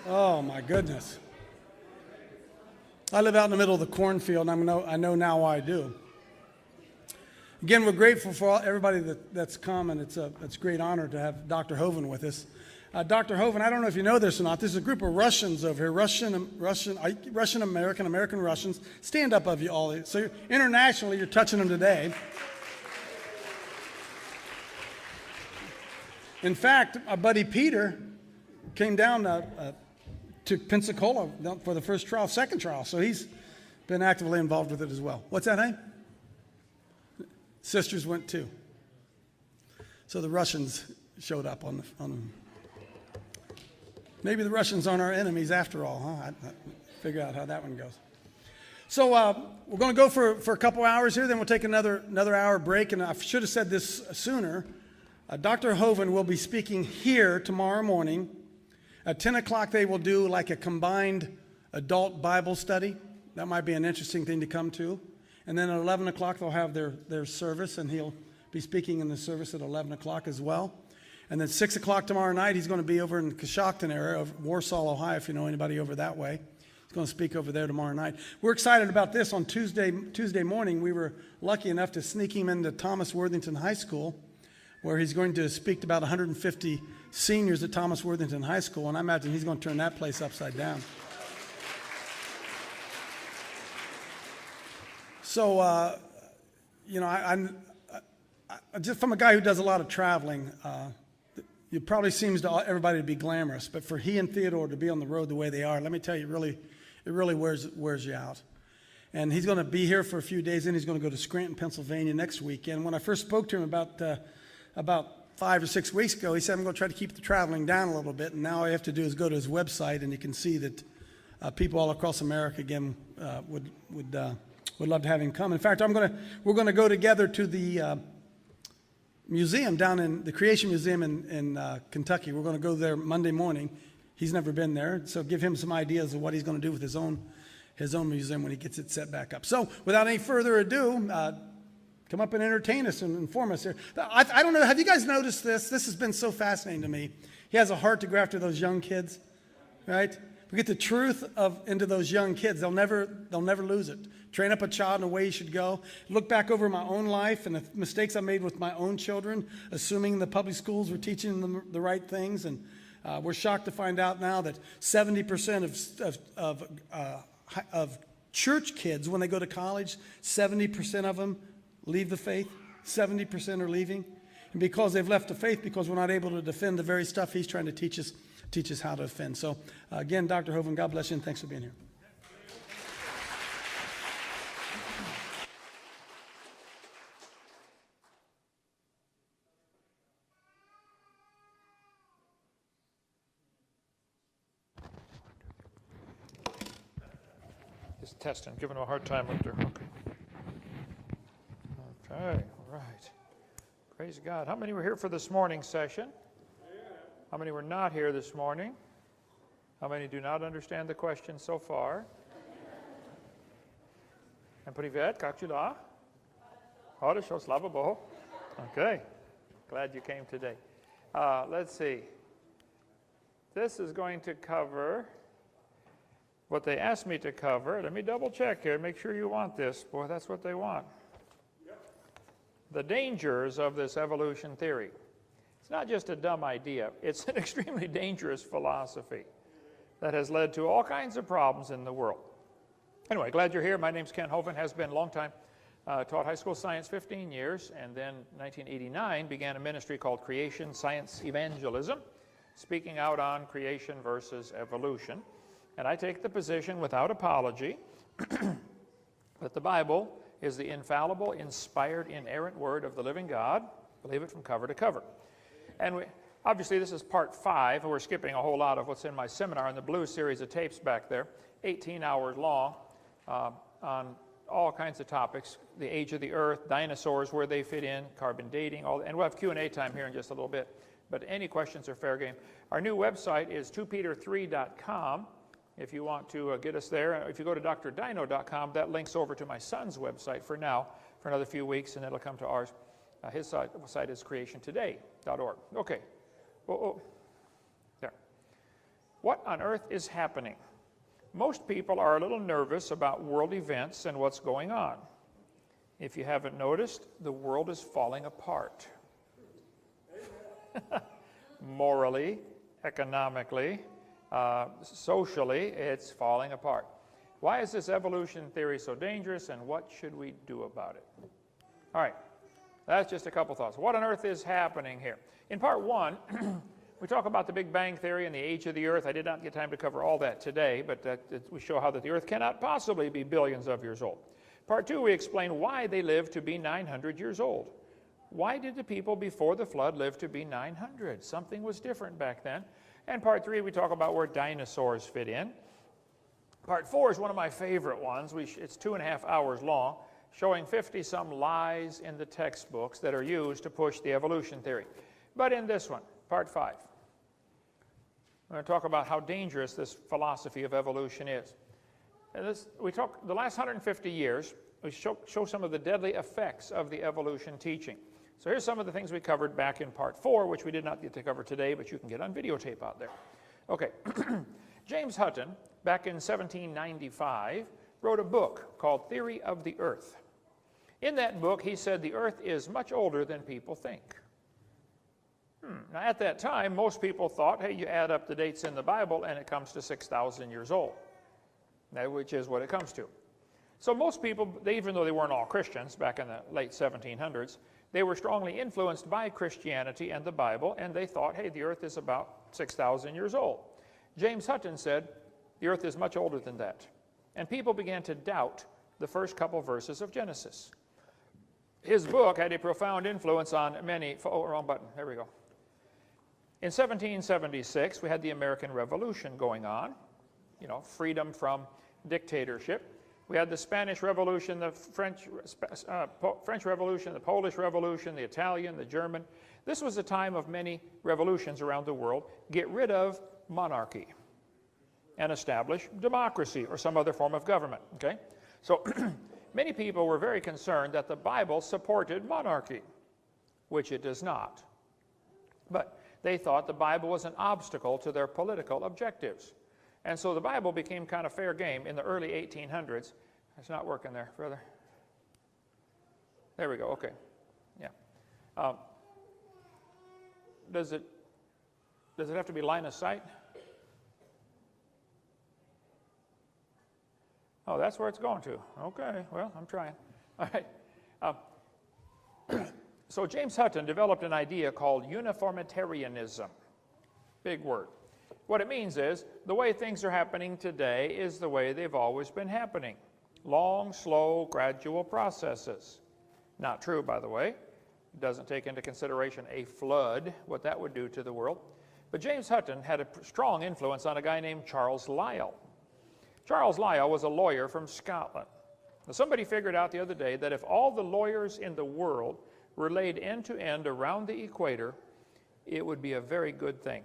Oh, my goodness. I live out in the middle of the cornfield, and I know now why I do. Again, we're grateful for everybody that's come, and it's a great honor to have Dr. Hovind with us. Dr. Hovind, I don't know if you know this or not. There's a group of Russians over here, Russian-American, American Russians. Stand up of you all. So internationally, you're touching them today. In fact, our buddy Peter came down to Pensacola for the second trial. So he's been actively involved with it as well. What's that name? Sisters went too. So the Russians showed up on maybe the Russians aren't our enemies after all, huh? I figure out how that one goes. So we're going to go for a couple hours here, then we'll take another hour break. And I should have said this sooner. Dr. Hovind will be speaking here tomorrow morning. At 10 o'clock, they will do like a combined adult Bible study. That might be an interesting thing to come to. And then at 11 o'clock, they'll have their service, and he'll be speaking in the service at 11 o'clock as well. And then 6 o'clock tomorrow night, he's going to be over in the Coshocton area of Warsaw, Ohio, if you know anybody over that way. He's going to speak over there tomorrow night. We're excited about this. On Tuesday morning, we were lucky enough to sneak him into Thomas Worthington High School, where he's going to speak to about 150 seniors at Thomas Worthington High School, and I imagine he's going to turn that place upside down. So, I just from a guy who does a lot of traveling, it probably seems to everybody to be glamorous, but for he and Theodore to be on the road the way they are, let me tell you, it really wears you out. And he's going to be here for a few days, and he's going to go to Scranton, Pennsylvania next weekend. When I first spoke to him about 5 or 6 weeks ago, he said, I'm going to try to keep the traveling down a little bit, and now all you have to do is go to his website, and you can see that people all across America, again, would love to have him come. In fact, we're going to go together to the museum down in the Creation Museum in Kentucky. We're going to go there Monday morning. He's never been there, so give him some ideas of what he's going to do with his own museum when he gets it set back up. So, without any further ado, come up and entertain us and inform us here. I don't know, have you guys noticed this? This has been so fascinating to me. He has a heart to go after those young kids, right? We get the truth into those young kids. They'll never lose it. Train up a child in the way he should go. Look back over my own life and the mistakes I made with my own children, assuming the public schools were teaching them the right things. And we're shocked to find out now that 70% of church kids, when they go to college, 70% of them leave the faith. 70% are leaving. And because they've left the faith, because we're not able to defend the very stuff he's trying to teach us how to defend. So, again, Dr. Hovind, God bless you, and thanks for being here. Just testing, giving him a hard time up there. Okay, all right. Praise God. How many were here for this morning's session? How many were not here this morning? How many do not understand the question so far? And привет, как дела? Хорошо, слава Богу. Okay, glad you came today. Let's see. This is going to cover what they asked me to cover. Let me double check here, make sure you want this. Boy, that's what they want. Yep. The dangers of this evolution theory. It's not just a dumb idea. It's an extremely dangerous philosophy that has led to all kinds of problems in the world. Anyway, glad you're here. My name's Ken Hovind, has been a long time. Taught high school science 15 years, and then 1989 began a ministry called Creation Science Evangelism, speaking out on creation versus evolution. And I take the position without apology that the Bible is the infallible, inspired, inerrant word of the living God. Believe it from cover to cover. And obviously this is part 5, and we're skipping a whole lot of what's in my seminar in the blue series of tapes back there, 18 hours long, on all kinds of topics, the age of the earth, dinosaurs, where they fit in, carbon dating, and we'll have Q&A time here in just a little bit. But any questions are fair game. Our new website is 2peter3.com. If you want to get us there. If you go to drdino.com, that links over to my son's website for now, for another few weeks, and it'll come to ours. His site is creationtoday.org. Okay. There. What on earth is happening? Most people are a little nervous about world events and what's going on. If you haven't noticed, the world is falling apart. Morally, economically, socially, it's falling apart. Why is this evolution theory so dangerous, and what should we do about it? All right, that's just a couple thoughts. What on earth is happening here? In part one, we talk about the Big Bang Theory and the age of the Earth. I did not get time to cover all that today, but we show how that the Earth cannot possibly be billions of years old. Part two, we explain why they lived to be 900 years old. Why did the people before the flood live to be 900? Something was different back then. And part three, we talk about where dinosaurs fit in. Part four is one of my favorite ones. It's 2.5 hours long, showing 50-some lies in the textbooks that are used to push the evolution theory. But in this one, part five, we're going to talk about how dangerous this philosophy of evolution is. And the last 150 years, we show some of the deadly effects of the evolution teaching. So here's some of the things we covered back in part four, which we did not get to cover today, but you can get on videotape out there. Okay, James Hutton, back in 1795, wrote a book called Theory of the Earth. In that book, he said the Earth is much older than people think. Now, at that time, most people thought, hey, you add up the dates in the Bible, and it comes to 6,000 years old, which is what it comes to. So most people, even though they weren't all Christians back in the late 1700s, they were strongly influenced by Christianity and the Bible, and they thought, hey, the Earth is about 6,000 years old. James Hutton said, the Earth is much older than that. And people began to doubt the first couple verses of Genesis. His book had a profound influence on many, oh, wrong button, there we go. In 1776, we had the American Revolution going on, you know, freedom from dictatorship. We had the Spanish Revolution, the French Revolution, the Polish Revolution, the Italian, the German. This was a time of many revolutions around the world. Get rid of monarchy and establish democracy or some other form of government, okay? So many people were very concerned that the Bible supported monarchy, which it does not. But they thought the Bible was an obstacle to their political objectives. And so the Bible became kind of fair game in the early 1800s. It's not working there, brother. There we go, okay. Yeah. Does it have to be line of sight? Oh, that's where it's going to. Okay, well, I'm trying. All right. So James Hutton developed an idea called uniformitarianism. Big word. What it means is the way things are happening today is the way they've always been happening. Long, slow, gradual processes. Not true, by the way. It doesn't take into consideration a flood, what that would do to the world. But James Hutton had a strong influence on a guy named Charles Lyell. Charles Lyell was a lawyer from Scotland. Now, somebody figured out the other day that if all the lawyers in the world were laid end to end around the equator, it would be a very good thing.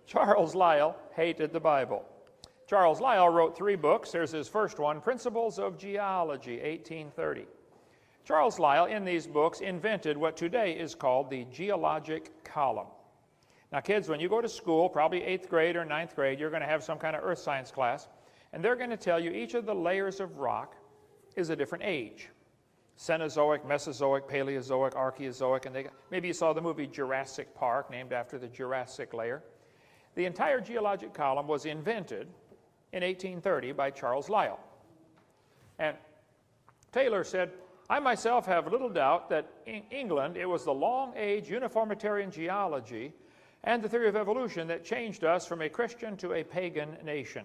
Charles Lyell hated the Bible. Charles Lyell wrote 3 books. Here's his first one, Principles of Geology, 1830. Charles Lyell, in these books, invented what today is called the geologic column. Now, kids, when you go to school, probably 8th grade or 9th grade, you're going to have some kind of earth science class, and they're going to tell you each of the layers of rock is a different age. Cenozoic, Mesozoic, Paleozoic, Archaeozoic, and maybe you saw the movie Jurassic Park, named after the Jurassic layer. The entire geologic column was invented in 1830 by Charles Lyell. And Taylor said, I myself have little doubt that in England it was the long-age uniformitarian geology and the theory of evolution that changed us from a Christian to a pagan nation.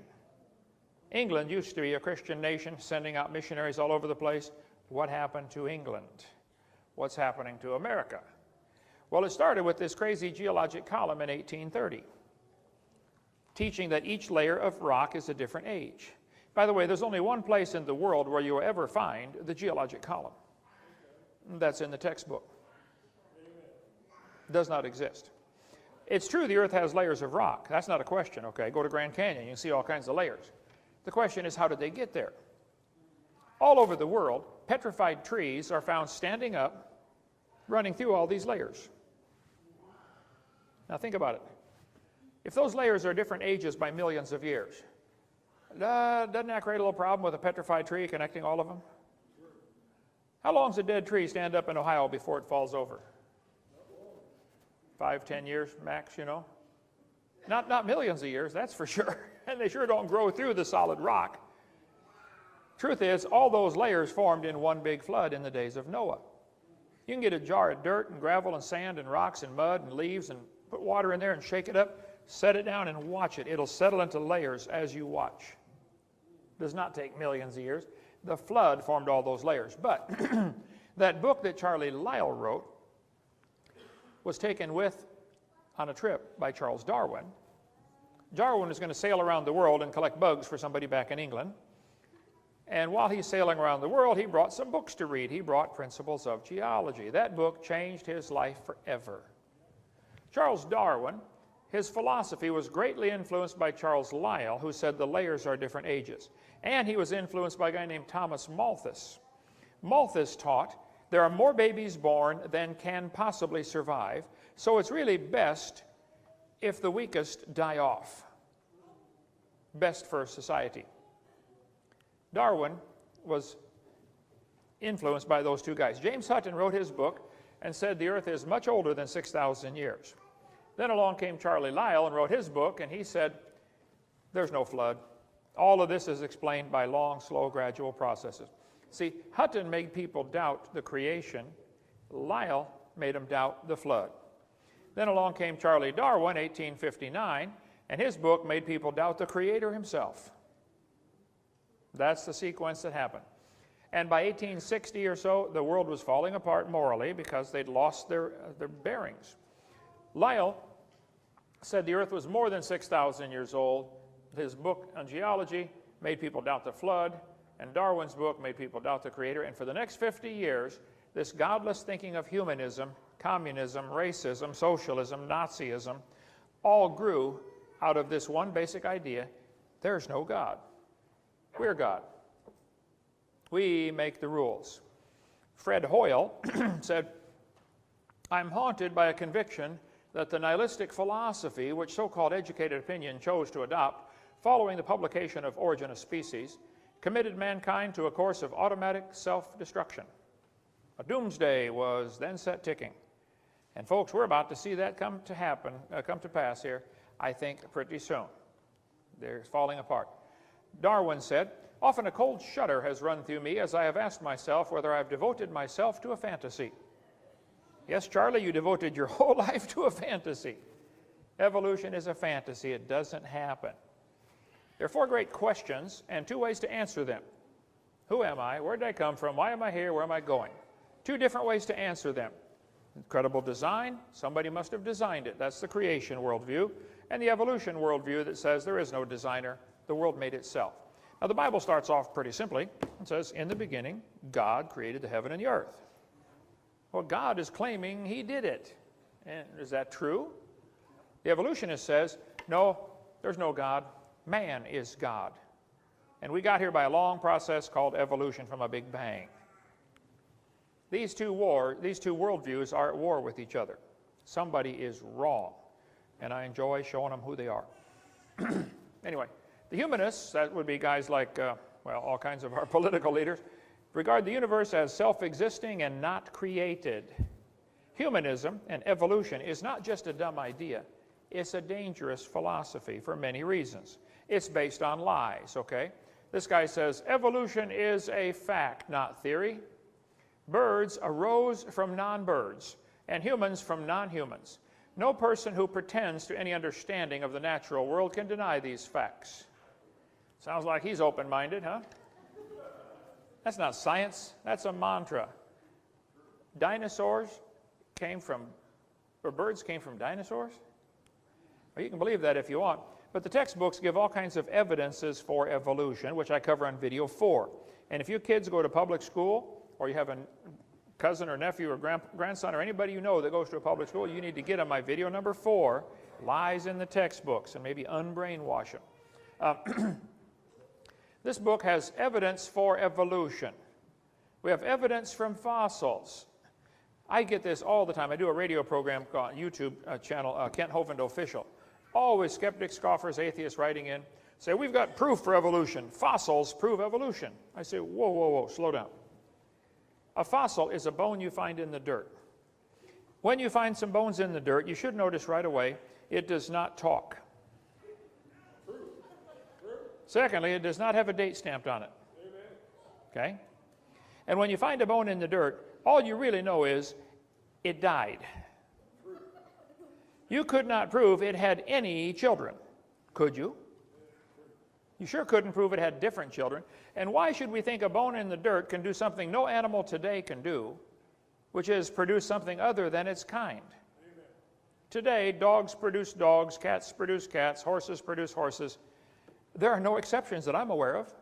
England used to be a Christian nation, sending out missionaries all over the place. What happened to England? What's happening to America? Well, it started with this crazy geologic column in 1830, teaching that each layer of rock is a different age. By the way, there's only one place in the world where you will ever find the geologic column. That's in the textbook. It does not exist. It's true the Earth has layers of rock. That's not a question, okay? Go to Grand Canyon, you can see all kinds of layers. The question is, how did they get there? All over the world, petrified trees are found standing up, running through all these layers. Now think about it. If those layers are different ages by millions of years, doesn't that create a little problem with a petrified tree connecting all of them? How long does a dead tree stand up in Ohio before it falls over? 5, 10 years max, you know? Not millions of years, that's for sure. And they sure don't grow through the solid rock. Truth is, all those layers formed in one big flood in the days of Noah. You can get a jar of dirt and gravel and sand and rocks and mud and leaves and put water in there and shake it up, set it down and watch it. It'll settle into layers as you watch. It does not take millions of years. The flood formed all those layers. But that book that Charlie Lyell wrote was taken on a trip by Charles Darwin. Darwin was going to sail around the world and collect bugs for somebody back in England. And while he's sailing around the world, he brought some books to read. He brought Principles of Geology. That book changed his life forever. Charles Darwin, his philosophy was greatly influenced by Charles Lyell, who said the layers are different ages. And he was influenced by a guy named Thomas Malthus. Malthus taught there are more babies born than can possibly survive, so it's really best if the weakest die off. Best for society. Darwin was influenced by those two guys. James Hutton wrote his book and said the earth is much older than 6,000 years. Then along came Charlie Lyell and wrote his book, and he said there's no flood. All of this is explained by long, slow, gradual processes. See, Hutton made people doubt the creation. Lyell made them doubt the flood. Then along came Charlie Darwin, 1859, and his book made people doubt the Creator himself. That's the sequence that happened. And by 1860 or so, the world was falling apart morally because they'd lost their bearings. Lyell said the earth was more than 6,000 years old. His book on geology made people doubt the flood, and Darwin's book made people doubt the Creator. And for the next 50 years, this godless thinking of humanism, communism, racism, socialism, Nazism, all grew out of this one basic idea: there's no God. We're God. We make the rules. Fred Hoyle said, I'm haunted by a conviction that the nihilistic philosophy, which so-called educated opinion chose to adopt following the publication of Origin of Species, committed mankind to a course of automatic self-destruction. A doomsday was then set ticking. And folks, we're about to see that come to pass here, I think, pretty soon. They're falling apart. Darwin said, often a cold shudder has run through me as I have asked myself whether I've devoted myself to a fantasy. Yes, Charlie, you devoted your whole life to a fantasy. Evolution is a fantasy. It doesn't happen. There are 4 great questions and 2 ways to answer them. Who am I? Where did I come from? Why am I here? Where am I going? 2 different ways to answer them. Incredible design. Somebody must have designed it. That's the creation worldview. And the evolution worldview that says there is no designer. The world made itself. Now, the Bible starts off pretty simply. It says, in the beginning, God created the heaven and the earth. Well, God is claiming he did it. And is that true? The evolutionist says, no, there's no God. Man is God. And we got here by a long process called evolution from a big bang. These two worldviews are at war with each other. Somebody is wrong. And I enjoy showing them who they are. Anyway, the humanists, that would be guys like, all kinds of our political leaders, regard the universe as self-existing and not created. Humanism and evolution is not just a dumb idea. It's a dangerous philosophy for many reasons. It's based on lies, okay? This guy says, evolution is a fact, not theory. Birds arose from non-birds, and humans from non-humans. No person who pretends to any understanding of the natural world can deny these facts. Sounds like he's open-minded, huh? That's not science. That's a mantra. Birds came from dinosaurs? Well, you can believe that if you want. But the textbooks give all kinds of evidences for evolution, which I cover on video 4. And if you kids go to public school, or you have a cousin or nephew or grandson or anybody you know that goes to a public school, you need to get on my video number 4, Lies in the Textbooks, and maybe unbrainwash them. This book has evidence for evolution. We have evidence from fossils. I get this all the time. I do a radio program on YouTube channel, Kent Hovind Official. Always skeptics, scoffers, atheists writing in, say, we've got proof for evolution. Fossils prove evolution. I say, whoa, whoa, whoa, slow down. A fossil is a bone you find in the dirt. When you find some bones in the dirt, you should notice right away, it does not talk. Secondly, it does not have a date stamped on it. Okay? And when you find a bone in the dirt, all you really know is it died. You could not prove it had any children, could you? You sure couldn't prove it had different children. And why should we think a bone in the dirt can do something no animal today can do, which is produce something other than its kind? Amen. Today, dogs produce dogs, cats produce cats, horses produce horses. There are no exceptions that I'm aware of.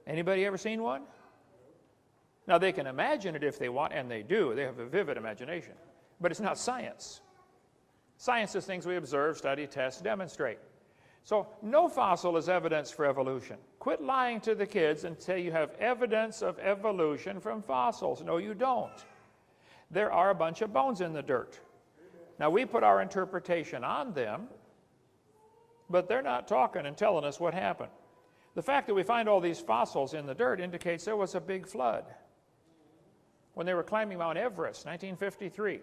Anybody ever seen one? Now, they can imagine it if they want, and they do. They have a vivid imagination. But it's not science. Science is things we observe, study, test, demonstrate. So no fossil is evidence for evolution. Quit lying to the kids and say you have evidence of evolution from fossils. No, you don't. There are a bunch of bones in the dirt. Now, we put our interpretation on them, but they're not talking and telling us what happened. The fact that we find all these fossils in the dirt indicates there was a big flood. When they were climbing Mount Everest, 1953,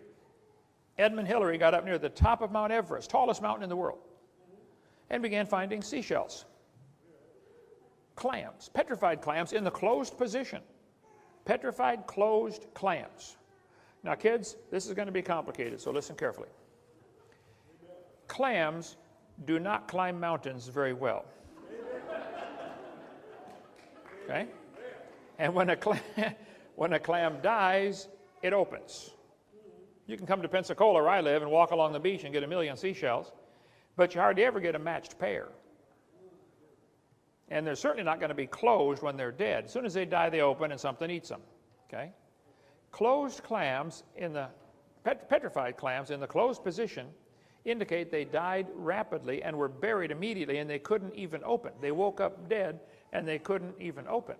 Edmund Hillary got up near the top of Mount Everest, tallest mountain in the world, and began finding seashells, clams, petrified clams in the closed position. Petrified, closed clams. Now, kids, this is going to be complicated, so listen carefully. Clams do not climb mountains very well. Okay? And when a clam dies, it opens. You can come to Pensacola, where I live, and walk along the beach and get 1,000,000 seashells, but you hardly ever get a matched pair. And they're certainly not going to be closed when they're dead. As soon as they die, they open and something eats them. Okay? Closed clams, petrified clams in the closed position indicate they died rapidly and were buried immediately, and they couldn't even open. They woke up dead and they couldn't even open.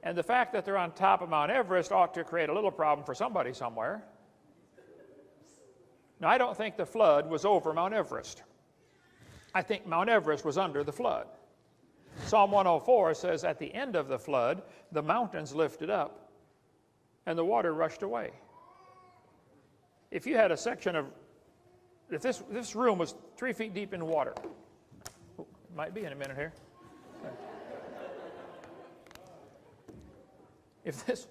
And the fact that they're on top of Mount Everest ought to create a little problem for somebody somewhere. Now, I don't think the flood was over Mount Everest. I think Mount Everest was under the flood. Psalm 104 says, at the end of the flood, the mountains lifted up and the water rushed away. If you had a section of, if this room was 3 feet deep in water, might be in a minute here. If this,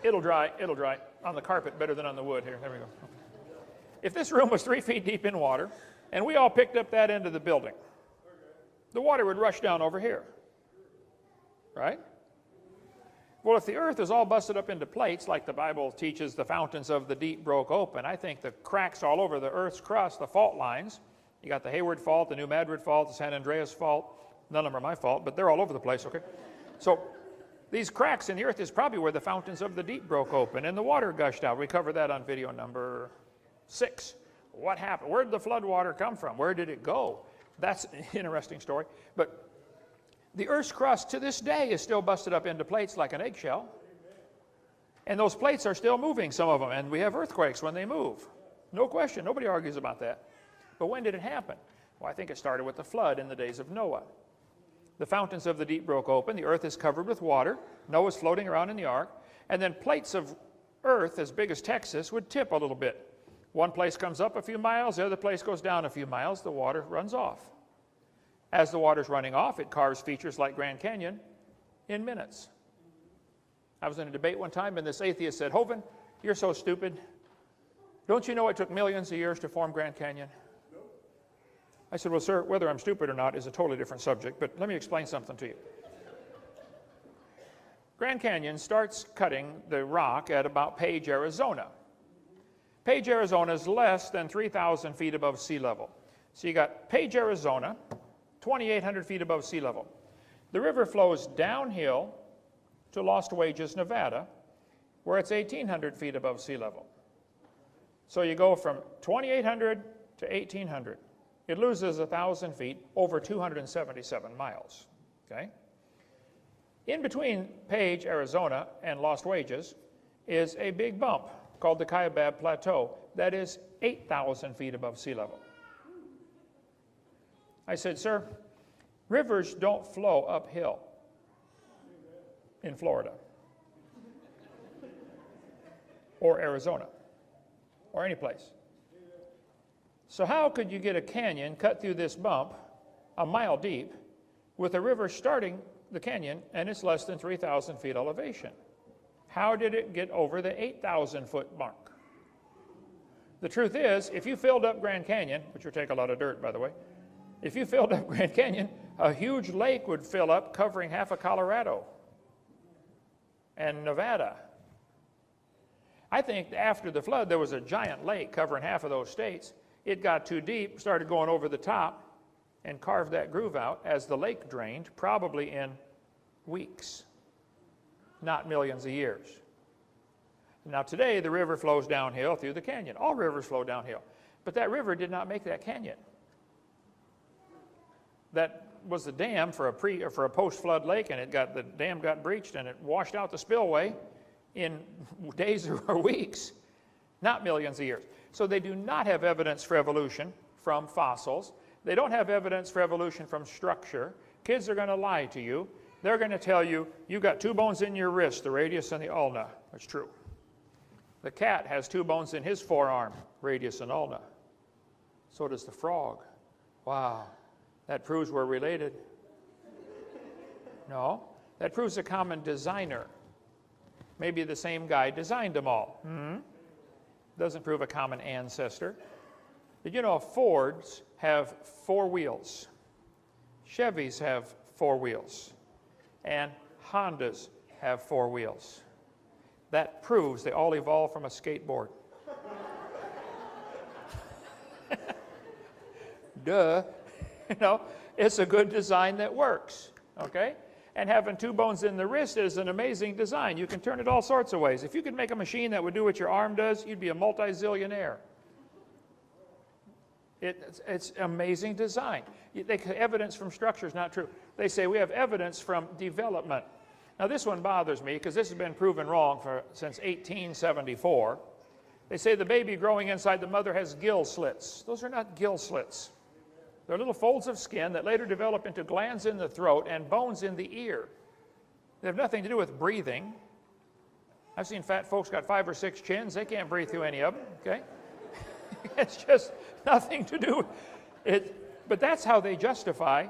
it'll dry on the carpet better than on the wood here. There we go. If this room was 3 feet deep in water, and we all picked up that end of the building, the water would rush down over here, right? Well, if the earth is all busted up into plates, like the Bible teaches the fountains of the deep broke open, I think the cracks all over the earth's crust, the fault lines, you got the Hayward Fault, the New Madrid Fault, the San Andreas Fault, none of them are my fault, but they're all over the place, okay? So these cracks in the earth is probably where the fountains of the deep broke open and the water gushed out. We covered that on video number 6. What happened? Where did the flood water come from? Where did it go? That's an interesting story. But the earth's crust to this day is still busted up into plates like an eggshell. And those plates are still moving, some of them, and we have earthquakes when they move. No question, nobody argues about that. But when did it happen? Well, I think it started with the flood in the days of Noah. The fountains of the deep broke open, the earth is covered with water, Noah's floating around in the ark, and then plates of earth as big as Texas would tip a little bit. One place comes up a few miles, the other place goes down a few miles, the water runs off. As the water's running off, it carves features like Grand Canyon in minutes. I was in a debate one time, and this atheist said, Hovind, you're so stupid. Don't you know it took millions of years to form Grand Canyon? I said, well, sir, whether I'm stupid or not is a totally different subject, but let me explain something to you. Grand Canyon starts cutting the rock at about Page, Arizona. Page, Arizona is less than 3,000 feet above sea level. So you got Page, Arizona, 2,800 feet above sea level. The river flows downhill to Lost Wages, Nevada, where it's 1,800 feet above sea level. So you go from 2,800 to 1,800. It loses 1,000 feet over 277 miles. Okay? In between Page, Arizona, and Lost Wages is a big bump called the Kaibab Plateau that is 8,000 feet above sea level. I said, sir, rivers don't flow uphill in Florida or Arizona or any place. So how could you get a canyon cut through this bump a mile deep with a river starting the canyon and it's less than 3,000 feet elevation? How did it get over the 8,000 foot mark? The truth is, if you filled up Grand Canyon, which would take a lot of dirt, by the way, if you filled up Grand Canyon, a huge lake would fill up covering half of Colorado and Nevada. I think after the flood, there was a giant lake covering half of those states. It got too deep, started going over the top, and carved that groove out as the lake drained, probably in weeks, not millions of years. Now today, the river flows downhill through the canyon. All rivers flow downhill. But that river did not make that canyon. That was the dam for a post-flood lake, and the dam got breached, and it washed out the spillway in days or weeks, not millions of years. So they do not have evidence for evolution from fossils. They don't have evidence for evolution from structure. Kids are going to lie to you. They're going to tell you, you've got 2 bones in your wrist, the radius and the ulna. That's true. The cat has 2 bones in his forearm, radius and ulna. So does the frog. Wow, that proves we're related. No, that proves a common designer. Maybe the same guy designed them all. Doesn't prove a common ancestor. Did you know Fords have 4 wheels? Chevys have 4 wheels. And Hondas have 4 wheels. That proves they all evolved from a skateboard. Duh. You know, it's a good design that works, okay? And having 2 bones in the wrist is an amazing design. You can turn it all sorts of ways. If you could make a machine that would do what your arm does, you'd be a multi-zillionaire. It's amazing design. Evidence from structure is not true. They say we have evidence from development. Now this one bothers me because this has been proven wrong since 1874. They say the baby growing inside the mother has gill slits. Those are not gill slits. They're little folds of skin that later develop into glands in the throat and bones in the ear. They have nothing to do with breathing. I've seen fat folks got 5 or 6 chins. They can't breathe through any of them, okay? It's just nothing to do with it. But that's how they justify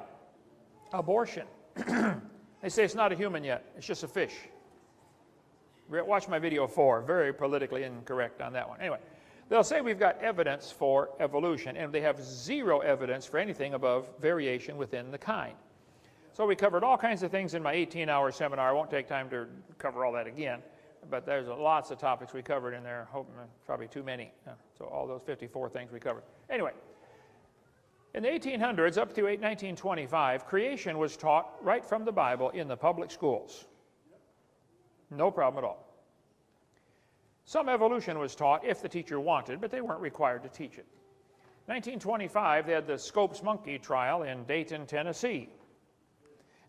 abortion. They say it's not a human yet. It's just a fish. Watch my video 4. Very politically incorrect on that one. Anyway, they'll say we've got evidence for evolution, and they have 0 evidence for anything above variation within the kind. So we covered all kinds of things in my 18-hour seminar. I won't take time to cover all that again, but there's lots of topics we covered in there. Probably too many. So all those 54 things we covered. Anyway, in the 1800s up through 1925, creation was taught right from the Bible in the public schools. No problem at all. Some evolution was taught if the teacher wanted, but they weren't required to teach it. 1925, they had the Scopes monkey trial in Dayton, Tennessee.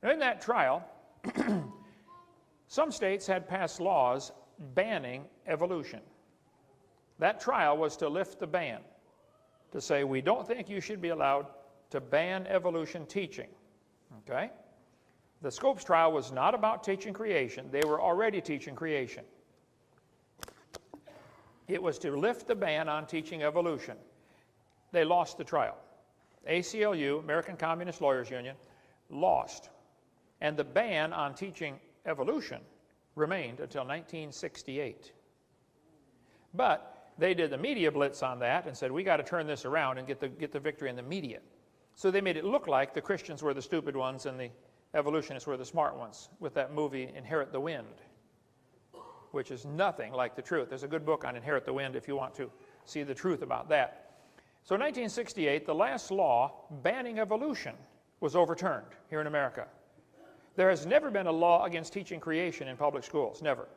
And in that trial, some states had passed laws banning evolution. That trial was to lift the ban, to say we don't think you should be allowed to ban evolution teaching. Okay? The Scopes trial was not about teaching creation. They were already teaching creation. It was to lift the ban on teaching evolution. They lost the trial. ACLU, American Communist Lawyers Union, lost. And the ban on teaching evolution remained until 1968. But they did the media blitz on that and said, we got to turn this around and get the victory in the media. So they made it look like the Christians were the stupid ones and the evolutionists were the smart ones with that movie, Inherit the Wind, which is nothing like the truth. There's a good book on Inherit the Wind if you want to see the truth about that. So in 1968, the last law banning evolution was overturned here in America. There has never been a law against teaching creation in public schools, never.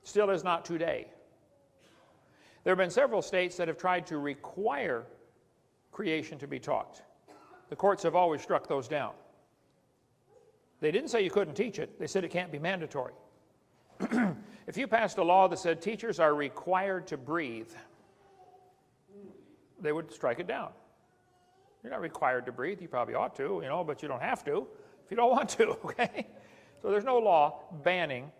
Still is not today. There have been several states that have tried to require creation to be taught. The courts have always struck those down. They didn't say you couldn't teach it. They said it can't be mandatory. If you passed a law that said teachers are required to breathe, they would strike it down. You're not required to breathe. You probably ought to, you know, but you don't have to if you don't want to, okay? So there's no law banning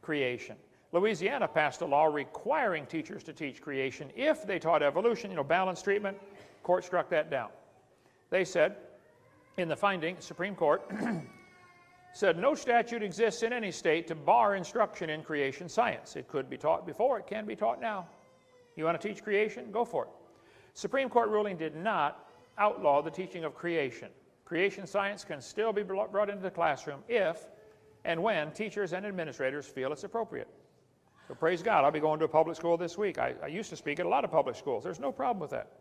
creation. Louisiana passed a law requiring teachers to teach creation if they taught evolution, you know, balanced treatment. Court struck that down. They said, in the finding, Supreme Court said no statute exists in any state to bar instruction in creation science. It could be taught before, it can be taught now. You want to teach creation? Go for it. Supreme Court ruling did not outlaw the teaching of creation. Creation science can still be brought into the classroom if and when teachers and administrators feel it's appropriate. So praise God, I'll be going to a public school this week. I used to speak at a lot of public schools. There's no problem with that.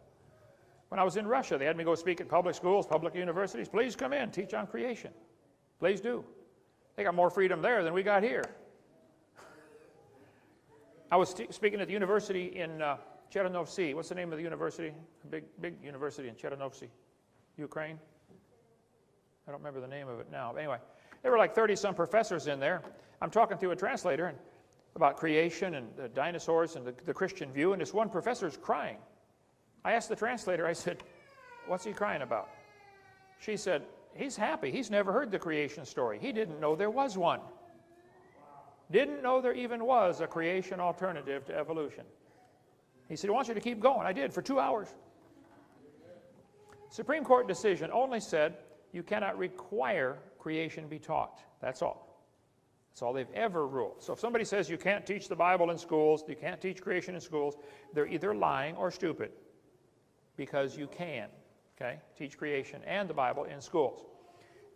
When I was in Russia, they had me go speak at public schools, public universities. Please come in, teach on creation. Please do. They got more freedom there than we got here. I was speaking at the university in Chernovtsi. What's the name of the university? A big university in Chernovtsi, Ukraine. I don't remember the name of it now. But anyway, there were like 30-some professors in there. I'm talking through a translator and about creation and the dinosaurs and the Christian view, and this one professor's crying. I asked the translator, I said, what's he crying about? She said, he's happy. He's never heard the creation story. He didn't know there was one. Didn't know there even was a creation alternative to evolution. He said, I want you to keep going. I did for 2 hours. Supreme Court decision only said you cannot require creation be taught. That's all. That's all they've ever ruled. So if somebody says you can't teach the Bible in schools, you can't teach creation in schools, they're either lying or stupid, because you can, okay, teach creation and the Bible in schools.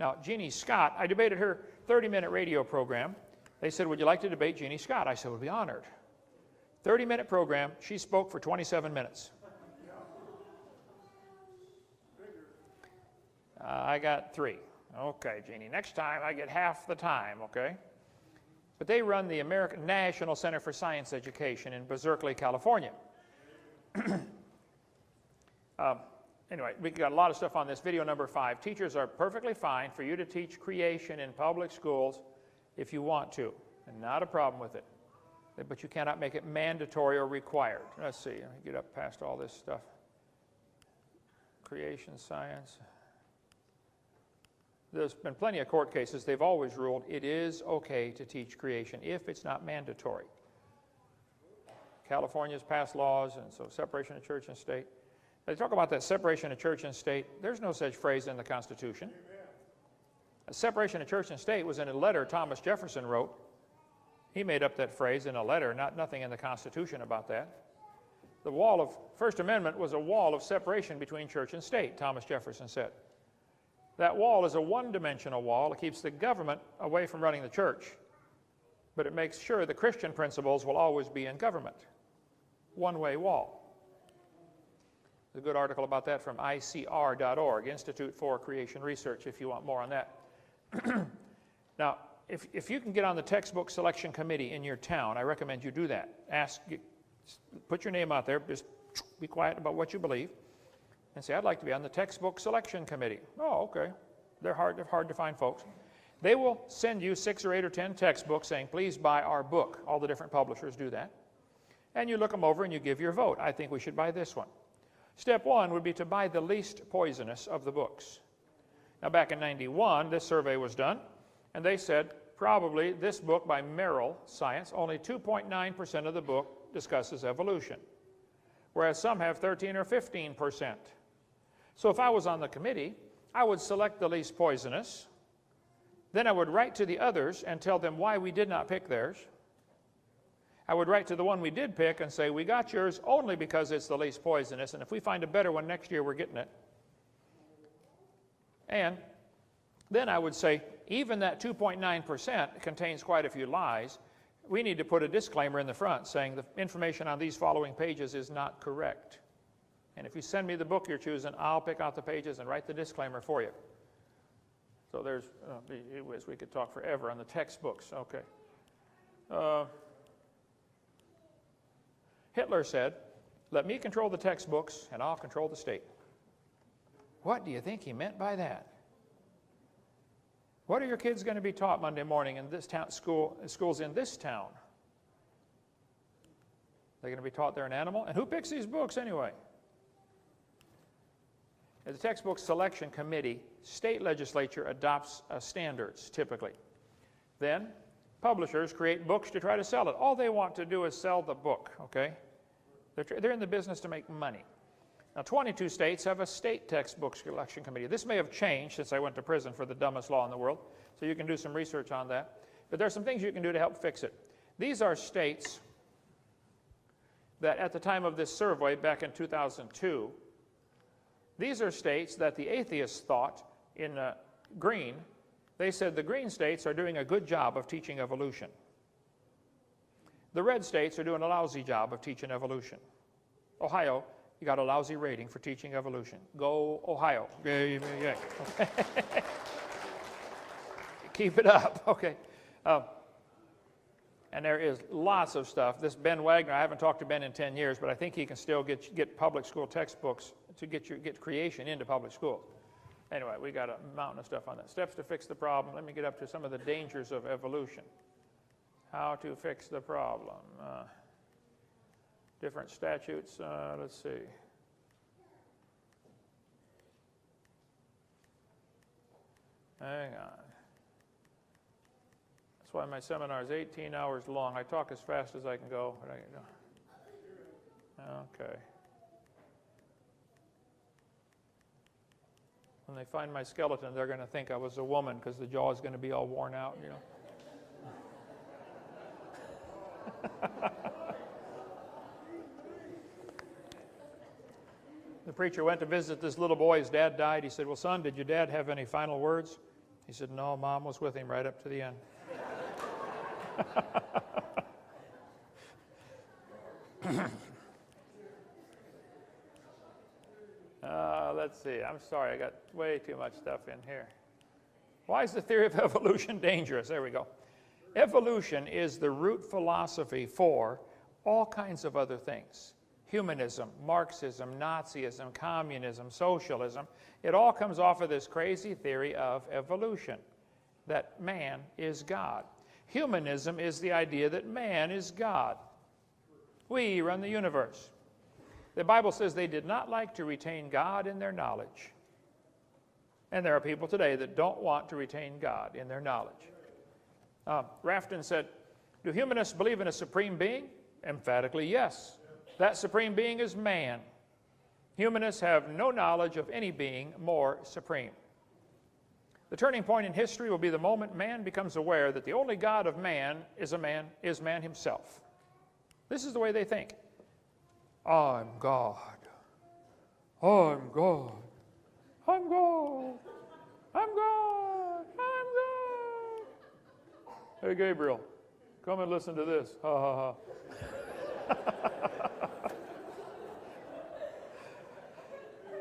Now, Jeannie Scott, I debated her 30-minute radio program. They said, would you like to debate Jeannie Scott? I said, would be honored. 30-minute program, she spoke for 27 minutes. I got 3. Okay, Jeannie, next time I get half the time, okay? But they run the American National Center for Science Education in Berkeley, California. Anyway, we got a lot of stuff on this. Video number 5. Teachers are perfectly fine for you to teach creation in public schools if you want to, and not a problem with it. But you cannot make it mandatory or required. Let's see, let me get up past all this stuff. Creation science. There's been plenty of court cases. They've always ruled it is okay to teach creation if it's not mandatory. California's passed laws, and so separation of church and state. They talk about that separation of church and state. There's no such phrase in the Constitution. A separation of church and state was in a letter Thomas Jefferson wrote. He made up that phrase in a letter, nothing in the Constitution about that. The wall of First Amendment was a wall of separation between church and state, Thomas Jefferson said. That wall is a one-dimensional wall. It keeps the government away from running the church, but it makes sure the Christian principles will always be in government. One-way wall. There's a good article about that from ICR.org, Institute for Creation Research, if you want more on that. Now, if you can get on the textbook selection committee in your town, I recommend you do that. Put your name out there, just be quiet about what you believe, and say, I'd like to be on the textbook selection committee. Oh, okay. They're hard to find folks. They will send you 6 or 8 or 10 textbooks saying, please buy our book. All the different publishers do that. And you look them over and you give your vote. I think we should buy this one. Step 1 would be to buy the least poisonous of the books. Now, back in '91, this survey was done, and they said probably this book by Merrill, Science, only 2.9% of the book discusses evolution, whereas some have 13 or 15%. So if I was on the committee, I would select the least poisonous, then I would write to the others and tell them why we did not pick theirs. I would write to the one we did pick and say, we got yours only because it's the least poisonous, and if we find a better one next year, we're getting it. And then I would say, even that 2.9% contains quite a few lies. We need to put a disclaimer in the front saying the information on these following pages is not correct. And if you send me the book you're choosing, I'll pick out the pages and write the disclaimer for you. So there's, we could talk forever on the textbooks. Okay. Hitler said, let me control the textbooks and I'll control the state. What do you think he meant by that? What are your kids going to be taught Monday morning in this town, schools in this town? They're going to be taught they're an animal? And who picks these books anyway? The textbook selection committee, state legislature adopts standards typically. Then publishers create books to try to sell it. All they want to do is sell the book, okay? They're in the business to make money. Now, 22 states have a state textbook selection committee. This may have changed since I went to prison for the dumbest law in the world, so you can do some research on that. But there are some things you can do to help fix it. These are states that at the time of this survey back in 2002, these are states that the atheists thought in green. They said the green states are doing a good job of teaching evolution. The red states are doing a lousy job of teaching evolution. Ohio, you got a lousy rating for teaching evolution. Go Ohio. Yay, yay, yay. Okay. Keep it up. Okay. And there is lots of stuff. This Ben Wagner, I haven't talked to Ben in 10 years, but I think he can still get public school textbooks to get creation into public schools. Anyway, we got a mountain of stuff on that. Steps to fix the problem. Let me get up to some of the dangers of evolution. How to fix the problem. Different statutes. Let's see. Hang on. That's why my seminar is 18 hours long. I talk as fast as I can go. Okay. When they find my skeleton, they're going to think I was a woman because the jaw is going to be all worn out, you know. The preacher went to visit this little boy. His dad died. He said, well, son, did your dad have any final words? He said, no, Mom was with him right up to the end. Let's see. I'm sorry. I got way too much stuff in here. Why is the theory of evolution dangerous? There we go. Evolution is the root philosophy for all kinds of other things. Humanism, Marxism, Nazism, communism, socialism. It all comes off of this crazy theory of evolution, that man is God. Humanism is the idea that man is God. We run the universe. The Bible says they did not like to retain God in their knowledge. And there are people today that don't want to retain God in their knowledge. Rafton said, do humanists believe in a supreme being? Emphatically, yes. That supreme being is man. Humanists have no knowledge of any being more supreme. The turning point in history will be the moment man becomes aware that the only God of man is man himself. This is the way they think. I'm God. I'm God. I'm God. I'm God. I'm God. Hey, Gabriel, come and listen to this. Ha, ha, ha.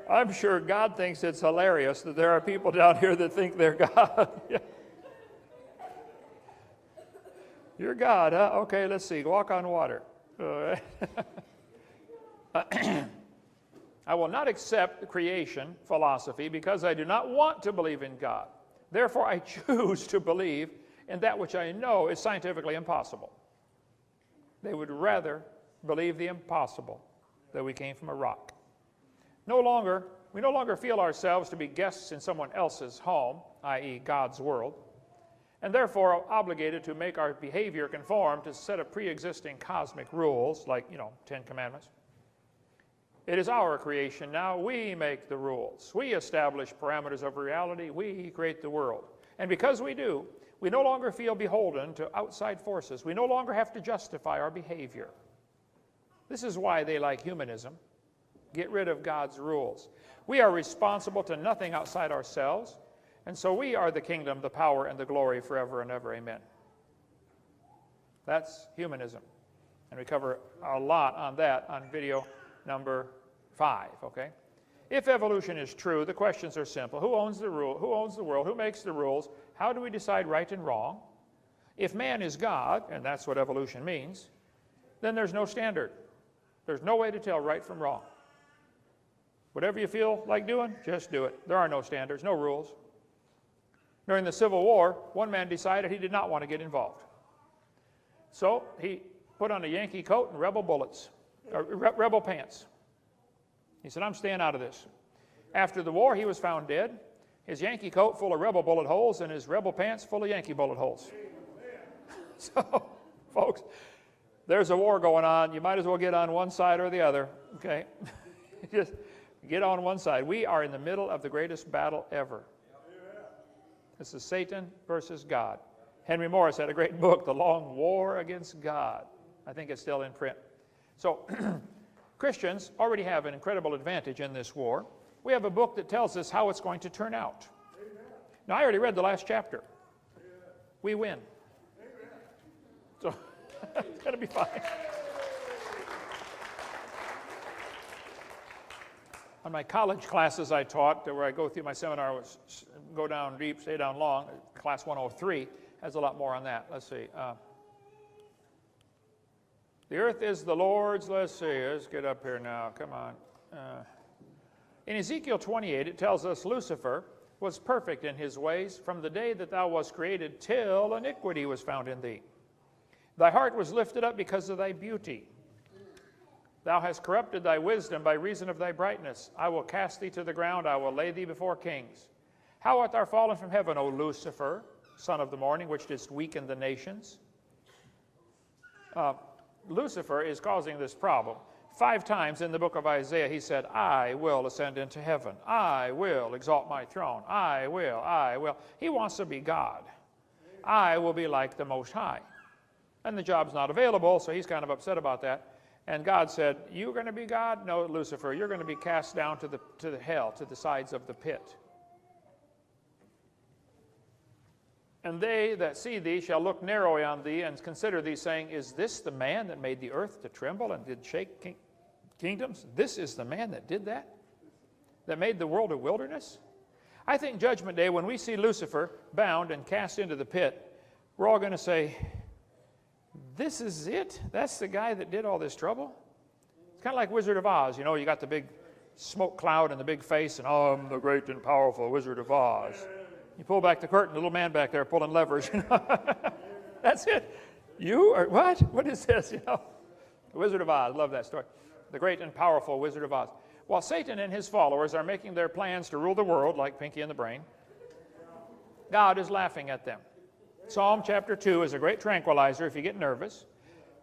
I'm sure God thinks it's hilarious that there are people down here that think they're God. You're God, huh? Okay, let's see. Walk on water. All right. I will not accept the creation philosophy because I do not want to believe in God. Therefore, I choose to believe in that which I know is scientifically impossible. They would rather believe the impossible, that we came from a rock. We no longer feel ourselves to be guests in someone else's home, i.e. God's world, and therefore are obligated to make our behavior conform to a set of pre-existing cosmic rules, like, 10 Commandments. It is our creation now. We make the rules. We establish parameters of reality. We create the world. And because we do, we no longer feel beholden to outside forces. We no longer have to justify our behavior. This is why they like humanism. Get rid of God's rules. We are responsible to nothing outside ourselves, and so we are the kingdom, the power, and the glory forever and ever. Amen. That's humanism. And we cover a lot on that on video number 5, okay? If evolution is true, the questions are simple. Who owns the rule? Who owns the world? Who makes the rules? How do we decide right and wrong? If man is God, and that's what evolution means, then there's no standard. There's no way to tell right from wrong. Whatever you feel like doing, just do it. There are no standards, no rules. During the Civil War, one man decided he did not want to get involved. So he put on a Yankee coat and rebel pants. He said, I'm staying out of this. After the war, he was found dead. His Yankee coat full of rebel bullet holes and his rebel pants full of Yankee bullet holes. So, folks, there's a war going on. You might as well get on one side or the other, okay? Just get on one side. We are in the middle of the greatest battle ever. This is Satan versus God. Henry Morris had a great book, The Long War Against God. I think it's still in print. So, Christians already have an incredible advantage in this war. We have a book that tells us how it's going to turn out. Now, I already read the last chapter. We win. So, it's going to be fine. On my college classes I taught, where I go through my seminar, go down deep, stay down long, class 103 has a lot more on that. Let's see. The earth is the Lord's. Let's see. Let's get up here now. Come on. In Ezekiel 28, it tells us Lucifer was perfect in his ways from the day that thou wast created till iniquity was found in thee. Thy heart was lifted up because of thy beauty. Thou hast corrupted thy wisdom by reason of thy brightness. I will cast thee to the ground. I will lay thee before kings. How art thou fallen from heaven, O Lucifer, son of the morning, which didst weaken the nations? Lucifer is causing this problem. 5 times in the book of Isaiah, he said, I will ascend into heaven. I will exalt my throne. I will. He wants to be God. I will be like the Most High. And the job's not available, so he's kind of upset about that. And God said, you're going to be God? No, Lucifer, you're going to be cast down to the hell, to the sides of the pit. And they that see thee shall look narrowly on thee and consider thee, saying, is this the man that made the earth to tremble and did shake kingdoms? This is the man that did that? That made the world a wilderness? I think Judgment Day, when we see Lucifer bound and cast into the pit, we're all going to say, this is it? That's the guy that did all this trouble? It's kind of like Wizard of Oz. You know, you got the big smoke cloud and the big face, and I'm the great and powerful Wizard of Oz. You pull back the curtain, little man back there pulling levers. You know? That's it. You are what? What is this? You know, the Wizard of Oz. Love that story. The great and powerful Wizard of Oz. While Satan and his followers are making their plans to rule the world like Pinky and the Brain, God is laughing at them. Psalm chapter 2 is a great tranquilizer if you get nervous.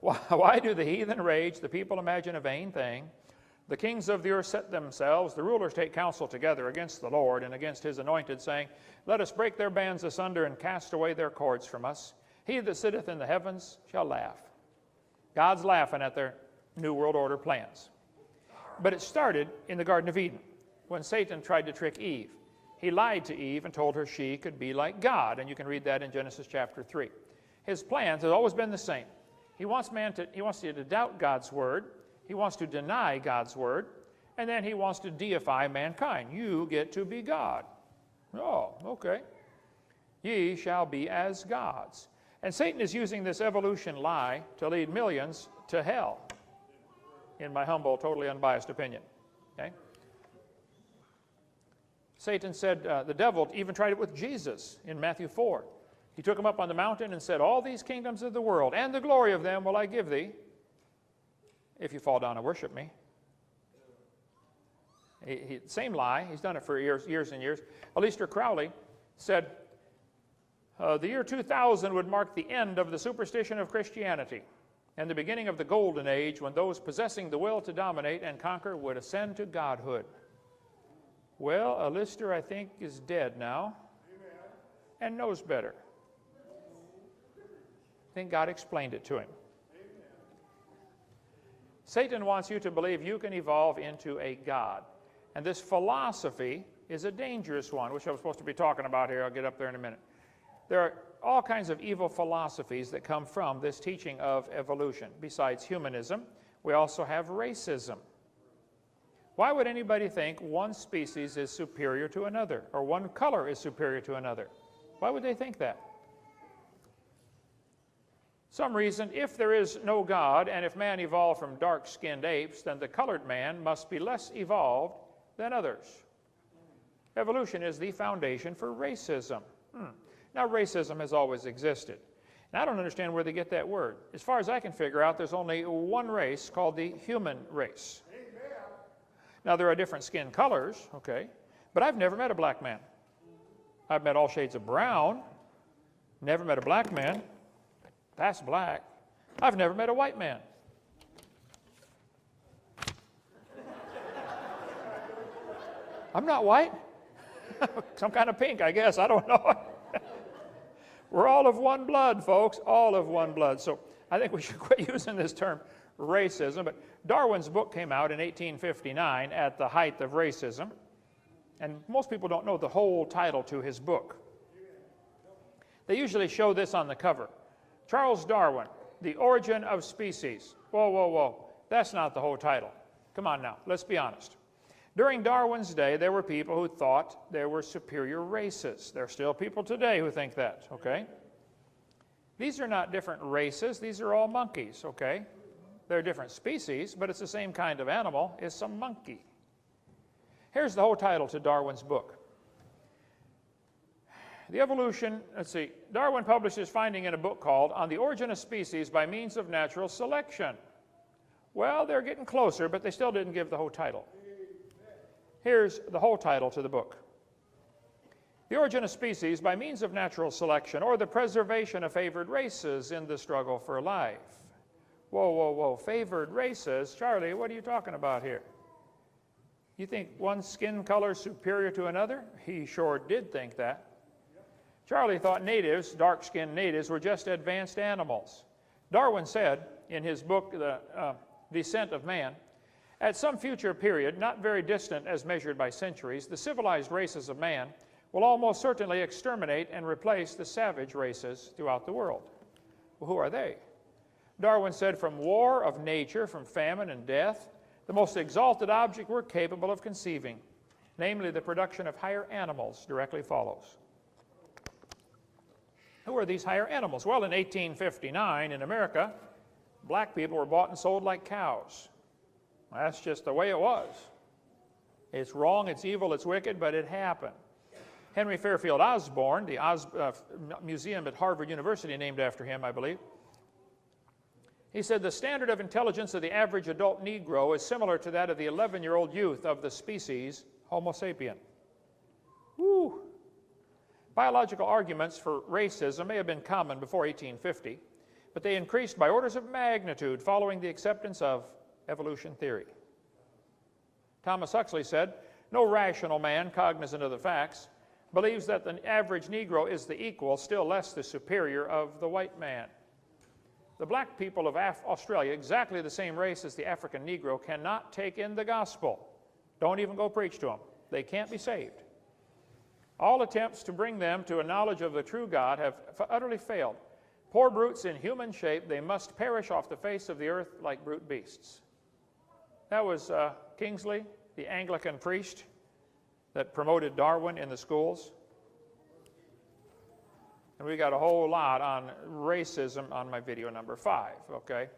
Why do the heathen rage? The people imagine a vain thing. The kings of the earth set themselves. The rulers take counsel together against the Lord and against his anointed, saying, let us break their bands asunder and cast away their cords from us. He that sitteth in the heavens shall laugh. God's laughing at their New World Order plans. But it started in the Garden of Eden when Satan tried to trick Eve. He lied to Eve and told her she could be like God, and you can read that in Genesis chapter 3. His plans have always been the same. He wants you to doubt God's word. He wants to deny God's word, and then he wants to deify mankind. You get to be God. Oh, okay. Ye shall be as gods. And Satan is using this evolution lie to lead millions to hell, in my humble, totally unbiased opinion. Okay? Satan said, the devil even tried it with Jesus in Matthew 4. He took him up on the mountain and said, all these kingdoms of the world and the glory of them will I give thee if you fall down and worship me. Same lie. He's done it for years and years. Aleister Crowley said, the year 2000 would mark the end of the superstition of Christianity and the beginning of the golden age when those possessing the will to dominate and conquer would ascend to godhood. Well, Aleister, I think, is dead now. Amen. And knows better. I think God explained it to him. Amen. Satan wants you to believe you can evolve into a God. And this philosophy is a dangerous one, which I was supposed to be talking about here. I'll get up there in a minute. There are all kinds of evil philosophies that come from this teaching of evolution. Besides humanism, we also have racism. Why would anybody think one species is superior to another, or one color is superior to another? Why would they think that? Some reason, if there is no God, and if man evolved from dark-skinned apes, then the colored man must be less evolved than others. Evolution is the foundation for racism. Now, racism has always existed. And I don't understand where they get that word. As far as I can figure out, there's only one race called the human race. Amen. Now, there are different skin colors, okay, but I've never met a black man. I've met all shades of brown, never met a black man. That's black. I've never met a white man. I'm not white. Some kind of pink, I guess. I don't know. We're all of one blood, folks, all of one blood. So I think we should quit using this term racism. But Darwin's book came out in 1859 at the height of racism. And most people don't know the whole title to his book. They usually show this on the cover. Charles Darwin, The Origin of Species. Whoa, whoa, whoa. That's not the whole title. Come on now, let's be honest. During Darwin's day, there were people who thought there were superior races. There are still people today who think that, okay? These are not different races. These are all monkeys, okay? They're different species, but it's the same kind of animal. It's a monkey. Here's the whole title to Darwin's book. The evolution, Darwin published his finding in a book called On the Origin of Species by Means of Natural Selection. Well, they're getting closer, but they still didn't give the whole title. Here's the whole title to the book. The Origin of Species by Means of Natural Selection, or the Preservation of Favored Races in the Struggle for Life. Whoa, whoa, whoa, favored races? Charlie, what are you talking about here? You think one skin color is superior to another? He sure did think that. Charlie thought natives, dark-skinned natives, were just advanced animals. Darwin said in his book, The Descent of Man, at some future period, not very distant as measured by centuries, the civilized races of man will almost certainly exterminate and replace the savage races throughout the world. Well, who are they? Darwin said, from war of nature, from famine and death, the most exalted object we're capable of conceiving, namely the production of higher animals, directly follows. Who are these higher animals? Well, in 1859 in America, black people were bought and sold like cows. That's just the way it was. It's wrong, it's evil, it's wicked, but it happened. Henry Fairfield Osborn, the museum at Harvard University named after him, I believe, he said the standard of intelligence of the average adult Negro is similar to that of the 11-year-old youth of the species Homo sapien. Woo! Biological arguments for racism may have been common before 1850, but they increased by orders of magnitude following the acceptance of evolution theory. Thomas Huxley said, no rational man, cognizant of the facts, believes that the average Negro is the equal, still less the superior, of the white man. The black people of Australia, exactly the same race as the African Negro, cannot take in the gospel. Don't even go preach to them. They can't be saved. All attempts to bring them to a knowledge of the true God have utterly failed. Poor brutes in human shape, they must perish off the face of the earth like brute beasts. That was Kingsley, the Anglican priest that promoted Darwin in the schools. And we got a whole lot on racism on my video number 5, okay?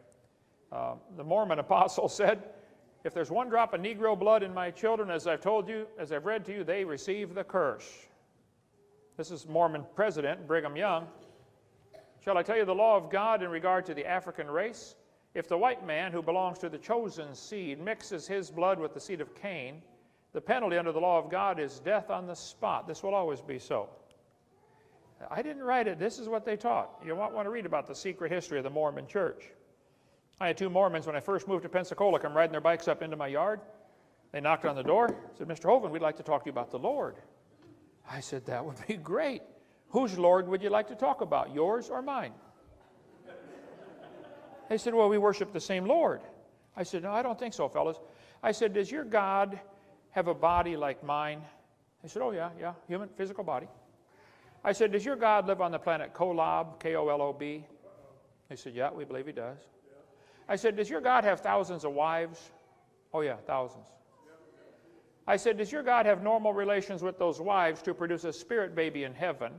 The Mormon apostle said, if there's one drop of Negro blood in my children, as I've told you, as I've read to you, they receive the curse. This is Mormon President Brigham Young. Shall I tell you the law of God in regard to the African race? If the white man who belongs to the chosen seed mixes his blood with the seed of Cain, the penalty under the law of God is death on the spot. This will always be so. I didn't write it. This is what they taught. You might want to read about the secret history of the Mormon church. I had 2 Mormons when I first moved to Pensacola come riding their bikes up into my yard. They knocked on the door, said, Mr. Hovind, we'd like to talk to you about the Lord. I said, that would be great. Whose Lord would you like to talk about, yours or mine? They said, well, we worship the same Lord. I said, no, I don't think so, fellas. I said, does your God have a body like mine? They said, oh, yeah, human, physical body. I said, does your God live on the planet Kolob, K-O-L-O-B? They said, yeah, we believe he does. I said, does your God have thousands of wives? Oh, yeah, thousands. I said, does your God have normal relations with those wives to produce a spirit baby in heaven?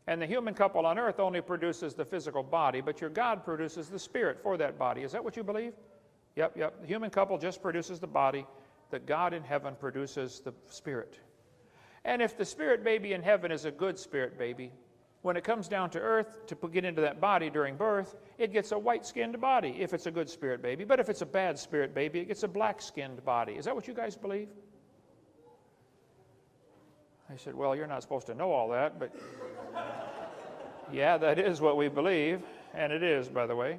And the human couple on earth only produces the physical body, but your God produces the spirit for that body. Is that what you believe? Yep. The human couple just produces the body. The God in heaven produces the spirit. And if the spirit baby in heaven is a good spirit baby, when it comes down to earth to get into that body during birth, it gets a white-skinned body if it's a good spirit baby. But if it's a bad spirit baby, it gets a black-skinned body. Is that what you guys believe? I said, well, you're not supposed to know all that, but yeah, that is what we believe, and it is, by the way.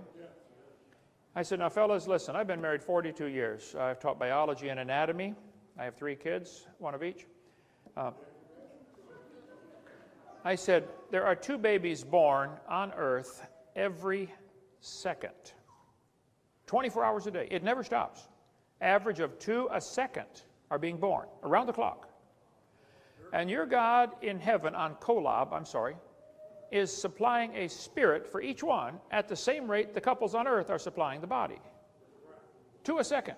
I said, now, fellas, listen, I've been married 42 years. I've taught biology and anatomy. I have 3 kids, 1 of each. I said, there are 2 babies born on earth every second, 24 hours a day. It never stops. Average of 2 a second are being born around the clock. And your God in heaven on Kolob, is supplying a spirit for each one at the same rate the couples on earth are supplying the body. 2 a second.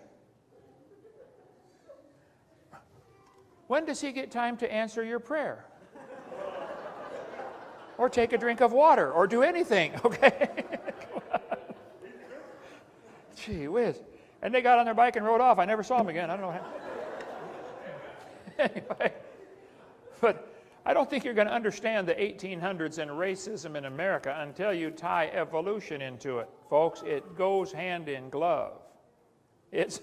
When does he get time to answer your prayer? Or take a drink of water, or do anything, okay? Gee whiz. And they got on their bike and rode off. I never saw them again. I don't know what happened. Anyway, but I don't think you're going to understand the 1800s and racism in America until you tie evolution into it. Folks, it goes hand in glove. It's,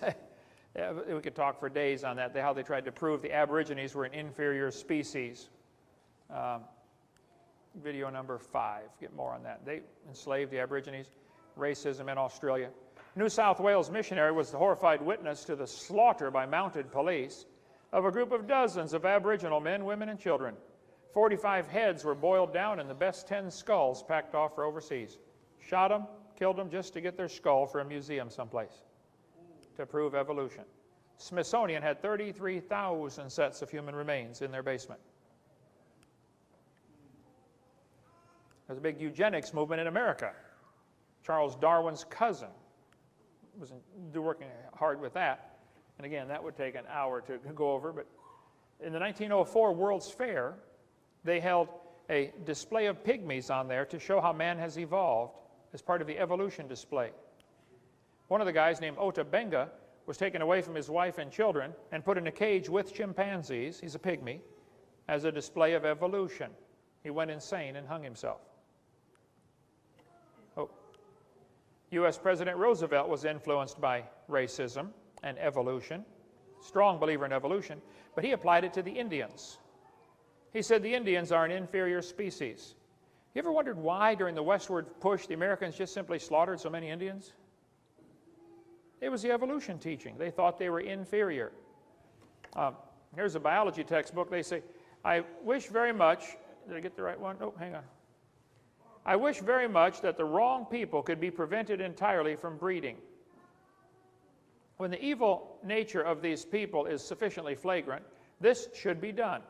we could talk for days on that, how they tried to prove the Aborigines were an inferior species. Video number 5, get more on that. They enslaved the Aborigines, racism in Australia. New South Wales missionary was the horrified witness to the slaughter by mounted police of a group of dozens of Aboriginal men, women, and children. 45 heads were boiled down and the best 10 skulls packed off for overseas. Shot them, killed them just to get their skull for a museum someplace to prove evolution. Smithsonian had 33,000 sets of human remains in their basement. There's a big eugenics movement in America. Charles Darwin's cousin was working hard with that. And again, that would take an hour to go over. But in the 1904 World's Fair, they held a display of pygmies on there to show how man has evolved as part of the evolution display. One of the guys named Ota Benga was taken away from his wife and children and put in a cage with chimpanzees, he's a pygmy, as a display of evolution. He went insane and hung himself. U.S. President Roosevelt was influenced by racism and evolution, strong believer in evolution, but he applied it to the Indians. He said the Indians are an inferior species. You ever wondered why during the westward push the Americans just simply slaughtered so many Indians? It was the evolution teaching. They thought they were inferior. Here's a biology textbook. They say, I wish very much, did I get the right one? Oh, hang on. I wish very much that the wrong people could be prevented entirely from breeding. When the evil nature of these people is sufficiently flagrant, this should be done.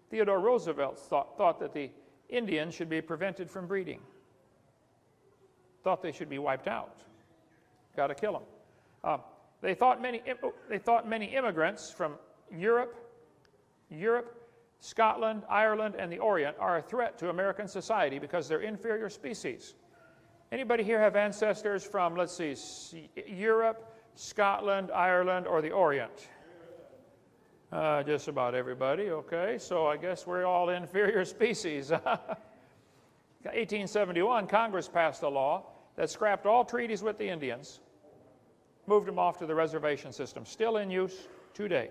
Theodore Roosevelt thought that the Indians should be prevented from breeding. Thought they should be wiped out. Got to kill them. They thought many immigrants from Europe, Scotland, Ireland, and the Orient are a threat to American society because they're inferior species. Anybody here have ancestors from, let's see, Europe, Scotland, Ireland, or the Orient? Just about everybody, okay. So I guess we're all inferior species. 1871, Congress passed a law that scrapped all treaties with the Indians, moved them off to the reservation system, still in use today.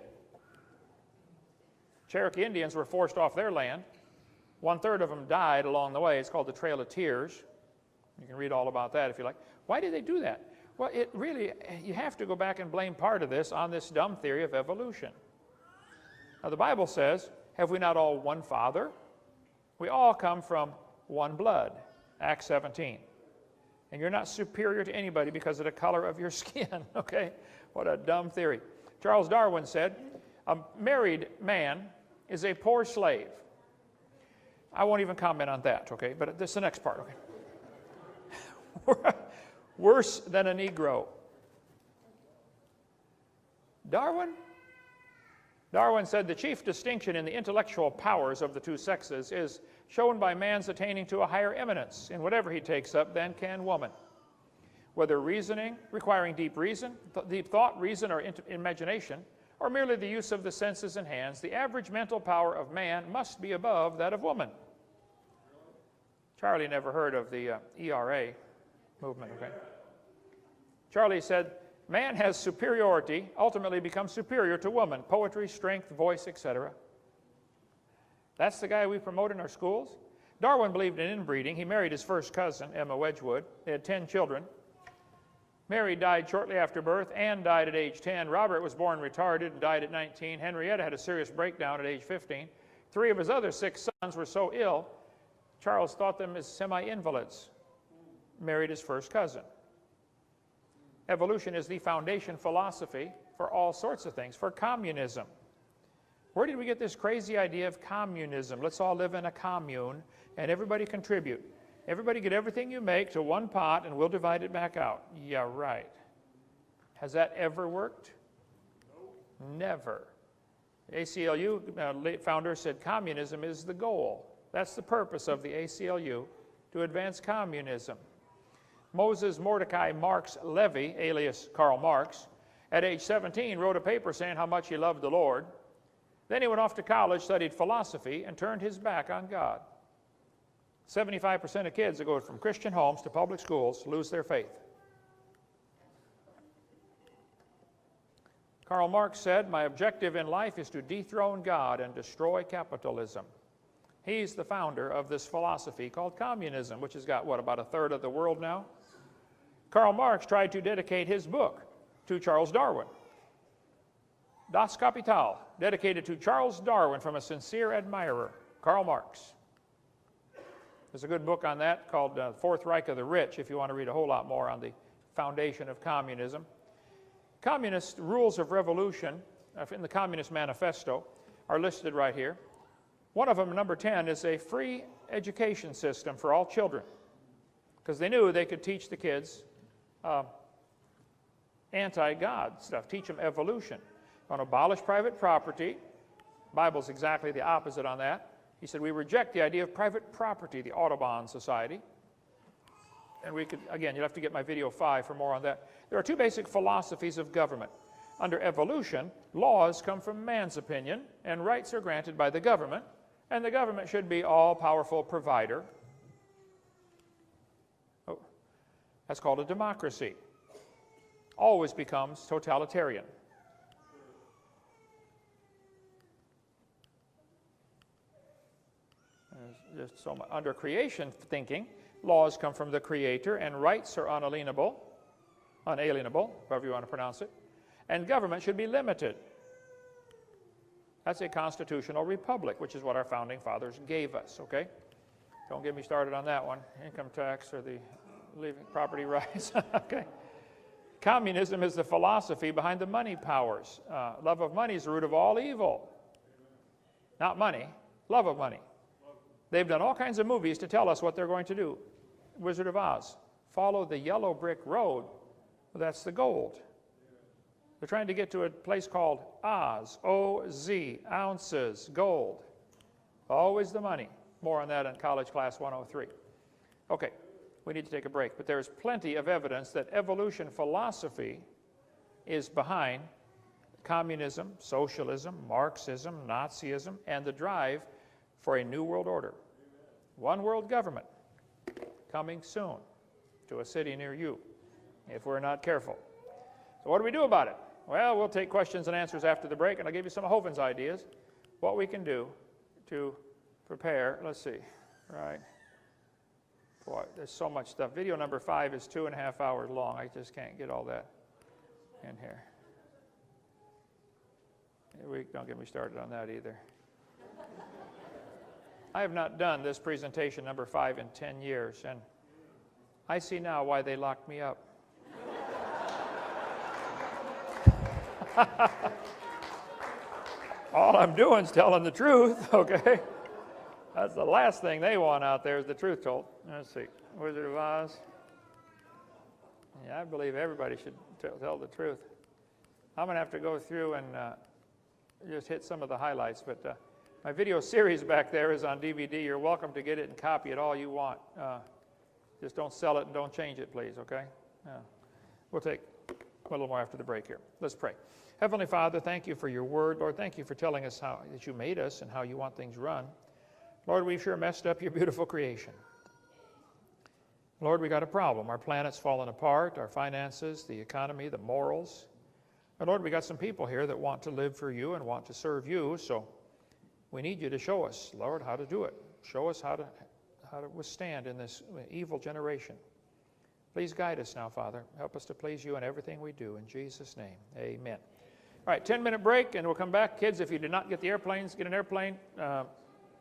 Cherokee Indians were forced off their land. 1/3 of them died along the way. It's called the Trail of Tears. You can read all about that if you like. Why did they do that? Well, it really, you have to go back and blame part of this on this dumb theory of evolution. Now, the Bible says, have we not all one Father? We all come from one blood, Acts 17. And you're not superior to anybody because of the color of your skin, okay? What a dumb theory. Charles Darwin said, a married man is a poor slave. I won't even comment on that, okay? But this is the next part, okay? Worse than a Negro. Darwin said the chief distinction in the intellectual powers of the two sexes is shown by man's attaining to a higher eminence in whatever he takes up than can woman. Whether reasoning, requiring deep reason, deep thought, reason, or imagination, or or merely the use of the senses and hands, the average mental power of man must be above that of woman. Charlie never heard of the ERA movement, okay? Charlie said, man has superiority, ultimately becomes superior to woman, poetry, strength, voice, etc. That's the guy we promote in our schools. Darwin believed in inbreeding. He married his first cousin, Emma Wedgwood. They had 10 children. Mary died shortly after birth. Anne died at age 10. Robert was born retarded and died at 19. Henrietta had a serious breakdown at age 15. 3 of his other 6 sons were so ill, Charles thought them as semi-invalids. Married his first cousin. Evolution is the foundation philosophy for all sorts of things, for communism. Where did we get this crazy idea of communism? Let's all live in a commune and everybody contribute. Everybody get everything you make to one pot and we'll divide it back out. Yeah, right. Has that ever worked? Never. The ACLU founder said communism is the goal. That's the purpose of the ACLU, to advance communism. Moses Mordecai Marx Levy, alias Karl Marx, at age 17 wrote a paper saying how much he loved the Lord. Then he went off to college, studied philosophy, and turned his back on God. 75% of kids that go from Christian homes to public schools lose their faith. Karl Marx said, my objective in life is to dethrone God and destroy capitalism. He's the founder of this philosophy called communism, which has got, what, about a third of the world now? Karl Marx tried to dedicate his book to Charles Darwin. Das Kapital, dedicated to Charles Darwin from a sincere admirer, Karl Marx. There's a good book on that called Fourth Reich of the Rich, if you want to read a whole lot more on the foundation of communism. Communist rules of revolution in the Communist Manifesto are listed right here. One of them, number 10, is a free education system for all children, because they knew they could teach the kids anti-God stuff, teach them evolution. On abolish private property. The Bible's exactly the opposite on that. He said, we reject the idea of private property, the Audubon Society. And we could, again, you'll have to get my video 5 for more on that. There are 2 basic philosophies of government. Under evolution, laws come from man's opinion, and rights are granted by the government, and the government should be all-powerful provider. Oh, that's called a democracy. Always becomes totalitarian. Just so much. Under creation thinking, laws come from the Creator, and rights are unalienable, however you want to pronounce it, and government should be limited. That's a constitutional republic, which is what our founding fathers gave us, okay? Don't get me started on that one, income tax or the property rights, okay? Communism is the philosophy behind the money powers. Love of money is the root of all evil. Not money, love of money. They've done all kinds of movies to tell us what they're going to do. Wizard of Oz. Follow the yellow brick road. Well, that's the gold. They're trying to get to a place called Oz, O-Z, ounces, gold. Always the money. More on that in College Class 103. Okay, we need to take a break. But there's plenty of evidence that evolution philosophy is behind communism, socialism, Marxism, Nazism, and the drive for a new world order. One world government coming soon to a city near you if we're not careful. So what do we do about it? Well, we'll take questions and answers after the break, and I'll give you some of Hovinds ideas, what we can do to prepare. Let's see, right? Boy, there's so much stuff. Video number 5 is 2.5 hours long. I just can't get all that in here. Don't get me started on that either. I have not done this presentation number 5 in 10 years, and I see now why they locked me up. All I'm doing is telling the truth, okay? That's the last thing they want out there is the truth told. Let's see, Wizard of Oz. Yeah, I believe everybody should tell the truth. I'm going to have to go through and just hit some of the highlights, but my video series back there is on DVD. You're welcome to get it and copy it all you want. Just don't sell it and don't change it, please, okay? We'll take a little more after the break here. Let's pray. Heavenly Father, thank you for your word. Lord, thank you for telling us how that you made us and how you want things run. Lord, we've sure messed up your beautiful creation. Lord, we got a problem. Our planet's fallen apart, our finances, the economy, the morals. And Lord, we got some people here that want to live for you and want to serve you, so we need you to show us, Lord, how to do it. Show us how to withstand in this evil generation. Please guide us now, Father. Help us to please you in everything we do. In Jesus' name, amen. All right, 10-minute break, and we'll come back. Kids, if you did not get the airplanes, get an airplane. I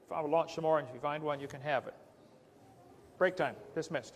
will launch some more, and if you find one, you can have it. Break time. Dismissed.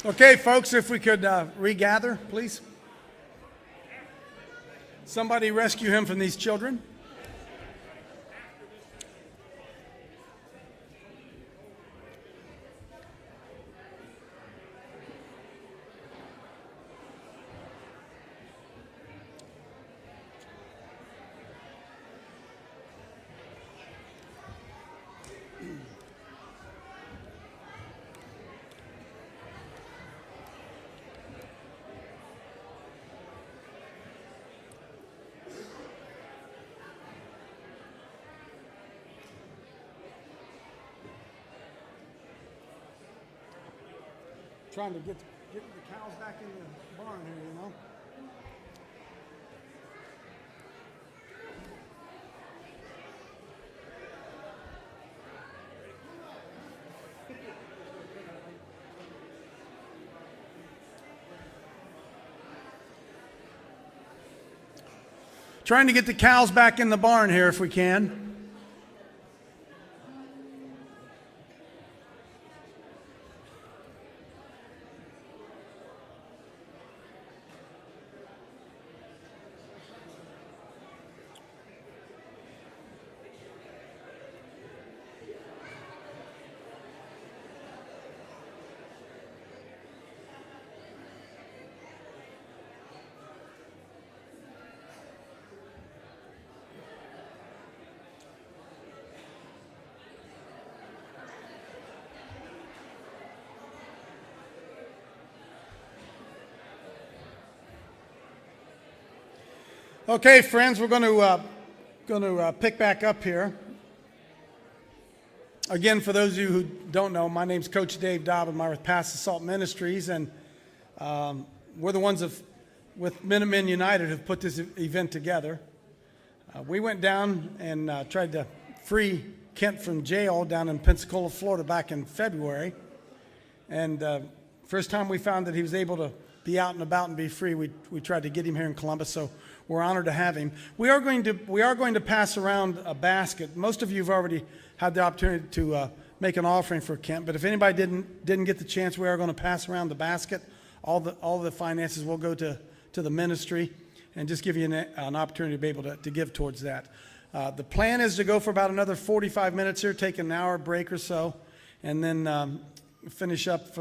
Okay, folks, if we could regather, please. Somebody rescue him from these children. Trying to get the cows back in the barn here, you know. Trying to get the cows back in the barn here if we can. Okay, friends, we're going to pick back up here. Again, for those of you who don't know, my name's Coach Dave Dobbin. I'm with Pass the Salt Ministries, and we're the ones with Minutemen United who've put this event together. We went down and tried to free Kent from jail down in Pensacola, Florida, back in February. And first time we found that he was able to be out and about and be free, we tried to get him here in Columbus. So we're honored to have him. We are going to pass around a basket. Most of you have already had the opportunity to make an offering for Kent, but if anybody didn't get the chance, we are going to pass around the basket. All the finances will go to the ministry, and just give you an opportunity to be able to give towards that. The plan is to go for about another 45 minutes here, take an hour break or so, and then finish up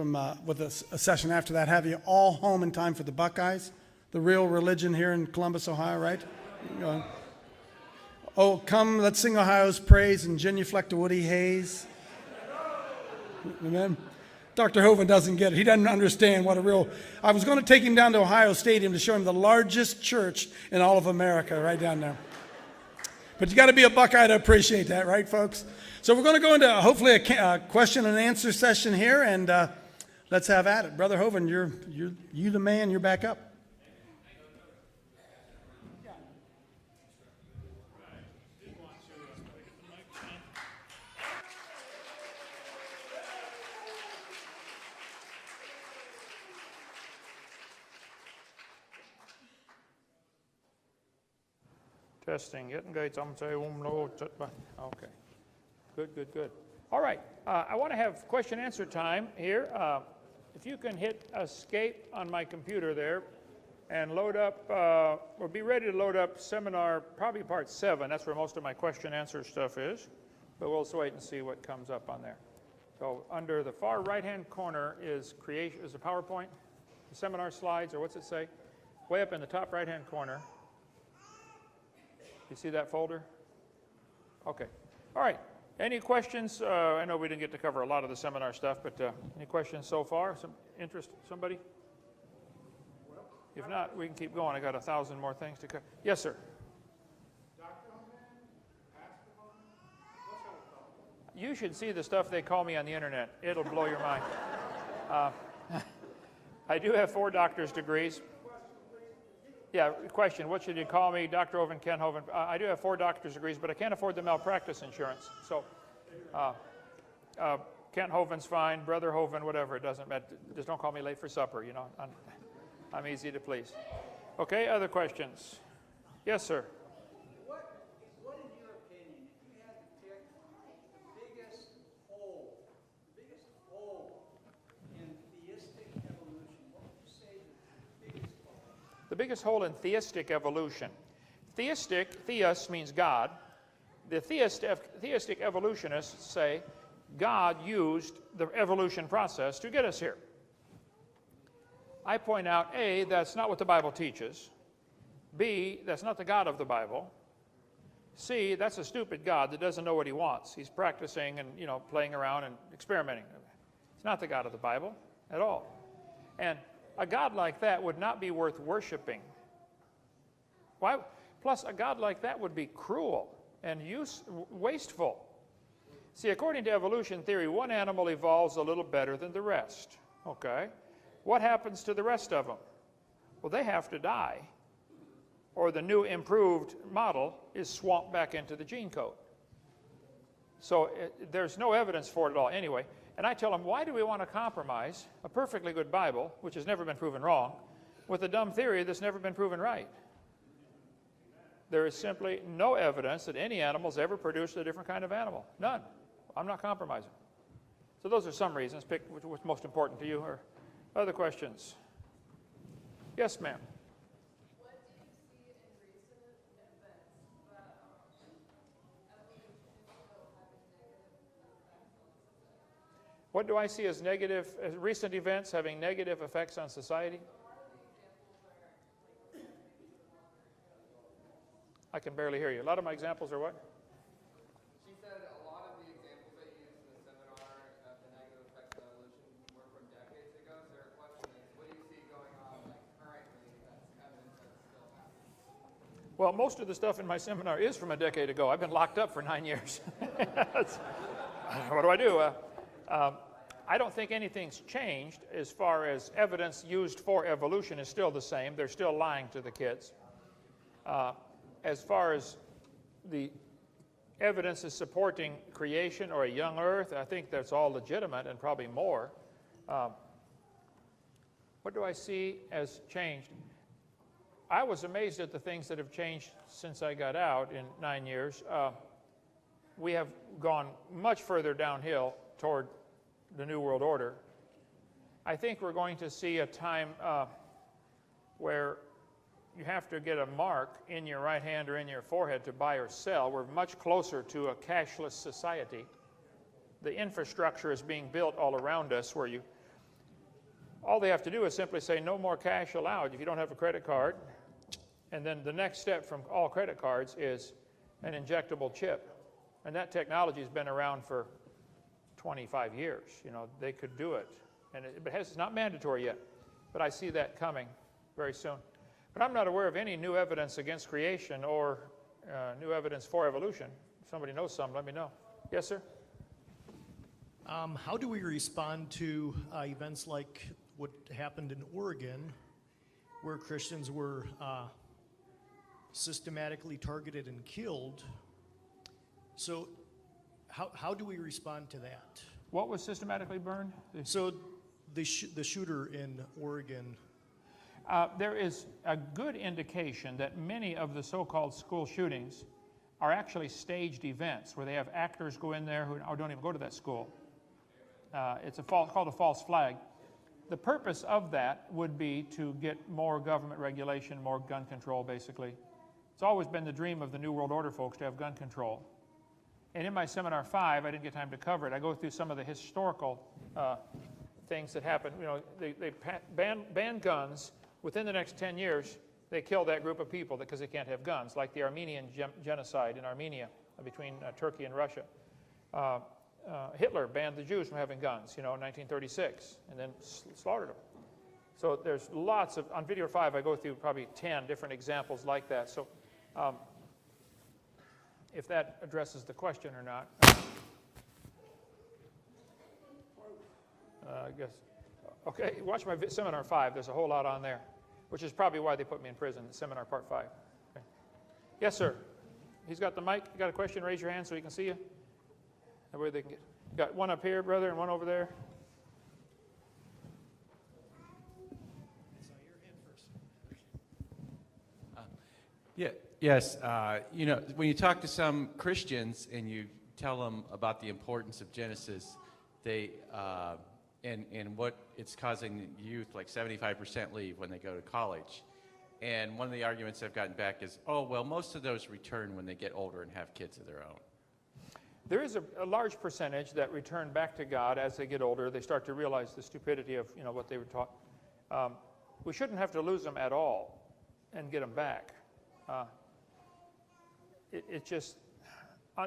with a session after that. Have you all home in time for the Buckeyes, the real religion here in Columbus, Ohio, right? Oh, come, let's sing Ohio's praise and genuflect to Woody Hayes. Amen. Dr. Hovind doesn't get it. He doesn't understand what I was going to take him down to Ohio Stadium to show him the largest church in all of America, right down there. But you got to be a Buckeye to appreciate that, right, folks? So we're going to go into hopefully a question and answer session here, and let's have at it. Brother Hovind, you the man. You're back up. Testing, getting gates. I'm saying, okay. Good. All right. I want to have question answer time here. If you can hit escape on my computer there and load up, or be ready to load up seminar, probably part 7. That's where most of my question answer stuff is. But we'll just wait and see what comes up on there. So under the far right-hand corner is the PowerPoint, the seminar slides, or what's it say? Way up in the top right-hand corner. You see that folder? Okay. All right. Any questions? I know we didn't get to cover a lot of the seminar stuff, but any questions so far? Some interest? Somebody? If not, we can keep going. I got 1,000 more things to cover. Yes, sir. You should see the stuff they call me on the internet. It'll blow your mind. I do have 4 doctor's degrees. Yeah, question, what should you call me? Dr. Hovind, Ken Hovind. I do have 4 doctor's degrees, but I can't afford the malpractice insurance. So Kent Hovind's fine, Brother Hovind, whatever, it doesn't matter. Just don't call me late for supper, you know. I'm easy to please. Okay, other questions? Yes, sir. What in your opinion, if you had to pick the biggest hole in theistic biggest hole in theistic evolution. Theos means God. The theistic evolutionists say God used the evolution process to get us here. I point out, A, that's not what the Bible teaches. B, that's not the God of the Bible. C, that's a stupid God that doesn't know what he wants. He's practicing and, playing around and experimenting. It's not the God of the Bible at all. And a God like that would not be worth worshiping. Why? Plus, a God like that would be cruel and wasteful. See, according to evolution theory, one animal evolves a little better than the rest. Okay? What happens to the rest of them? Well, they have to die, or the new improved model is swamped back into the gene code. So there's no evidence for it at all anyway. And I tell them, why do we want to compromise a perfectly good Bible, which has never been proven wrong, with a dumb theory that's never been proven right? There is simply no evidence that any animal's ever produced a different kind of animal. None. I'm not compromising. So those are some reasons. Pick what's most important to you, or other questions. Yes, ma'am. What do you see in recent events that evolution is still having negative effects on society? What do I see as recent events having negative effects on society? I can barely hear you. A lot of my examples are what? She said a lot of the examples that you used in the seminar of the negative effects of evolution were from decades ago. So her question is, what do you see going on currently that's evidence that's still happening? Well, most of the stuff in my seminar is from a decade ago. I've been locked up for 9 years. What do I do? I don't think anything's changed as far as evidence used for evolution is still the same. They're still lying to the kids. As far as the evidence is supporting creation or a young earth, I think that's all legitimate and probably more. What do I see as changed? I was amazed at the things that have changed since I got out in 9 years. We have gone much further downhill toward the New World Order. I think we're going to see a time where you have to get a mark in your right hand or in your forehead to buy or sell. We're much closer to a cashless society. The infrastructure is being built all around us where all they have to do is simply say no more cash allowed if you don't have a credit card. And then the next step from all credit cards is an injectable chip. And that technology has been around for 25 years. They could do it. And it's not mandatory yet. But I see that coming very soon. But I'm not aware of any new evidence against creation or new evidence for evolution. If somebody knows some, let me know. Yes, sir? How do we respond to events like what happened in Oregon, where Christians were systematically targeted and killed? So how do we respond to that? What was systematically burned? So the shooter in Oregon. There is a good indication that many of the so-called school shootings are actually staged events where they have actors go in there who don't even go to that school. It's called a false flag. The purpose of that would be to get more government regulation, more gun control, basically. It's always been the dream of the New World Order folks to have gun control. And in my Seminar 5, I didn't get time to cover it, I go through some of the historical things that happened. They banned guns. Within the next 10 years, they killed that group of people because they can't have guns, like the Armenian genocide in Armenia between Turkey and Russia. Hitler banned the Jews from having guns, in 1936, and then slaughtered them. So there's lots of, on video 5, I go through probably 10 different examples like that. So if that addresses the question or not, I guess. Okay, watch my Seminar 5. There's a whole lot on there, which is probably why they put me in prison, Seminar Part 5. Okay. Yes, sir. He's got the mic. You got a question? Raise your hand so he can see you. That way they can get. Got one up here, brother, and one over there. Yes. When you talk to some Christians and you tell them about the importance of Genesis, they and what it's causing youth, like 75% leave when they go to college. And one of the arguments I've gotten back is, oh, well, most of those return when they get older and have kids of their own. There is a large percentage that return back to God as they get older. They start to realize the stupidity of what they were taught. We shouldn't have to lose them at all and get them back. It just,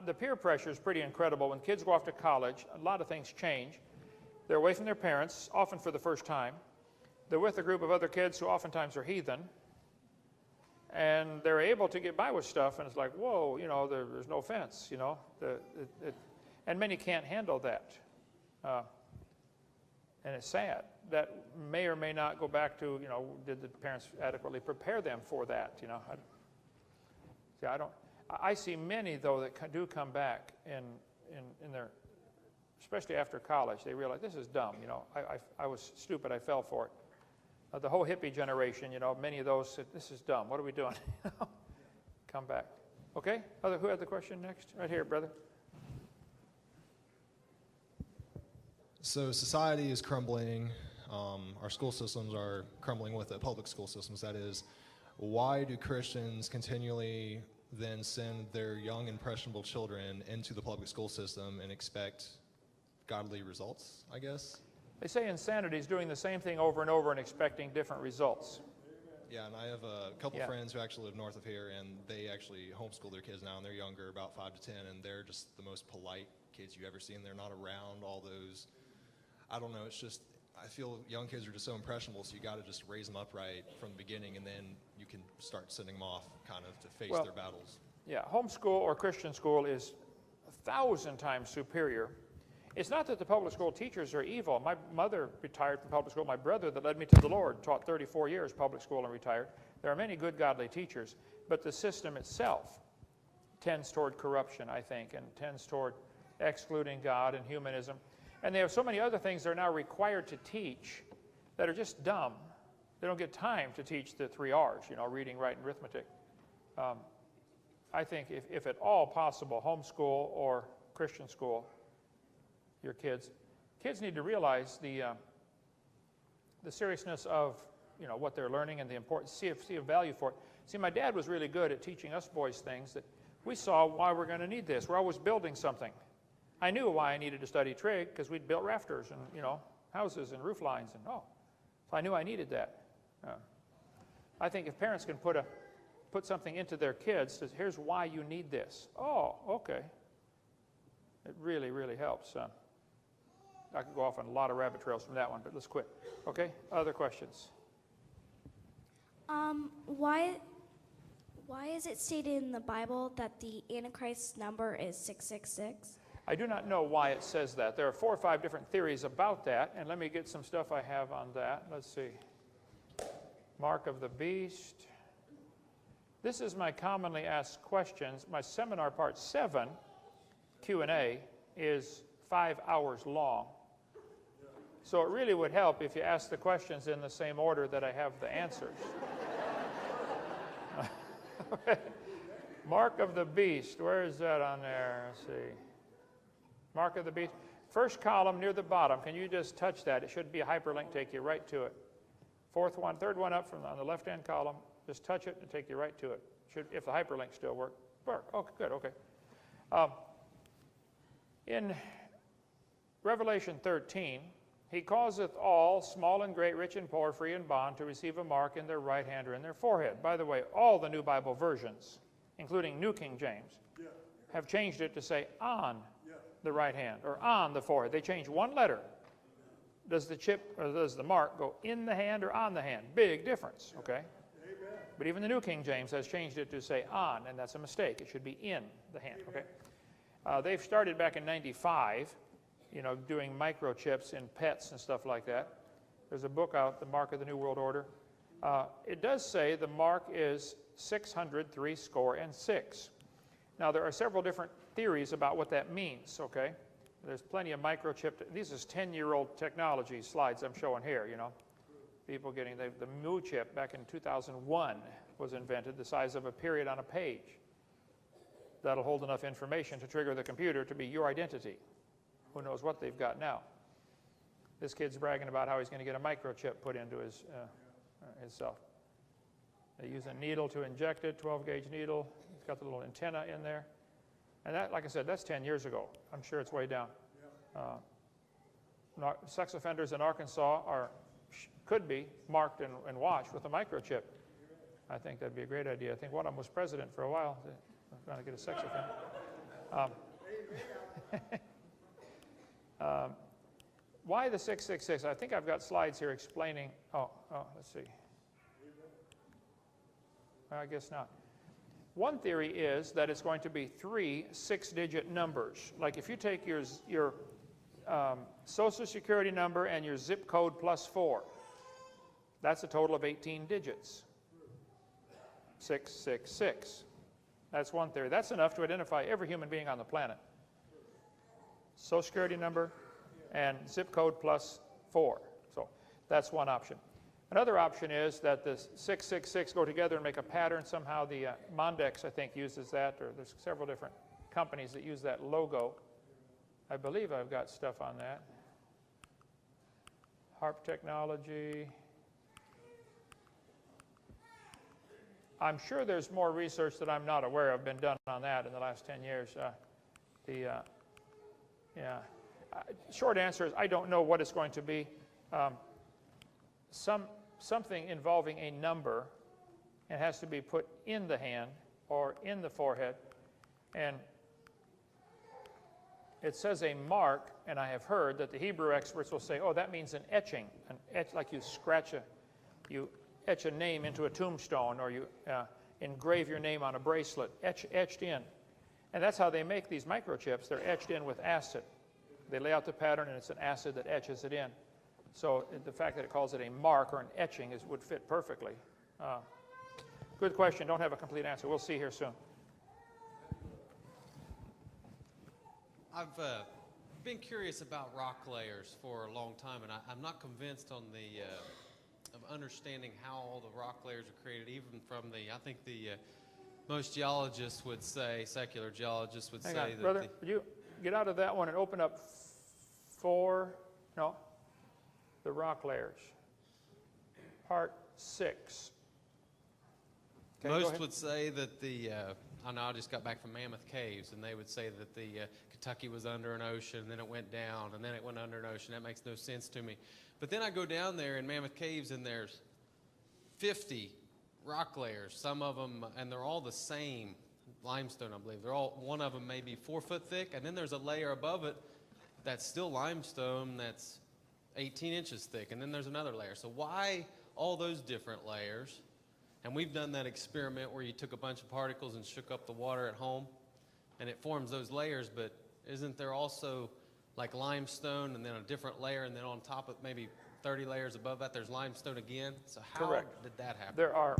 the peer pressure is pretty incredible. When kids go off to college, a lot of things change. They're away from their parents, often for the first time. They're with a group of other kids who oftentimes are heathen. And they're able to get by with stuff, and it's like, whoa, there's no offense, and many can't handle that. And it's sad. That may or may not go back to, did the parents adequately prepare them for that, I see many, though, that do come back in their, especially after college, they realize, this is dumb, I was stupid, I fell for it. The whole hippie generation, many of those said, this is dumb, what are we doing? Come back. Okay, who had the question next? Right here, brother. So society is crumbling. Our school systems are crumbling with it, public school systems, that is. Why do Christians continually then send their young, impressionable children into the public school system and expect godly results, I guess? They say insanity is doing the same thing over and over and expecting different results. Yeah, and I have a couple friends who actually live north of here, and they actually homeschool their kids now, and they're younger, about 5 to 10, and they're just the most polite kids you ever seen. They're not around all those, I don't know, it's just, I feel young kids are just so impressionable, so you got to just raise them upright from the beginning, and then you can start sending them off kind of to face their battles. Yeah, homeschool or Christian school is 1,000 times superior. It's not that the public school teachers are evil. My mother retired from public school. My brother that led me to the Lord taught 34 years public school and retired. There are many good godly teachers, but the system itself tends toward corruption, I think, and tends toward excluding God and humanism. And they have so many other things they're now required to teach that are just dumb. They don't get time to teach the 3 R's, reading, writing, arithmetic. I think if at all possible, homeschool or Christian school, your kids need to realize the seriousness of what they're learning and the importance, see a value for it. See, my dad was really good at teaching us boys things that we saw why we're going to need this. We're always building something. I knew why I needed to study trig because we'd built rafters and houses and roof lines and so I knew I needed that. I think if parents can put something into their kids, says, here's why you need this. Oh, okay. It really, really helps. I could go off on a lot of rabbit trails from that one, but let's quit. Okay, other questions? Why is it stated in the Bible that the Antichrist's number is 666? I do not know why it says that. There are 4 or 5 different theories about that, and let me get some stuff I have on that. Let's see. Mark of the Beast. This is my commonly asked questions. My seminar part 7, Q&A, is 5 hours long. So it really would help if you ask the questions in the same order that I have the answers. Mark of the Beast, where is that on there? Let's see. Mark of the Beast. First column near the bottom. Can you just touch that? It should be a hyperlink, take you right to it. Third one up on the left-hand column. Just touch it and take you right to it. If the hyperlink still works. Oh, good, okay. In Revelation 13, he causeth all, small and great, rich and poor, free and bond, to receive a mark in their right hand or in their forehead. By the way, all the New Bible versions, including New King James, have changed it to say on the right hand or on the forehead. They change one letter. Does the chip or does the mark go in the hand or on the hand? Big difference, okay? But even the New King James has changed it to say on, and that's a mistake. It should be in the hand, okay? They've started back in 95, doing microchips in pets and stuff like that. There's a book out, The Mark of the New World Order. It does say the mark is 666. Now, there are several different theories about what that means, okay? There's plenty of microchip. This is 10-year-old technology slides I'm showing here, People getting the Mu chip back in 2001 was invented, the size of a period on a page. That'll hold enough information to trigger the computer to be your identity. Who knows what they've got now? This kid's bragging about how he's going to get a microchip put into his self. They use a needle to inject it, 12-gauge needle. It's got the little antenna in there. And that, like I said, that's 10 years ago. I'm sure it's way down. Sex offenders in Arkansas could be marked and watched with a microchip. I think that'd be a great idea. I think one of them was president for a while. I'm trying to get a sex offender. Why the 666? I think I've got slides here explaining. Let's see. I guess not. One theory is that it's going to be 3 6-digit numbers. Like if you take your Social Security number and your zip code plus 4, that's a total of 18 digits. 666. That's one theory. That's enough to identify every human being on the planet. Social Security number and zip code plus 4. So that's one option. Another option is that the 666 go together and make a pattern. Somehow the Mondex, I think, uses that, or there's several different companies that use that logo. I believe I've got stuff on that. HARP technology. I'm sure there's more research that I'm not aware of been done on that in the last 10 years. Short answer is I don't know what it's going to be. Something involving a number, and has to be put in the hand or in the forehead. And it says a mark, and I have heard that the Hebrew experts will say, oh, that means an etching. An etch, like you etch a name into a tombstone, or you engrave your name on a bracelet, etched in. And that's how they make these microchips. They're etched in with acid. They lay out the pattern, and it's an acid that etches it in. So the fact that it calls it a mark or an etching would fit perfectly. Good question. Don't have a complete answer. We'll see here soon. I've been curious about rock layers for a long time, and I'm not convinced on of understanding how all the rock layers are created, even from I think most geologists would say, secular geologists would say that. Brother, would you get out of that one and open up the rock layers. Part 6. Okay, most would say that I know I just got back from Mammoth Caves, and they would say that Kentucky was under an ocean, then it went down, and then it went under an ocean. That makes no sense to me. But then I go down there in Mammoth Caves, and there's 50 rock layers, some of them, and they're all the same limestone, I believe. One of them may be 4 foot thick, and then there's a layer above it that's still limestone that's 18 inches thick, and then there's another layer. So why all those different layers? And we've done that experiment where you took a bunch of particles and shook up the water at home, and it forms those layers, but isn't there also like limestone and then a different layer, and then on top of maybe 30 layers above that, there's limestone again? So how did that happen? There are,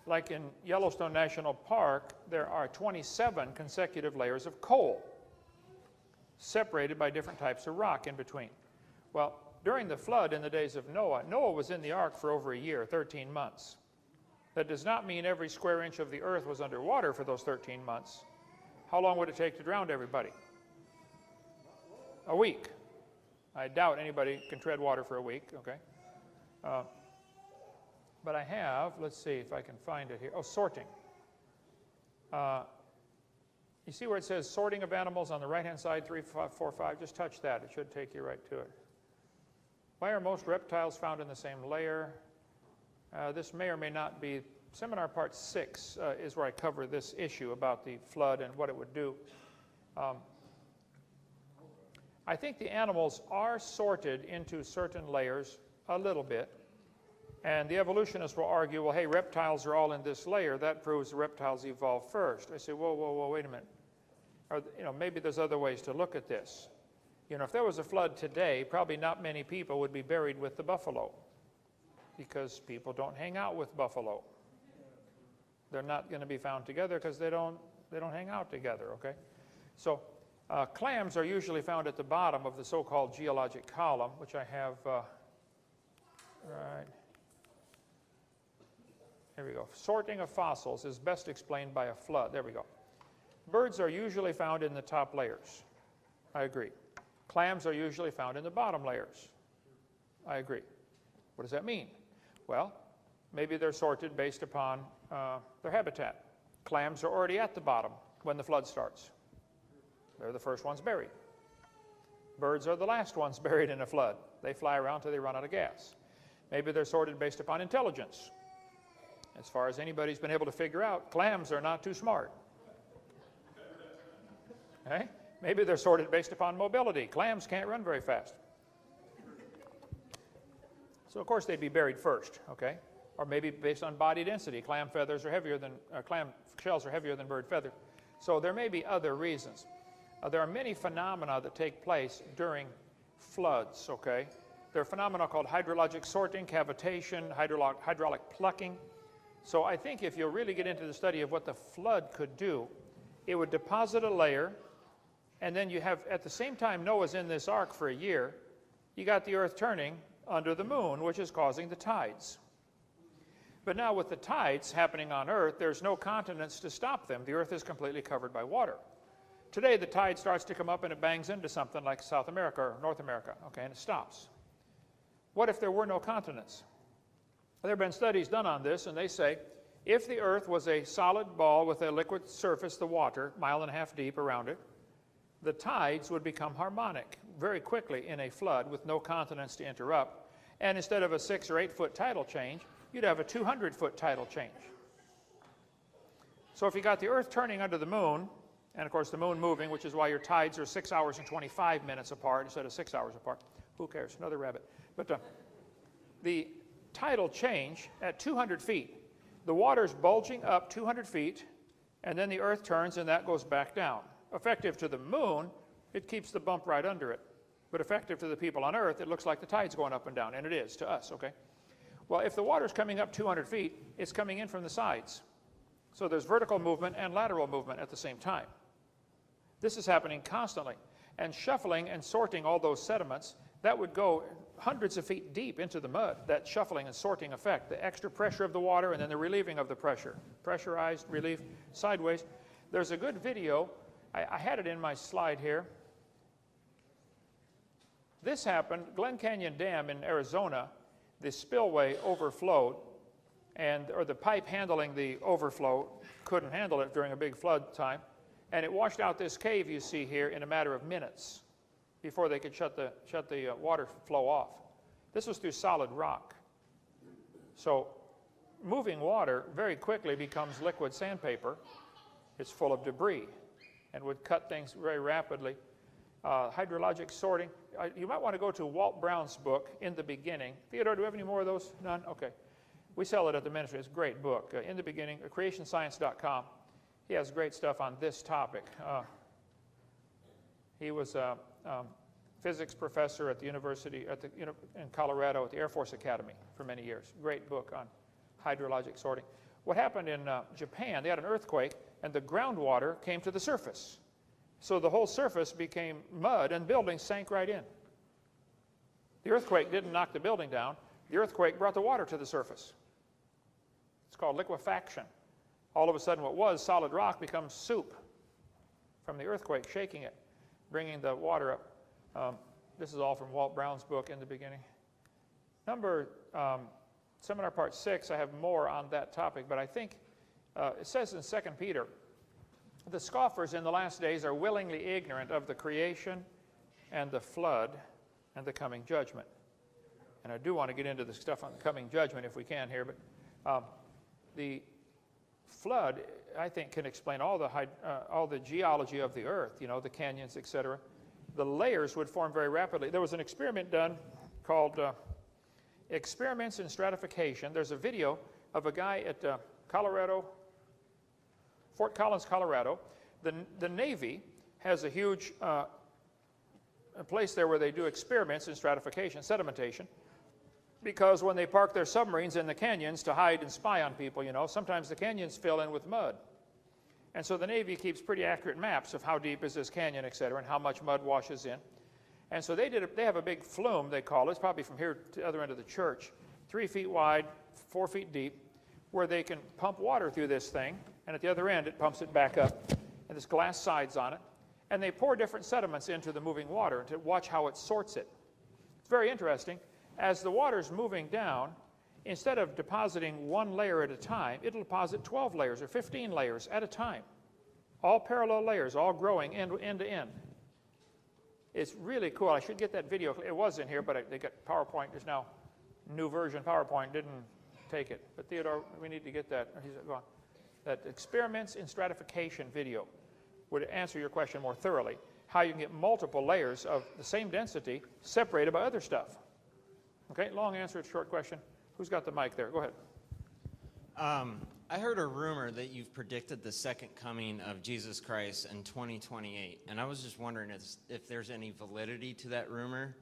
like in Yellowstone National Park, there are 27 consecutive layers of coal, separated by different types of rock in between. Well, during the flood in the days of Noah was in the ark for over a year, 13 months. That does not mean every square inch of the earth was underwater for those 13 months. How long would it take to drown everybody? A week. I doubt anybody can tread water for a week, okay? But I have, let's see if I can find it here. Oh, sorting. You see where it says sorting of animals on the right-hand side, 3, 4, 5? Just touch that. It should take you right to it. Why are most reptiles found in the same layer? This may or may not be. Seminar part 6 is where I cover this issue about the flood and what it would do. I think the animals are sorted into certain layers a little bit. And the evolutionists will argue, well, hey, reptiles are all in this layer. That proves the reptiles evolved first. I say, whoa, wait a minute. Maybe there's other ways to look at this. If there was a flood today, probably not many people would be buried with the buffalo, because people don't hang out with buffalo. They're not going to be found together because they don't hang out together, okay? So clams are usually found at the bottom of the so-called geologic column, which I have, right. Here we go. Sorting of fossils is best explained by a flood. There we go. Birds are usually found in the top layers. I agree. Clams are usually found in the bottom layers. I agree. What does that mean? Well, Maybe they're sorted based upon their habitat. Clams are already at the bottom when the flood starts. They're the first ones buried. Birds are the last ones buried in a flood. They fly around till they run out of gas. Maybe they're sorted based upon intelligence. As far as anybody's been able to figure out, clams are not too smart. Okay? Maybe they're sorted based upon mobility. Clams can't run very fast. So of course they'd be buried first, okay? Or maybe based on body density. Clam feathers are heavier than, clam shells are heavier than bird feather. So there may be other reasons. There are many phenomena that take place during floods, okay? There are phenomena called hydrologic sorting, cavitation, hydraulic plucking. So I think if you really get into the study of what the flood could do, it would deposit a layer, and then you have, at the same time Noah's in this ark for a year, you got the earth turning under the moon, which is causing the tides. But now with the tides happening on earth, there's no continents to stop them. The earth is completely covered by water. Today the tide starts to come up and it bangs into something like South America or North America, okay, and it stops. What if there were no continents? There have been studies done on this, and they say if the earth was a solid ball with a liquid surface, the water, 1.5 miles deep around it, the tides would become harmonic very quickly in a flood with no continents to interrupt. And instead of a 6 or 8 foot tidal change, you'd have a 200-foot tidal change. So if you got the earth turning under the moon, and of course the moon moving, which is why your tides are 6 hours and 25 minutes apart instead of 6 hours apart. Who cares? Another rabbit. But the tidal change at 200 feet, the water's bulging up 200 feet, and then the earth turns and that goes back down. Effective to the moon, it keeps the bump right under it. But effective to the people on earth, it looks like the tide's going up and down, and it is to us, okay? Well, if the water's coming up 200 feet, it's coming in from the sides. So there's vertical movement and lateral movement at the same time. This is happening constantly. And shuffling and sorting all those sediments, that would go hundreds of feet deep into the mud, that shuffling and sorting effect, the extra pressure of the water and then the relieving of the pressure. Pressurized, relief, sideways. There's a good video. I had it in my slide here. This happened, Glen Canyon Dam in Arizona, the spillway overflowed, or the pipe handling the overflow couldn't handle it during a big flood time, and it washed out this cave you see here in a matter of minutes before they could shut the water flow off. This was through solid rock. So moving water very quickly becomes liquid sandpaper. It's full of debris and would cut things very rapidly. Hydrologic sorting. You might want to go to Walt Brown's book, In the Beginning. Theodore, do we have any more of those? None? Okay. We sell it at the ministry. It's a great book. In the Beginning, creationscience.com. He has great stuff on this topic. He was a physics professor at the university in Colorado at the Air Force Academy for many years. Great book on hydrologic sorting. What happened in Japan, they had an earthquake, and the groundwater came to the surface. So the whole surface became mud, and buildings sank right in. The earthquake didn't knock the building down. The earthquake brought the water to the surface. It's called liquefaction. All of a sudden, what was solid rock becomes soup from the earthquake shaking it, bringing the water up. This is all from Walt Brown's book, In the Beginning. Seminar part 6, I have more on that topic, but I think it says in 2 Peter, the scoffers in the last days are willingly ignorant of the creation and the flood and the coming judgment. And I do want to get into the stuff on the coming judgment if we can here, but the flood, I think, can explain all the geology of the earth, you know, the canyons, etc. The layers would form very rapidly. There was an experiment done called Experiments in Stratification. There's a video of a guy at Fort Collins, Colorado. The Navy has a huge a place there where they do experiments in stratification, sedimentation, because when they park their submarines in the canyons to hide and spy on people, you know, sometimes the canyons fill in with mud. And so the Navy keeps pretty accurate maps of how deep is this canyon, et cetera, and how much mud washes in. And so they have a big flume, they call it. It's probably from here to the other end of the church, 3 feet wide, 4 feet deep, where they can pump water through this thing, and at the other end it pumps it back up, and there's glass sides on it. And they pour different sediments into the moving water to watch how it sorts it. It's very interesting. As the water's moving down, instead of depositing one layer at a time, it'll deposit 12 layers or 15 layers at a time. All parallel layers, all growing end to end. It's really cool. I should get that video. It was in here, but they got PowerPoint. There's now new version PowerPoint. Didn't take it. But Theodore, we need to get that. He's gone. That experiments in stratification video would answer your question more thoroughly. How you can get multiple layers of the same density separated by other stuff. Okay, long answer to short question. Who's got the mic there? Go ahead. I heard a rumor that you've predicted the second coming of Jesus Christ in 2028, and I was just wondering if there's any validity to that rumor,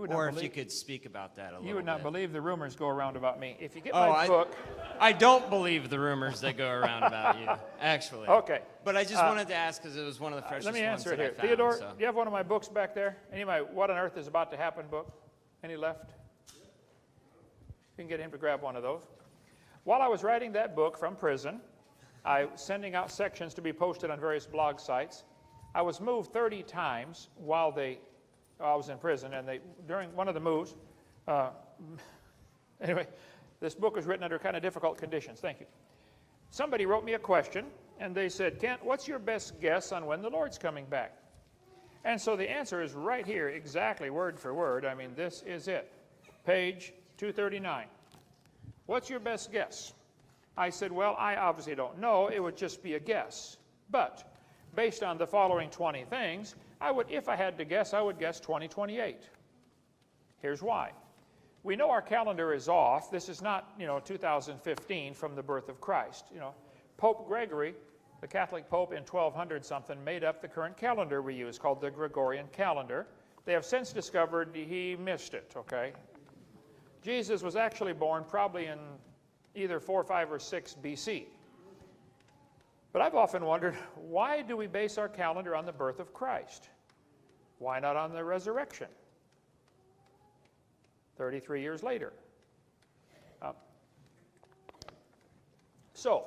or if you could speak about that a little bit. You would not believe the rumors go around about me. If you get my book... I don't believe the rumors that go around about you, actually. Okay. But I just wanted to ask because it was one of the freshest ones that I found. Let me answer it here. Theodore, do you have one of my books back there? Any of my What on Earth is About to Happen book? Any left? You can get him to grab one of those. While I was writing that book from prison, I was sending out sections to be posted on various blog sites. I was moved 30 times while I was in prison, and during one of the moves, anyway, this book was written under kind of difficult conditions. Thank you. Somebody wrote me a question, and they said, Kent, what's your best guess on when the Lord's coming back? And so the answer is right here, exactly word for word. I mean, this is it. Page 239. What's your best guess? I said, well, I obviously don't know. It would just be a guess. But based on the following 20 things, if I had to guess, I would guess 2028. Here's why. We know our calendar is off. This is not, 2015 from the birth of Christ. Pope Gregory, the Catholic Pope in 1200-something, made up the current calendar we use called the Gregorian calendar. They have since discovered he missed it, okay? Jesus was actually born probably in either 4, 5, or 6 BC. But I've often wondered, why do we base our calendar on the birth of Christ? Why not on the resurrection? 33 years later. So,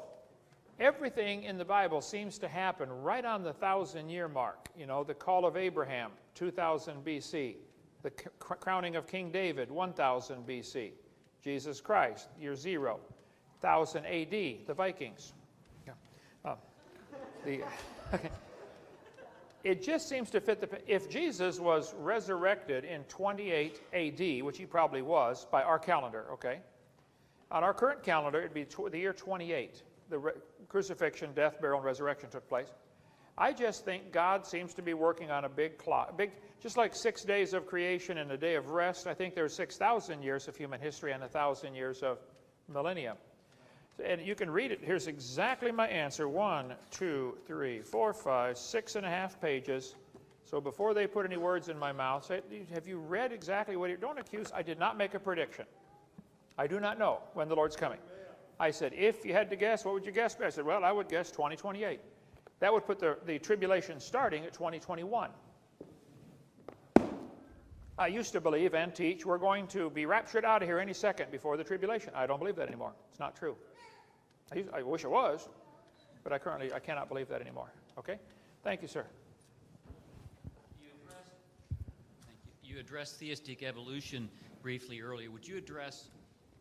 everything in the Bible seems to happen right on the 1,000-year mark. The call of Abraham, 2000 BC. The crowning of King David, 1000 BC. Jesus Christ, year 0. 1000 AD, the Vikings. It just seems to fit if Jesus was resurrected in 28 AD, which he probably was by our calendar, okay? On our current calendar, it'd be the year 28. The crucifixion, death, burial, and resurrection took place. I just think God seems to be working on a big clock. Just like 6 days of creation and a day of rest, I think there's 6,000 years of human history and 1,000 years of millennium. And you can read it. Here's exactly my answer. 1, 2, 3, 4, 5, 6.5 pages. So before they put any words in my mouth, say, have you read exactly what you're... Don't accuse. I did not make a prediction. I do not know when the Lord's coming. I said, if you had to guess, what would you guess? I said, well, I would guess 2028. That would put the tribulation starting at 2021. I used to believe and teach we're going to be raptured out of here any second before the tribulation. I don't believe that anymore. It's not true. I wish it was, but I cannot believe that anymore. Okay? Thank you, sir. You addressed theistic evolution briefly earlier. Would you address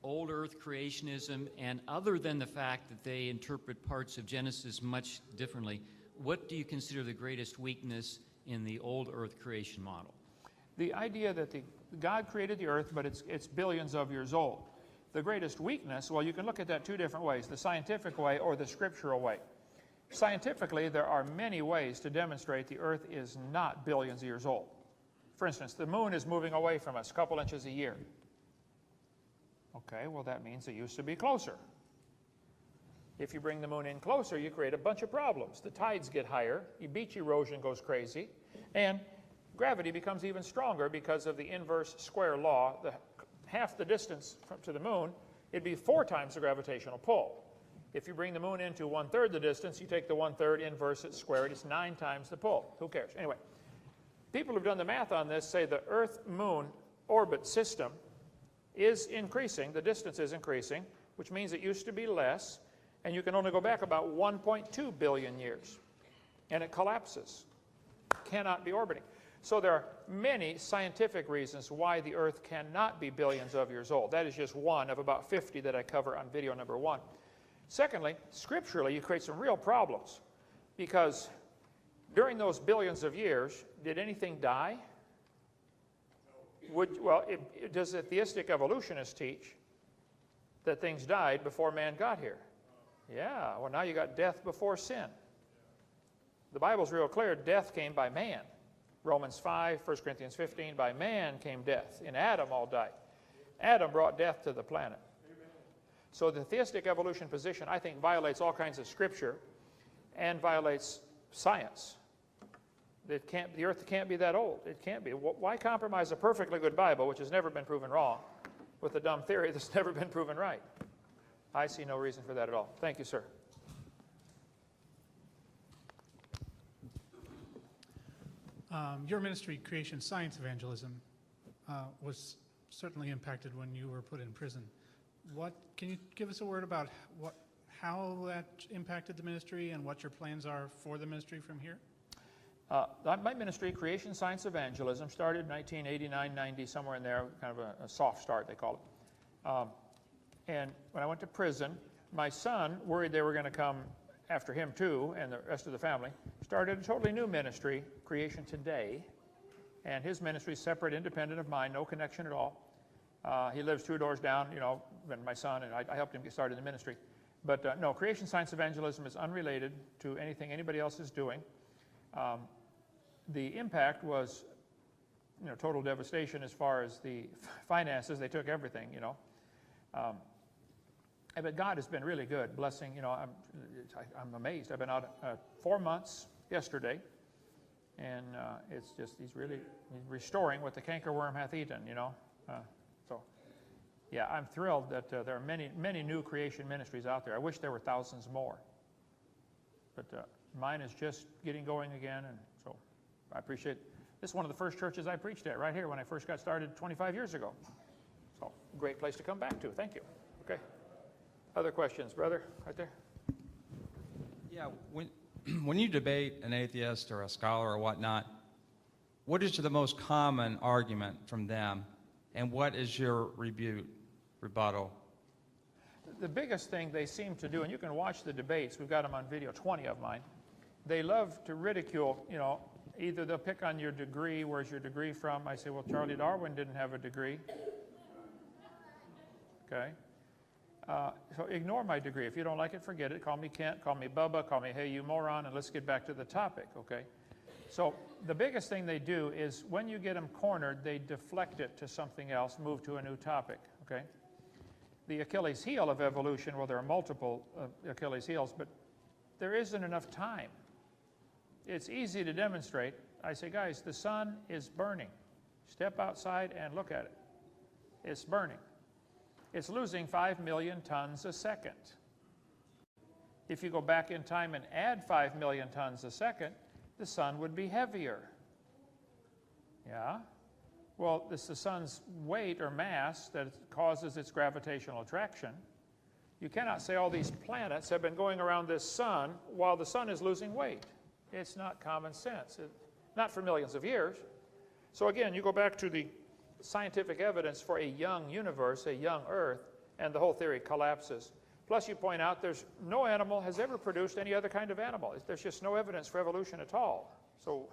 old earth creationism, and other than the fact that they interpret parts of Genesis much differently, what do you consider the greatest weakness in the old earth creation model? The idea that God created the earth, but it's billions of years old. The greatest weakness, well, you can look at that 2 different ways, the scientific way or the scriptural way. Scientifically, there are many ways to demonstrate the earth is not billions of years old. For instance, the moon is moving away from us a couple inches a year. Okay, well, that means it used to be closer. If you bring the moon in closer, you create a bunch of problems. The tides get higher, beach erosion goes crazy, and gravity becomes even stronger because of the inverse square law. Half the distance to the moon, it'd be 4 times the gravitational pull. If you bring the moon into 1/3 the distance, you take the 1/3, inverse it, square it, it's 9 times the pull. Who cares? Anyway, people who've done the math on this say the Earth-Moon orbit system is increasing, the distance is increasing, which means it used to be less, and you can only go back about 1.2 billion years, and it collapses. Cannot be orbiting. So there are many scientific reasons why the earth cannot be billions of years old. That is just one of about 50 that I cover on video number 1. Secondly, scripturally, you create some real problems, because during those billions of years, did anything die? Does the theistic evolutionists teach that things died before man got here? Yeah, well, now you got death before sin. The Bible's real clear, death came by man. Romans 5, 1 Corinthians 15, by man came death. In Adam all died. Adam brought death to the planet. So the theistic evolution position, I think, violates all kinds of scripture and violates science. The earth can't be that old. It can't be. Why compromise a perfectly good Bible, which has never been proven wrong, with a dumb theory that's never been proven right? I see no reason for that at all. Thank you, sir. Your ministry, Creation Science Evangelism, was certainly impacted when you were put in prison. Can you give us a word about how that impacted the ministry and what your plans are for the ministry from here? My ministry, Creation Science Evangelism, started in 1989, 90, somewhere in there, kind of a soft start, they call it. And when I went to prison, my son, worried they were going to come after him too, and the rest of the family, started a totally new ministry, Creation Today. And his ministry is separate, independent of mine, no connection at all. He lives 2 doors down, you know, than my son, and I helped him get started in the ministry. But no, Creation Science Evangelism is unrelated to anything anybody else is doing. The impact was, you know, total devastation as far as the finances. They took everything, you know. But God has been really good, blessing. You know, I'm amazed. I've been out 4 months yesterday, and it's just he's restoring what the cankerworm hath eaten. You know, so yeah, I'm thrilled that there are many new creation ministries out there. I wish there were thousands more, but mine is just getting going again, and so I appreciate. This is one of the first churches I preached at right here when I first got started 25 years ago. So great place to come back to. Thank you. Okay. Other questions, brother, right there? Yeah, when you debate an atheist or a scholar or whatnot, what is the most common argument from them, and what is your rebuttal? The biggest thing they seem to do, and you can watch the debates, we've got them on video, 20 of mine, they love to ridicule, you know, either they'll pick on your degree, where's your degree from? I say, well, Charlie Darwin didn't have a degree. Okay. So ignore my degree. If you don't like it, forget it. Call me Kent, call me Bubba, call me hey you moron, and let's get back to the topic, okay? So the biggest thing they do is when you get them cornered, they deflect it to something else, move to a new topic, okay? The Achilles heel of evolution, well, there are multiple Achilles heels, but there isn't enough time. It's easy to demonstrate. I say, guys, the sun is burning. Step outside and look at it. It's burning. It's losing 5 million tons a second. If you go back in time and add 5 million tons a second, the sun would be heavier. Yeah? Well, it's the sun's weight or mass that causes its gravitational attraction. You cannot say all these planets have been going around this sun while the sun is losing weight. It's not common sense. Not for millions of years. So again, you go back to the scientific evidence for a young universe, a young Earth, and the whole theory collapses. Plus, you point out there's no animal has ever produced any other kind of animal. There's just no evidence for evolution at all. So,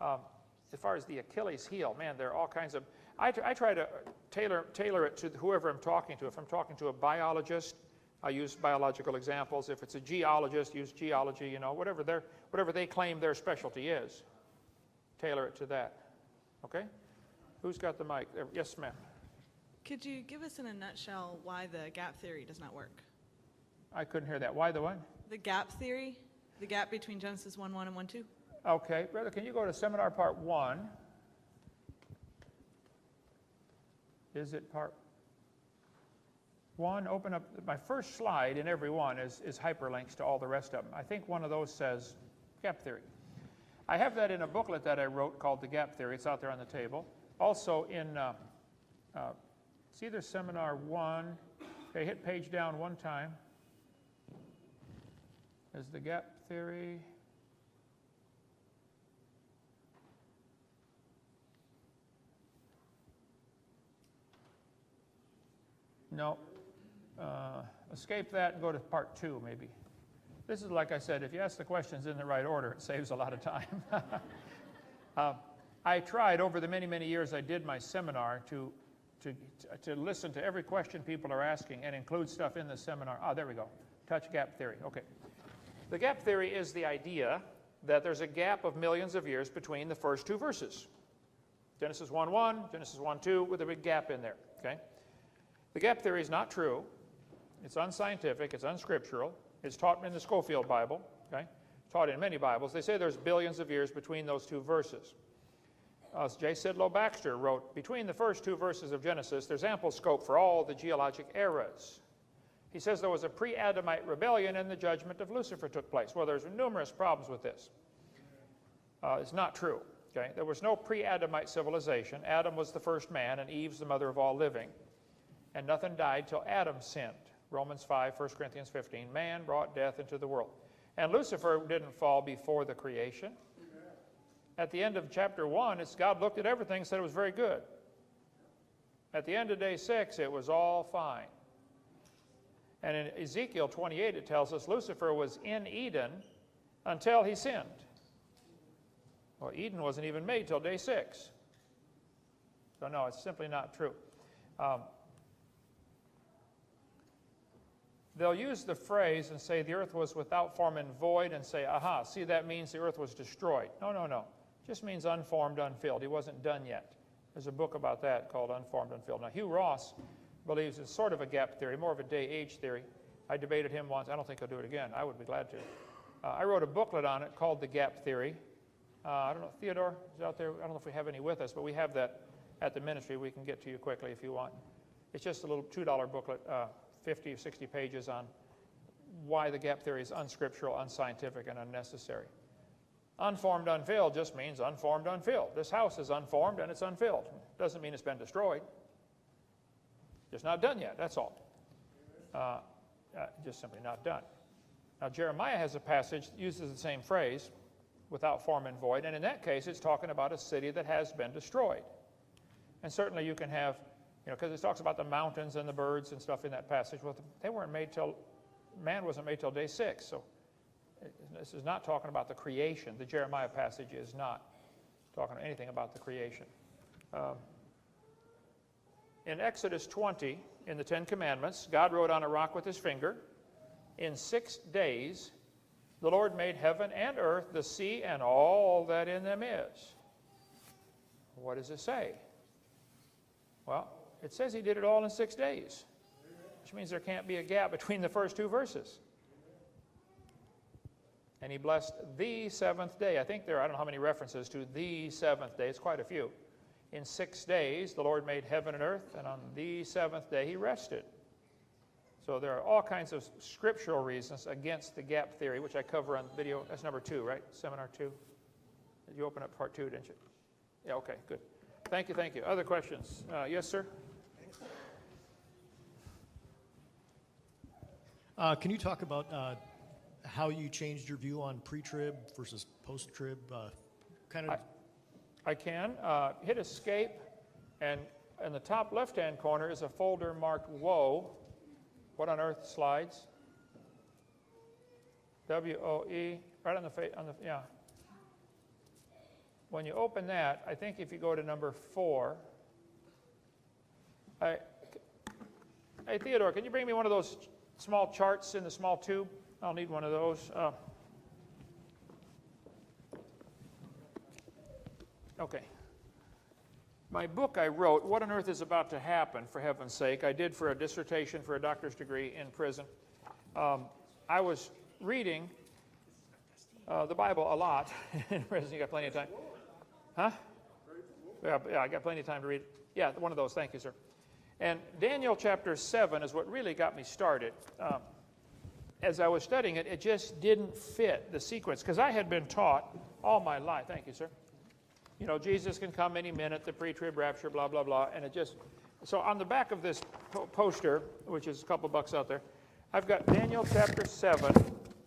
as far as the Achilles heel, man, there are all kinds of. I try to tailor it to whoever I'm talking to. If I'm talking to a biologist, I use biological examples. If it's a geologist, use geology. You know, whatever they claim their specialty is, tailor it to that. Okay. Who's got the mic? Yes, ma'am. Could you give us in a nutshell why the gap theory does not work? I couldn't hear that. Why the what? The gap theory, the gap between Genesis 1:1 and 1:2. Okay, brother, can you go to seminar part 1? Is it part 1? Open up. My first slide in every one is hyperlinks to all the rest of them. I think one of those says gap theory. I have that in a booklet that I wrote called The Gap Theory. It's out there on the table. Also in, it's either seminar 1, okay, hit page down one time. Is the gap theory. No. Escape that and go to part 2, maybe. This is, like I said, if you ask the questions in the right order, it saves a lot of time. I tried over the many, many years I did my seminar to listen to every question people are asking and include stuff in the seminar. There we go. Touch gap theory. Okay. The gap theory is the idea that there's a gap of millions of years between the first 2 verses. Genesis 1:1, Genesis 1:2, with a big gap in there. Okay. The gap theory is not true. It's unscientific. It's unscriptural. It's taught in the Schofield Bible. Okay. Taught in many Bibles. They say there's billions of years between those 2 verses. J. Sidlow Baxter wrote, between the first 2 verses of Genesis, there's ample scope for all the geologic eras. He says there was a pre-Adamite rebellion and the judgment of Lucifer took place. Well, there's numerous problems with this. It's not true. Okay? There was no pre-Adamite civilization. Adam was the first man, and Eve's the mother of all living. And nothing died till Adam sinned. Romans 5, 1 Corinthians 15. Man brought death into the world. And Lucifer didn't fall before the creation. At the end of chapter 1, it's God looked at everything and said it was very good. At the end of day 6, it was all fine. And in Ezekiel 28, it tells us Lucifer was in Eden until he sinned. Well, Eden wasn't even made till day 6. So no, it's simply not true. They'll use the phrase and say the earth was without form and void and say, aha, see, that means the earth was destroyed. No, no, no. It just means unformed, unfilled. He wasn't done yet. There's a book about that called Unformed, Unfilled. Now, Hugh Ross believes it's sort of a gap theory, more of a day-age theory. I debated him once. I don't think he'll do it again. I would be glad to. I wrote a booklet on it called The Gap Theory. I don't know, Theodore is out there. I don't know if we have any with us, but we have that at the ministry. We can get to you quickly if you want. It's just a little $2 booklet, 50 or 60 pages on why the gap theory is unscriptural, unscientific, and unnecessary. Unformed, unfilled just means unformed, unfilled. This house is unformed and it's unfilled. Doesn't mean it's been destroyed. Just not done yet, that's all. Just simply not done. Now, Jeremiah has a passage that uses the same phrase, without form and void, and in that case, it's talking about a city that has been destroyed. And certainly you can have, because it talks about the mountains and the birds and stuff in that passage. Well, they weren't made till, man wasn't made till day 6, so this is not talking about the creation. The Jeremiah passage is not talking anything about the creation. In Exodus 20, in the 10 Commandments, God wrote on a rock with his finger, in 6 days the Lord made heaven and earth, the sea, and all that in them is. What does it say? Well, it says he did it all in 6 days, which means there can't be a gap between the first 2 verses. And he blessed the 7th day. I think I don't know how many references to the 7th day. It's quite a few. In 6 days, the Lord made heaven and earth, and on the 7th day, he rested. So there are all kinds of scriptural reasons against the gap theory, which I cover on video. That's number 2, right? Seminar 2. You opened up part 2, didn't you? Yeah, okay, good. Thank you, thank you. Other questions? Yes, sir? Can you talk about how you changed your view on pre-trib versus post-trib? I can. Hit escape, and in the top left-hand corner is a folder marked Woe. What on earth slides? W-O-E, right on the yeah. When you open that, I think if you go to number 4, hey, Theodore, can you bring me one of those small charts in the small tube? I'll need one of those. Okay. My book I wrote, What on Earth is About to Happen, for heaven's sake, I did for a dissertation for a doctor's degree in prison. I was reading the Bible a lot in prison. You got plenty of time? Huh? Yeah, I got plenty of time to read. Yeah, one of those. Thank you, sir. And Daniel chapter 7 is what really got me started. As I was studying it, it just didn't fit the sequence, because I had been taught all my life. Thank you, sir. Jesus can come any minute, the pre-trib rapture, blah, blah, blah. And it just, so on the back of this poster, which is a couple bucks out there, I've got Daniel chapter 7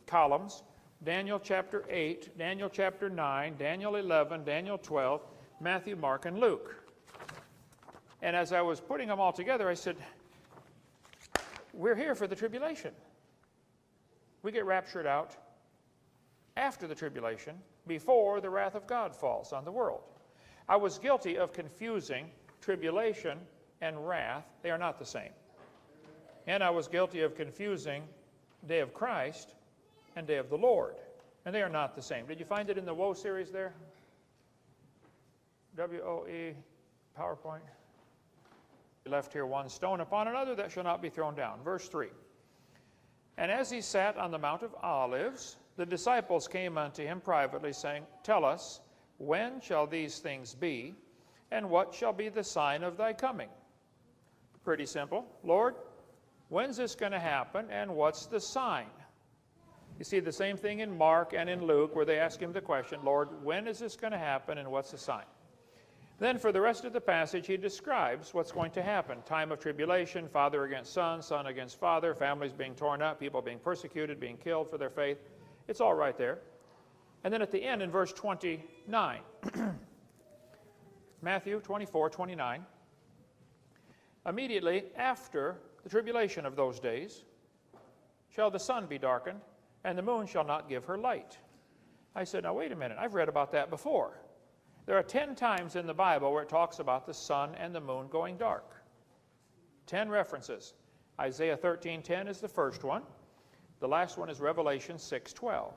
columns, Daniel chapter 8, Daniel chapter 9, Daniel 11, Daniel 12, Matthew, Mark, and Luke. And as I was putting them all together, I said, we're here for the tribulation. We get raptured out after the tribulation, before the wrath of God falls on the world. I was guilty of confusing tribulation and wrath. They are not the same. And I was guilty of confusing day of Christ and day of the Lord. And they are not the same. Did you find it in the Woe series there? W-O-E, PowerPoint. Left here one stone upon another that shall not be thrown down. Verse 3. And as he sat on the Mount of Olives, the disciples came unto him privately, saying, Tell us, when shall these things be, and what shall be the sign of thy coming? Pretty simple. Lord, when's this going to happen, and what's the sign? You see the same thing in Mark and in Luke, where they ask him the question, Lord, when is this going to happen, and what's the sign? Then for the rest of the passage, he describes what's going to happen. Time of tribulation, father against son, son against father, families being torn up, people being persecuted, being killed for their faith. It's all right there. And then at the end in verse 29, Matthew 24:29, immediately after the tribulation of those days shall the sun be darkened, and the moon shall not give her light. I said, now wait a minute, I've read about that before. There are 10 times in the Bible where it talks about the sun and the moon going dark. 10 references. Isaiah 13:10 is the first one. The last one is Revelation 6:12.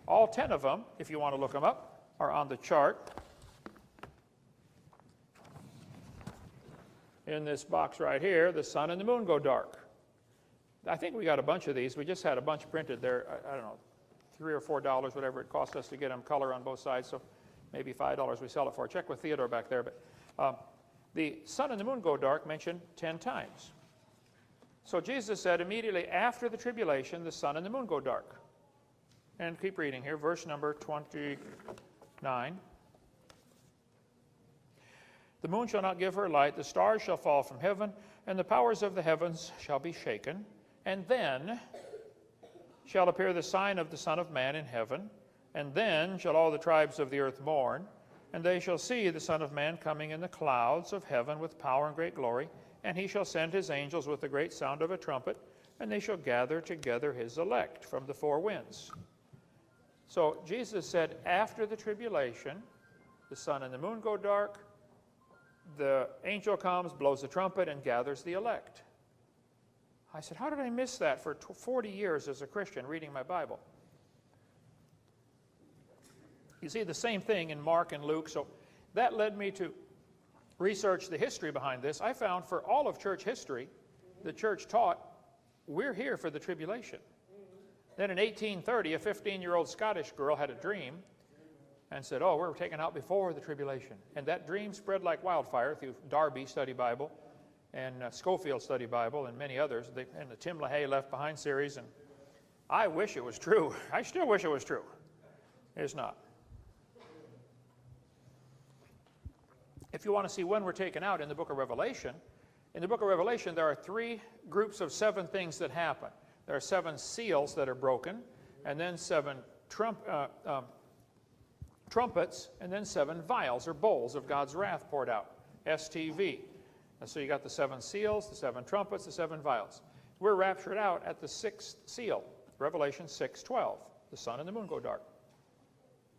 All 10 of them, if you want to look them up, are on the chart in this box right here. The sun and the moon go dark. I think we got a bunch of these. We just had a bunch printed there. I don't know, $3 or $4, whatever it cost us to get them color on both sides. So maybe $5 we sell it for. Check with Theodore back there. But the sun and the moon go dark mentioned 10 times. So Jesus said immediately after the tribulation, the sun and the moon go dark. And keep reading here, verse number 29. The moon shall not give her light, the stars shall fall from heaven, and the powers of the heavens shall be shaken. And then shall appear the sign of the Son of Man in heaven, and then shall all the tribes of the earth mourn, and they shall see the Son of Man coming in the clouds of heaven with power and great glory, and he shall send his angels with the great sound of a trumpet, and they shall gather together his elect from the four winds. So Jesus said after the tribulation, the sun and the moon go dark, the angel comes, blows the trumpet, and gathers the elect. I said, how did I miss that for 40 years as a Christian reading my Bible? You see the same thing in Mark and Luke, so that led me to research the history behind this. I found for all of church history, the church taught, we're here for the tribulation. Then in 1830, a 15-year-old Scottish girl had a dream and said, oh, we're taken out before the tribulation. And that dream spread like wildfire through Darby Study Bible and Schofield Study Bible and many others, and the Tim LaHaye Left Behind series. And I wish it was true. I still wish it was true. It's not. If you want to see when we're taken out in the book of Revelation, there are 3 groups of 7 things that happen. There are 7 seals that are broken, and then 7 trumpets, and then 7 vials or bowls of God's wrath poured out, STV. And so you got the 7 seals, the 7 trumpets, the 7 vials. We're raptured out at the 6th seal, Revelation 6:12. The sun and the moon go dark.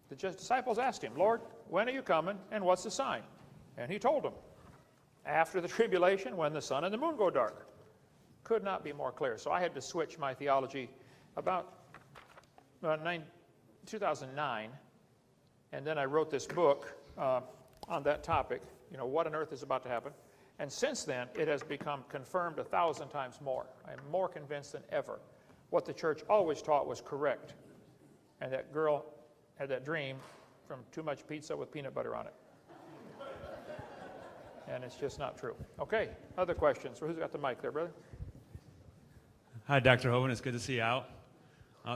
The disciples asked him, Lord, when are you coming, and what's the sign? And he told them, after the tribulation, when the sun and the moon go dark. Could not be more clear. So I had to switch my theology about 2009, and then I wrote this book on that topic, you know, what on earth is about to happen. And since then, it has become confirmed 1,000 times more. I am more convinced than ever what the church always taught was correct. And that girl had that dream from too much pizza with peanut butter on it. And it's just not true. Okay, other questions? Who's got the mic there, brother? Hi, Dr. Hovind. It's good to see you out.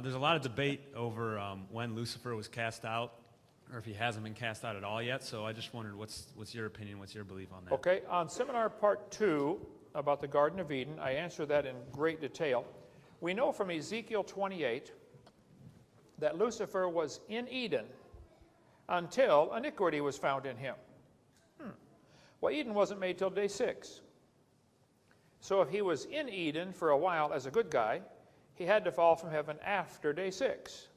There's a lot of debate over when Lucifer was cast out, or if he hasn't been cast out at all yet. So I just wondered, what's your opinion, what's your belief on that? Okay, on seminar part 2 about the Garden of Eden, I answer that in great detail. We know from Ezekiel 28 that Lucifer was in Eden until iniquity was found in him. Well, Eden wasn't made till day 6. So if he was in Eden for a while as a good guy, he had to fall from heaven after day 6.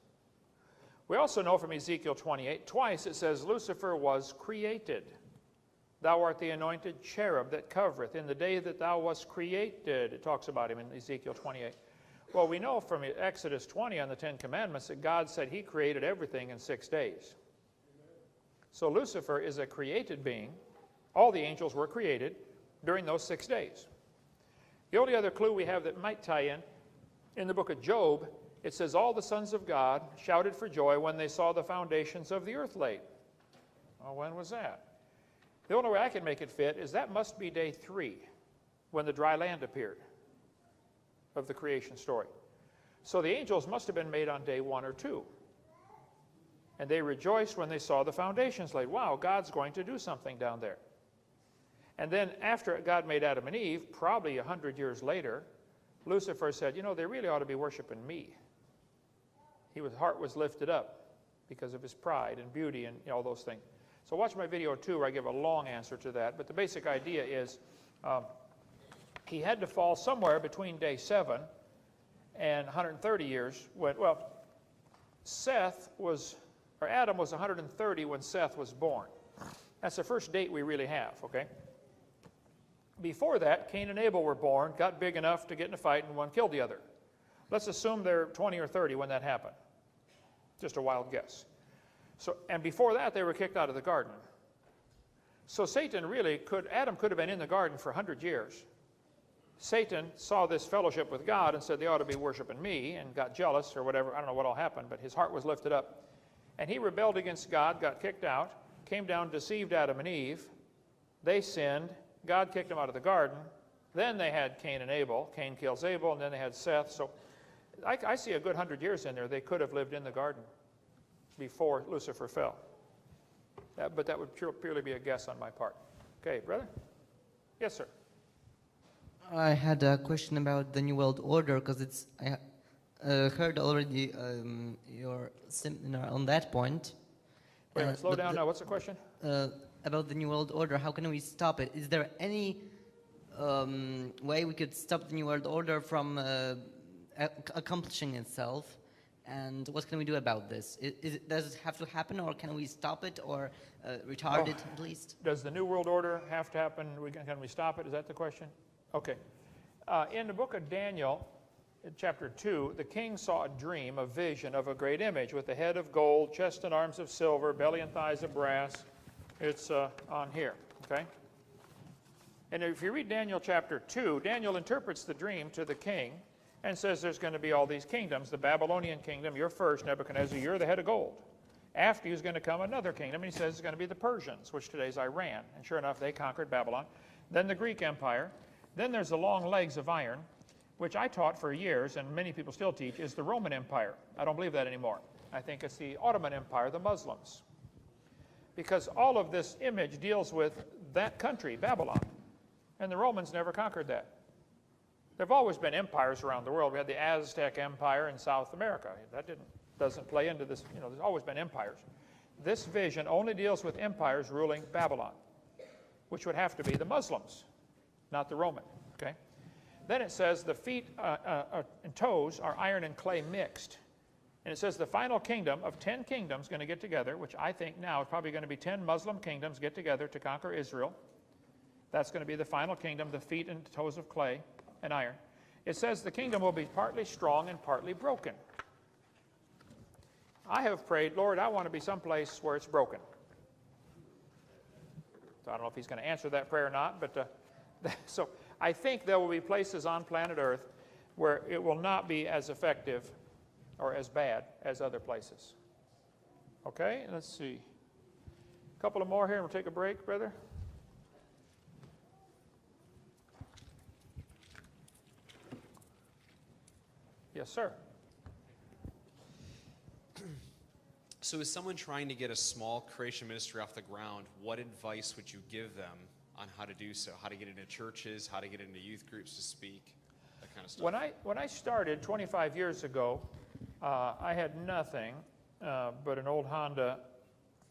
We also know from Ezekiel 28, twice it says Lucifer was created. Thou art the anointed cherub that covereth. In the day that thou wast created, it talks about him in Ezekiel 28. Well, we know from Exodus 20 on the 10 Commandments that God said he created everything in 6 days. So Lucifer is a created being. All the angels were created during those 6 days. The only other clue we have that might tie in the book of Job, it says, all the sons of God shouted for joy when they saw the foundations of the earth laid. Well, when was that? The only way I can make it fit is that must be day 3, when the dry land appeared of the creation story. So the angels must have been made on day 1 or 2. And they rejoiced when they saw the foundations laid. Wow, God's going to do something down there. And then after God made Adam and Eve, probably 100 years later, Lucifer said, you know, they really ought to be worshiping me. His heart was lifted up because of his pride and beauty and all those things. So watch my video 2 where I give a long answer to that. But the basic idea is he had to fall somewhere between day 7 and 130 years. Adam was 130 when Seth was born. That's the first date we really have, okay? Before that, Cain and Abel were born, got big enough to get in a fight, and one killed the other. Let's assume they're 20 or 30 when that happened. Just a wild guess. And before that, they were kicked out of the garden. So Adam could have been in the garden for 100 years. Satan saw this fellowship with God and said they ought to be worshiping me, and got jealous or whatever. I don't know what all happened, but his heart was lifted up. And he rebelled against God, got kicked out, came down, deceived Adam and Eve. They sinned. God kicked them out of the garden. Then they had Cain and Abel. Cain kills Abel, and then they had Seth. So I see a good 100 years in there. They could have lived in the garden before Lucifer fell. But that would purely be a guess on my part. Okay, brother? Yes, sir. I had a question about the New World Order because I heard already your seminar on that point. Wait a minute, slow down now. What's the question? About the New World Order. How can we stop it? Is there any way we could stop the New World Order from accomplishing itself? And what can we do about this? Does it have to happen, or can we stop it, or retard it at least? Does the New World Order have to happen? Can we stop it? Is that the question? Okay. In the book of Daniel, in chapter 2, the king saw a dream, a vision of a great image with a head of gold, chest and arms of silver, belly and thighs of brass. It's on here, okay? And if you read Daniel chapter 2, Daniel interprets the dream to the king and says there's going to be all these kingdoms. The Babylonian kingdom, you're first, Nebuchadnezzar, you're the head of gold. After you is going to come another kingdom, and he says it's going to be the Persians, which today is Iran. And sure enough, they conquered Babylon. Then the Greek Empire. Then there's the long legs of iron, which I taught for years, and many people still teach, is the Roman Empire. I don't believe that anymore. I think it's the Ottoman Empire, the Muslims. Because all of this image deals with that country, Babylon. And the Romans never conquered that. There have always been empires around the world. We had the Aztec Empire in South America. That doesn't play into this. You know, there's always been empires. This vision only deals with empires ruling Babylon, which would have to be the Muslims, not the Roman. Okay. Then it says the feet and toes are iron and clay mixed. And it says the final kingdom of 10 kingdoms going to get together, which I think now is probably going to be 10 Muslim kingdoms get together to conquer Israel. That's going to be the final kingdom, the feet and toes of clay and iron. It says the kingdom will be partly strong and partly broken. I have prayed, Lord, I want to be someplace where it's broken. So I don't know if he's going to answer that prayer or not, but so I think there will be places on planet Earth where it will not be as effective or as bad as other places. Okay, let's see. A couple of more here, and we'll take a break, brother. Yes, sir. So as someone trying to get a small creation ministry off the ground, what advice would you give them on how to do so? How to get into churches, how to get into youth groups to speak, that kind of stuff? When I started 25 years ago, I had nothing but an old Honda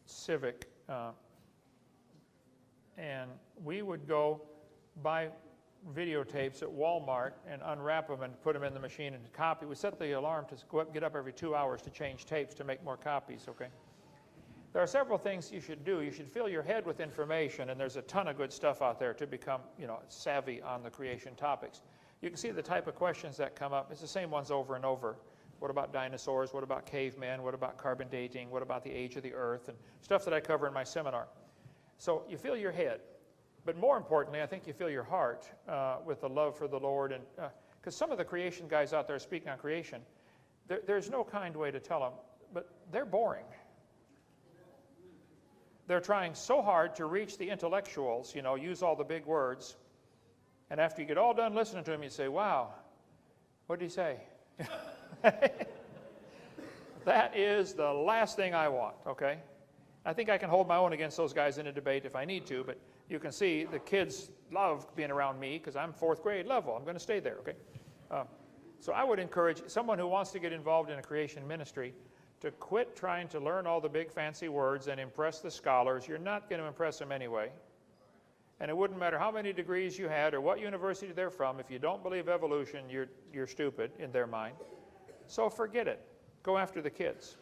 Civic, and we would go buy videotapes at Walmart and unwrap them and put them in the machine and copy. We set the alarm to go up, get up every 2 hours to change tapes to make more copies, okay? There are several things you should do. You should fill your head with information, and there's a ton of good stuff out there to become, savvy on the creation topics. You can see the type of questions that come up. It's the same ones over and over. What about dinosaurs? What about cavemen? What about carbon dating? What about the age of the earth? And stuff that I cover in my seminar. So you fill your head. But more importantly, I think you fill your heart with the love for the Lord. And because some of the creation guys out there speaking on creation, there's no kind way to tell them, but they're boring. They're trying so hard to reach the intellectuals, use all the big words. And after you get all done listening to them, you say, wow, what did he say? That is the last thing I want, okay? I think I can hold my own against those guys in a debate if I need to, but you can see the kids love being around me because I'm 4th grade level. I'm going to stay there, okay? So I would encourage someone who wants to get involved in a creation ministry to quit trying to learn all the big fancy words and impress the scholars. You're not going to impress them anyway. And it wouldn't matter how many degrees you had or what university they're from. If you don't believe evolution, you're stupid in their mind. So forget it. Go after the kids.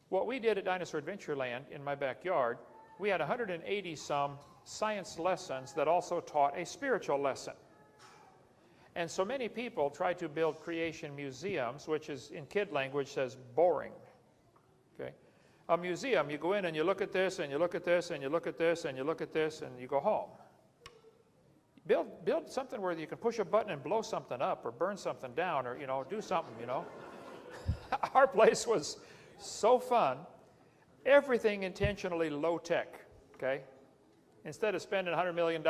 What we did at Dinosaur Adventureland in my backyard, we had 180-some science lessons that also taught a spiritual lesson. And so many people try to build creation museums, which is in kid language says boring. Okay? A museum, you go in and you look at this, and you look at this, and you look at this, and you look at this, and you go home. Build something where you can push a button and blow something up or burn something down or, do something, Our place was so fun. Everything intentionally low tech, okay? Instead of spending $100 million,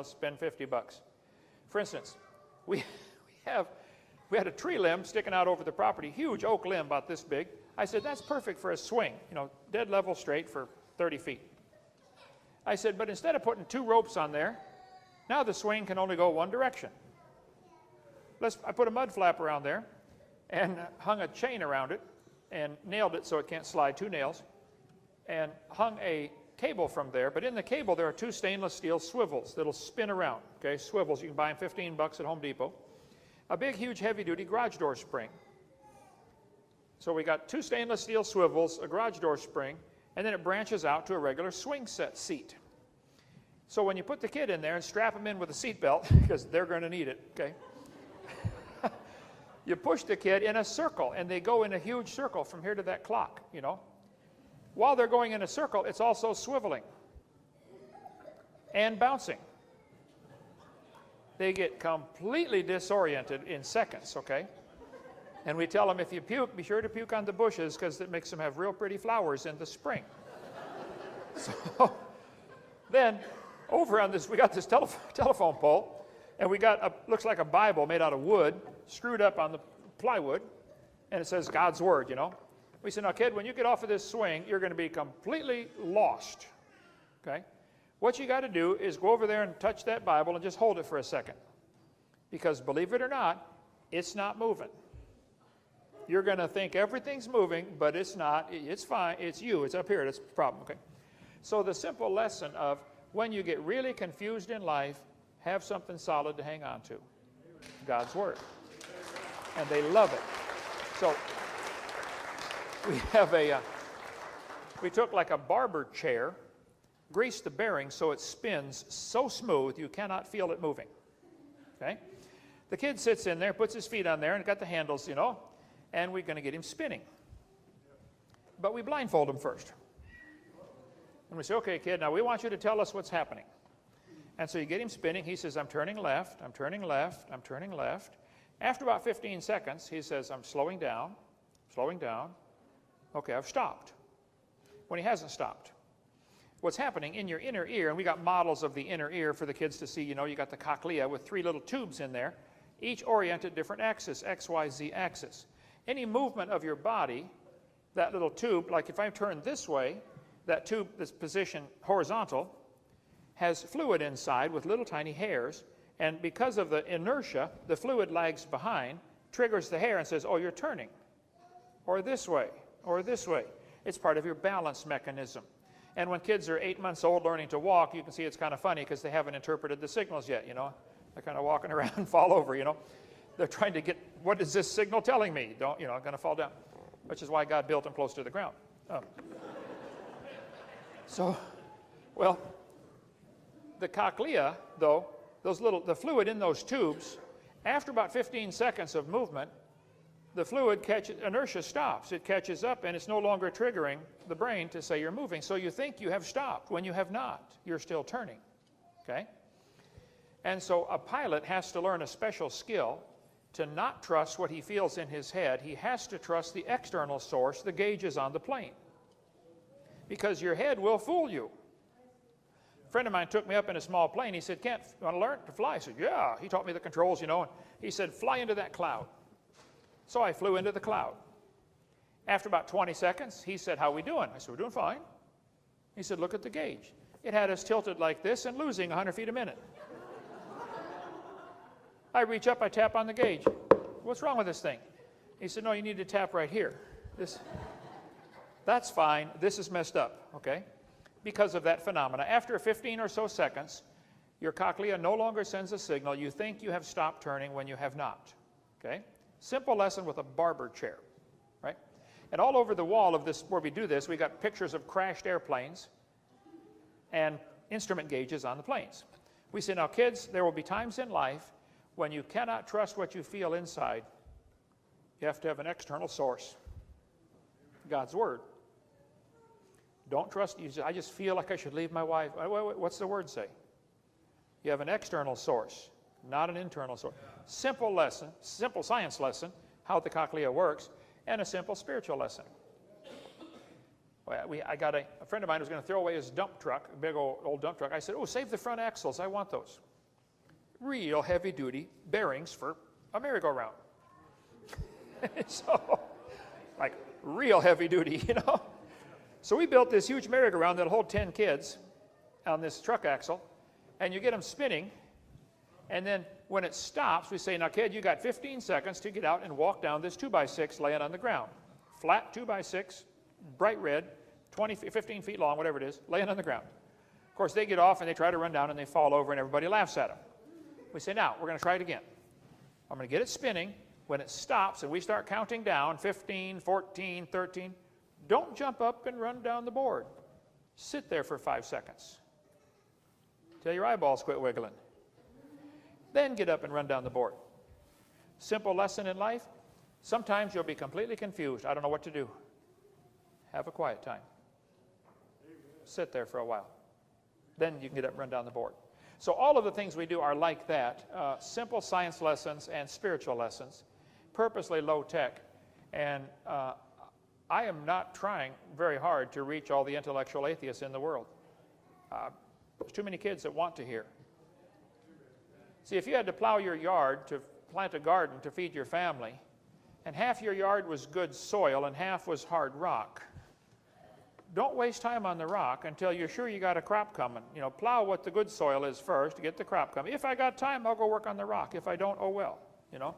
spend $50. For instance, we had a tree limb sticking out over the property, huge oak limb about this big. I said, that's perfect for a swing, dead level straight for 30 feet. I said, but instead of putting 2 ropes on there, now the swing can only go one direction. I put a mud flap around there and hung a chain around it and nailed it so it can't slide, 2 nails, and hung a cable from there. But in the cable, there are 2 stainless steel swivels that'll spin around, okay? Swivels, you can buy them $15 at Home Depot. A big, huge, heavy-duty garage door spring. So we got 2 stainless steel swivels, a garage door spring, and then it branches out to a regular swing set seat. So when you put the kid in there and strap them in with a seat belt, because they're going to need it, okay? You push the kid in a circle, and they go in a huge circle from here to that clock, While they're going in a circle, it's also swiveling and bouncing. They get completely disoriented in seconds, okay? And we tell them, if you puke, be sure to puke on the bushes because it makes them have real pretty flowers in the spring. So then, over on this, we got this telephone pole, and we got looks like a Bible made out of wood, screwed up on the plywood, and it says God's Word, We said, now, kid, when you get off of this swing, you're going to be completely lost, okay? What you got to do is go over there and touch that Bible and just hold it for a second. Because believe it or not, it's not moving. You're going to think everything's moving, but it's not. It's fine. It's you. It's up here. That's the problem, okay? So the simple lesson of when you get really confused in life, have something solid to hang on to. God's Word. And they love it. So we have we took like a barber chair, greased the bearing so it spins so smooth you cannot feel it moving. Okay? The kid sits in there, puts his feet on there, and got the handles, and we're going to get him spinning. But we blindfold him first. And we say, okay, kid, now we want you to tell us what's happening. And so you get him spinning. He says, I'm turning left, I'm turning left, I'm turning left. After about 15 seconds, he says, I'm slowing down, slowing down. Okay, I've stopped. When he hasn't stopped. What's happening in your inner ear, and we got models of the inner ear for the kids to see, you got the cochlea with 3 little tubes in there, each oriented different axis, X, Y, Z axis. Any movement of your body, that little tube, like if I turn this way, that tube that's positioned horizontal, has fluid inside with little tiny hairs, and because of the inertia, the fluid lags behind, triggers the hair and says, oh, you're turning, or this way, or this way. It's part of your balance mechanism. And when kids are 8 months old learning to walk, you can see it's kind of funny because they haven't interpreted the signals yet, you know. They're kind of walking around and fall over, you know. They're trying to get, what is this signal telling me? Don't, you know, I'm going to fall down. Which is why God built them close to the ground. Oh. So, well, the cochlea, though, the fluid in those tubes, after about 15 seconds of movement, the fluid inertia stops. It catches up and it's no longer triggering the brain to say you're moving. So you think you have stopped when you have not. You're still turning, okay? And so a pilot has to learn a special skill to not trust what he feels in his head. He has to trust the external source, the gauges on the plane. Because your head will fool you. A friend of mine took me up in a small plane. He said, Kent, you want to learn to fly? I said, yeah. He taught me the controls, you know. And he said, fly into that cloud. So I flew into the cloud. After about 20 seconds, he said, how are we doing? I said, we're doing fine. He said, look at the gauge. It had us tilted like this and losing 100 feet a minute. I reach up, I tap on the gauge. What's wrong with this thing? He said, no, you need to tap right here. That's fine. This is messed up, okay? Because of that phenomena. After 15 or so seconds, your cochlea no longer sends a signal. You think you have stopped turning when you have not, okay? Simple lesson with a barber chair, right? And all over the wall of this, where we do this, we got pictures of crashed airplanes and instrument gauges on the planes. We say, now kids, there will be times in life when you cannot trust what you feel inside. You have to have an external source, God's Word. Don't trust, I just feel like I should leave my wife. What's the Word say? You have an external source, not an internal source. Simple lesson, simple science lesson, how the cochlea works, and a simple spiritual lesson. I got a friend of mine was going to throw away his dump truck, a big old dump truck. I said, oh, save the front axles. I want those. Real heavy-duty bearings for a merry-go-round. So, like, real heavy-duty, you know. So we built this huge merry-go-round that'll hold 10 kids on this truck axle, and you get them spinning, and then when it stops, we say, now, kid, you got 15 seconds to get out and walk down this 2x6 laying on the ground. Flat 2x6, bright red, 15 feet long, whatever it is, laying on the ground. Of course, they get off and they try to run down and they fall over and everybody laughs at them. We say, now, we're going to try it again. I'm going to get it spinning. When it stops and we start counting down, 15, 14, 13, don't jump up and run down the board. Sit there for 5 seconds till your eyeballs quit wiggling. Then get up and run down the board. Simple lesson in life. Sometimes you'll be completely confused. I don't know what to do. Have a quiet time. Sit there for a while. Then you can get up and run down the board. So all of the things we do are like that. Simple science lessons and spiritual lessons. Purposely low tech. And I am not trying very hard to reach all the intellectual atheists in the world. There's too many kids that want to hear. See, if you had to plow your yard to plant a garden to feed your family, and half your yard was good soil and half was hard rock, don't waste time on the rock until you're sure you got a crop coming. You know, plow what the good soil is first to get the crop coming. If I got time, I'll go work on the rock. If I don't, oh well, you know.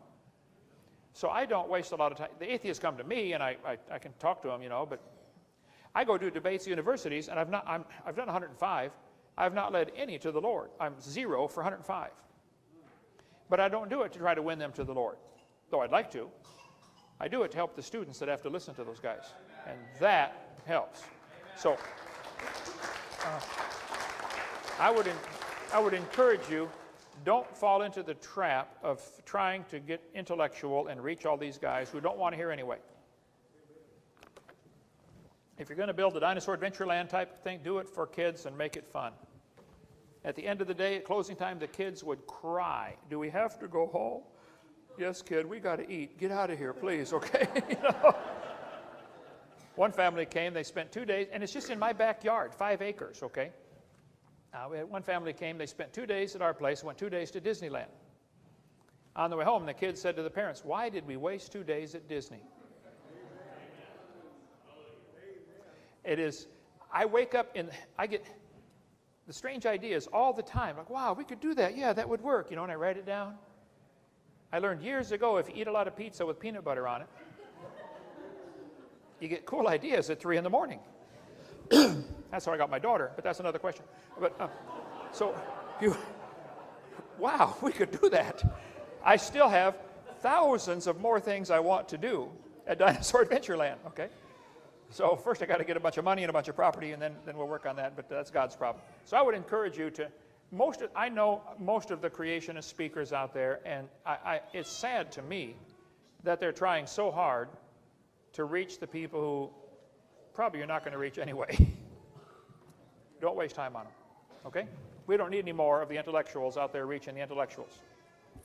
So I don't waste a lot of time. The atheists come to me, and I can talk to them, you know, but I go do debates at universities, and I've done 105. I've not led any to the Lord. I'm 0 for 105. But I don't do it to try to win them to the Lord, though I'd like to. I do it to help the students that have to listen to those guys, and that helps. So I would encourage you, don't fall into the trap of trying to get intellectual and reach all these guys who don't want to hear anyway. If you're going to build a Dinosaur Adventureland type thing, do it for kids and make it fun. At the end of the day, at closing time, the kids would cry. Do we have to go home? Yes, kid, we got to eat. Get out of here, please, okay? You know? One family came, they spent 2 days, and it's just in my backyard, 5 acres, okay? One family came, they spent 2 days at our place, went 2 days to Disneyland. On the way home, the kids said to the parents, why did we waste 2 days at Disney? It is, I wake up and I get the strange ideas all the time. Like, wow, we could do that. Yeah, that would work. You know, and I write it down. I learned years ago, if you eat a lot of pizza with peanut butter on it, you get cool ideas at 3 in the morning. That's how I got my daughter, but that's another question. But so you, wow, we could do that. I still have thousands of more things I want to do at Dinosaur Adventureland, okay? So first I got to get a bunch of money and a bunch of property, and then we'll work on that, but that's God's problem. So I would encourage you to, I know most of the creationist speakers out there, and it's sad to me that they're trying so hard to reach the people who probably you're not going to reach anyway. Don't waste time on them, okay? We don't need any more of the intellectuals out there reaching the intellectuals.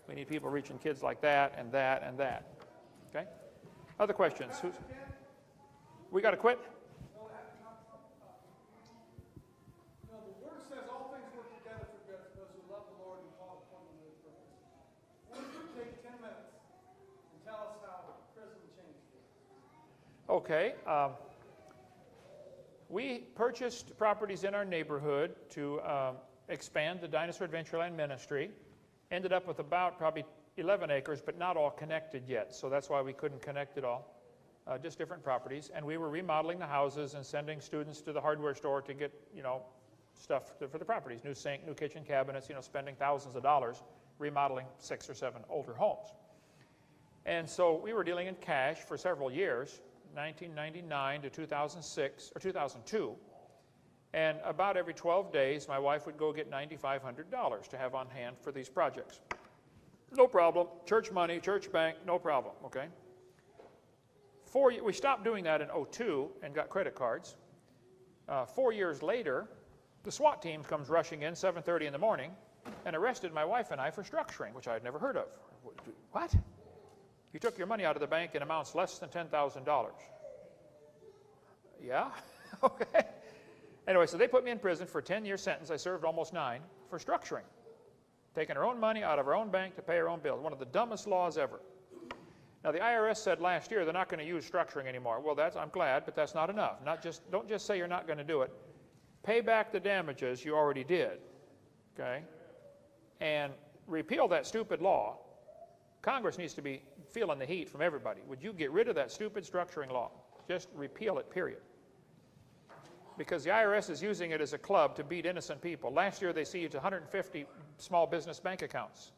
We need people reaching kids like that and that and that, okay? Other questions? We got to quit? No, the Word says all things work together for good for those who love the Lord and call upon Him with purpose. Why don't you take 10 minutes and tell us how prison changed you? Okay. We purchased properties in our neighborhood to expand the Dinosaur Adventureland ministry. Ended up with about probably 11 acres, but not all connected yet. So that's why we couldn't connect it all. Just different properties. And we were remodeling the houses and sending students to the hardware store to get, stuff for the properties. New sink, new kitchen cabinets, spending thousands of dollars remodeling 6 or 7 older homes. And so we were dealing in cash for several years, 1999 to 2006 or 2002. And about every 12 days, my wife would go get $9,500 to have on hand for these projects. No problem. Church money, church bank, no problem, okay? We stopped doing that in 2002 and got credit cards. 4 years later, the SWAT team comes rushing in 7:30 in the morning and arrested my wife and I for structuring, which I had never heard of. What? You took your money out of the bank in amounts less than $10,000. Yeah? Okay. Anyway, so they put me in prison for a 10-year sentence. I served almost 9 for structuring. Taking our own money out of our own bank to pay our own bills. One of the dumbest laws ever. Now, the IRS said last year they're not going to use structuring anymore. Well, I'm glad, but that's not enough. Don't just say you're not going to do it. Pay back the damages you already did, okay? And repeal that stupid law. Congress needs to be feeling the heat from everybody. Would you get rid of that stupid structuring law? Just repeal it, period. Because the IRS is using it as a club to beat innocent people. Last year they seized 150 small business bank accounts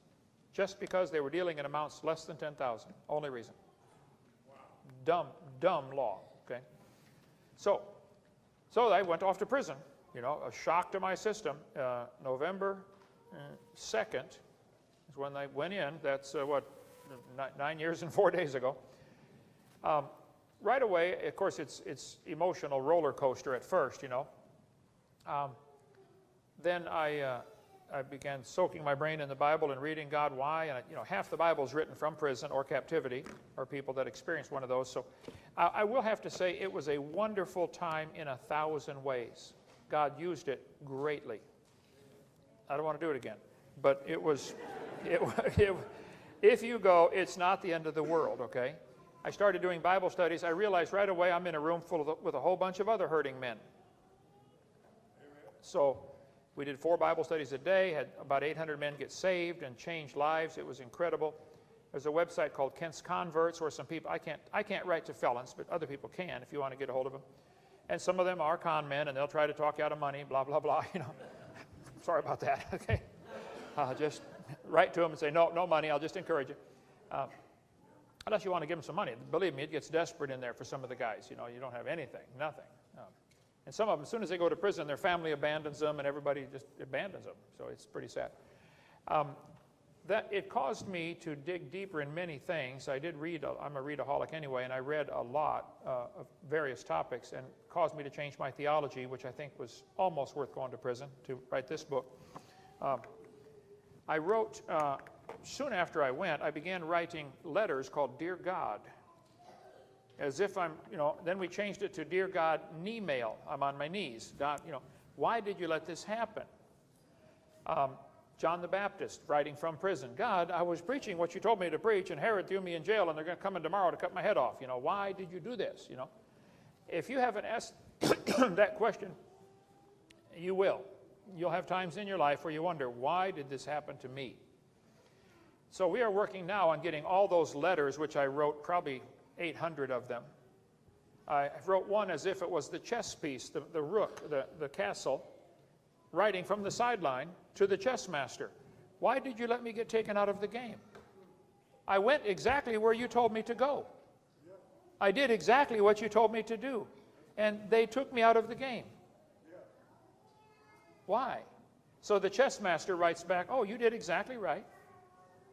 just because they were dealing in amounts less than $10,000. Only reason. Wow. Dumb law, okay? So I went off to prison, a shock to my system. November 2nd is when I went in. That's 9 years and 4 days ago. Right away, of course, it's emotional roller coaster at first, Then I began soaking my brain in the Bible and reading God why, and half the Bible is written from prison or captivity, or people that experienced one of those. So I will have to say it was a wonderful time in 1,000 ways. God used it greatly. I don't want to do it again, but if you go, it's not the end of the world, okay? I started doing Bible studies. I realized right away I'm in a room with a whole bunch of other hurting men. So we did 4 Bible studies a day, had about 800 men get saved and change lives. It was incredible. There's a website called Kent's Converts where some people, I can't write to felons, but other people can if you want to get a hold of them. And some of them are con men, and they'll try to talk you out of money, blah, blah, blah, Sorry about that, okay? Just write to them and say, no money, I'll just encourage you. Unless you want to give them some money. Believe me, it gets desperate in there for some of the guys. You don't have anything, nothing. And some of them, as soon as they go to prison, their family abandons them, and everybody just abandons them. So it's pretty sad. It caused me to dig deeper in many things. I did read, I'm a readaholic anyway, and I read a lot of various topics, and caused me to change my theology, which I think was almost worth going to prison to write this book. I wrote, soon after I went, I began writing letters called Dear God. As if I'm, then we changed it to Dear God, knee mail. I'm on my knees. God, why did you let this happen? John the Baptist, writing from prison. God, I was preaching what you told me to preach, and Herod threw me in jail, and they're going to come in tomorrow to cut my head off. Why did you do this? If you haven't asked that question, you will. You'll have times in your life where you wonder, why did this happen to me? So we are working now on getting all those letters, which I wrote, probably 800 of them, I wrote one as if it was the chess piece, the rook, the castle, writing from the sideline to the chess master. Why did you let me get taken out of the game? I went exactly where you told me to go. I did exactly what you told me to do. And they took me out of the game. Why? So the chess master writes back, oh, you did exactly right.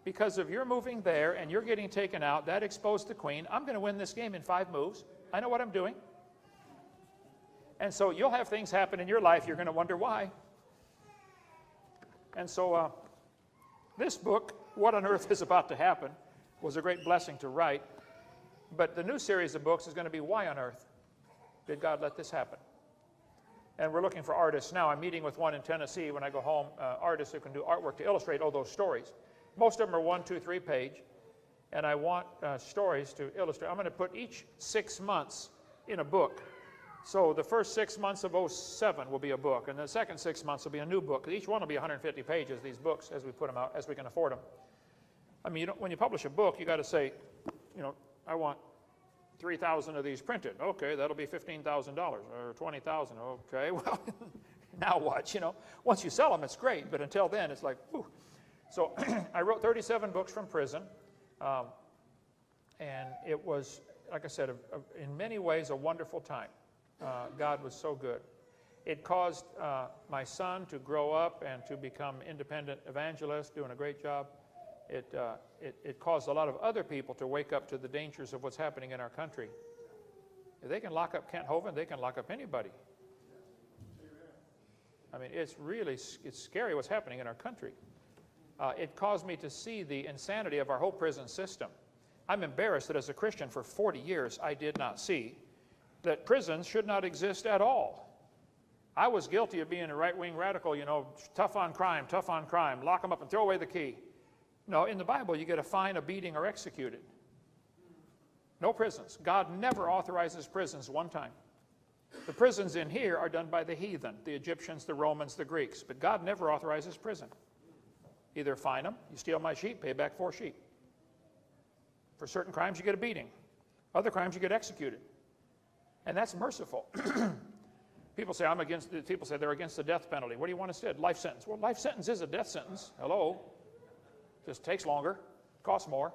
Because of your moving there and you're getting taken out, that exposed the queen. I'm going to win this game in 5 moves. I know what I'm doing. And so you'll have things happen in your life, you're going to wonder why. And so this book, What on Earth is About to Happen, was a great blessing to write. But the new series of books is going to be Why on Earth Did God Let This Happen? And we're looking for artists now. I'm meeting with one in Tennessee when I go home, artists who can do artwork to illustrate all those stories. Most of them are 1, 2, 3 page. And I want stories to illustrate. I'm going to put each 6 months in a book. So the first 6 months of 07 will be a book, and the second 6 months will be a new book. Each one will be 150 pages, these books, as we put them out, as we can afford them. I mean, when you publish a book, you got to say, you know, I want 3,000 of these printed. Okay, that'll be $15,000 or $20,000. Okay, well, now what? You know, once you sell them, it's great, but until then, it's like, whew. So I wrote 37 books from prison, and it was, like I said, in many ways a wonderful time. God was so good. It caused my son to grow up and to become independent evangelist, doing a great job. It caused a lot of other people to wake up to the dangers of what's happening in our country. If they can lock up Kent Hovind, they can lock up anybody. I mean, it's scary what's happening in our country. It caused me to see the insanity of our whole prison system. I'm embarrassed that as a Christian for 40 years I did not see that prisons should not exist at all. I was guilty of being a right-wing radical, you know, tough on crime, lock them up and throw away the key. No, in the Bible you get a fine, a beating, or executed. No prisons. God never authorizes prisons one time. The prisons in here are done by the heathen, the Egyptians, the Romans, the Greeks, but God never authorizes prison. Either fine them, you steal my sheep, pay back 4 sheep. For certain crimes you get a beating. Other crimes you get executed. And that's merciful. People say they're against the death penalty. What do you want instead? Life sentence. Well, life sentence is a death sentence. Hello. Just takes longer, costs more.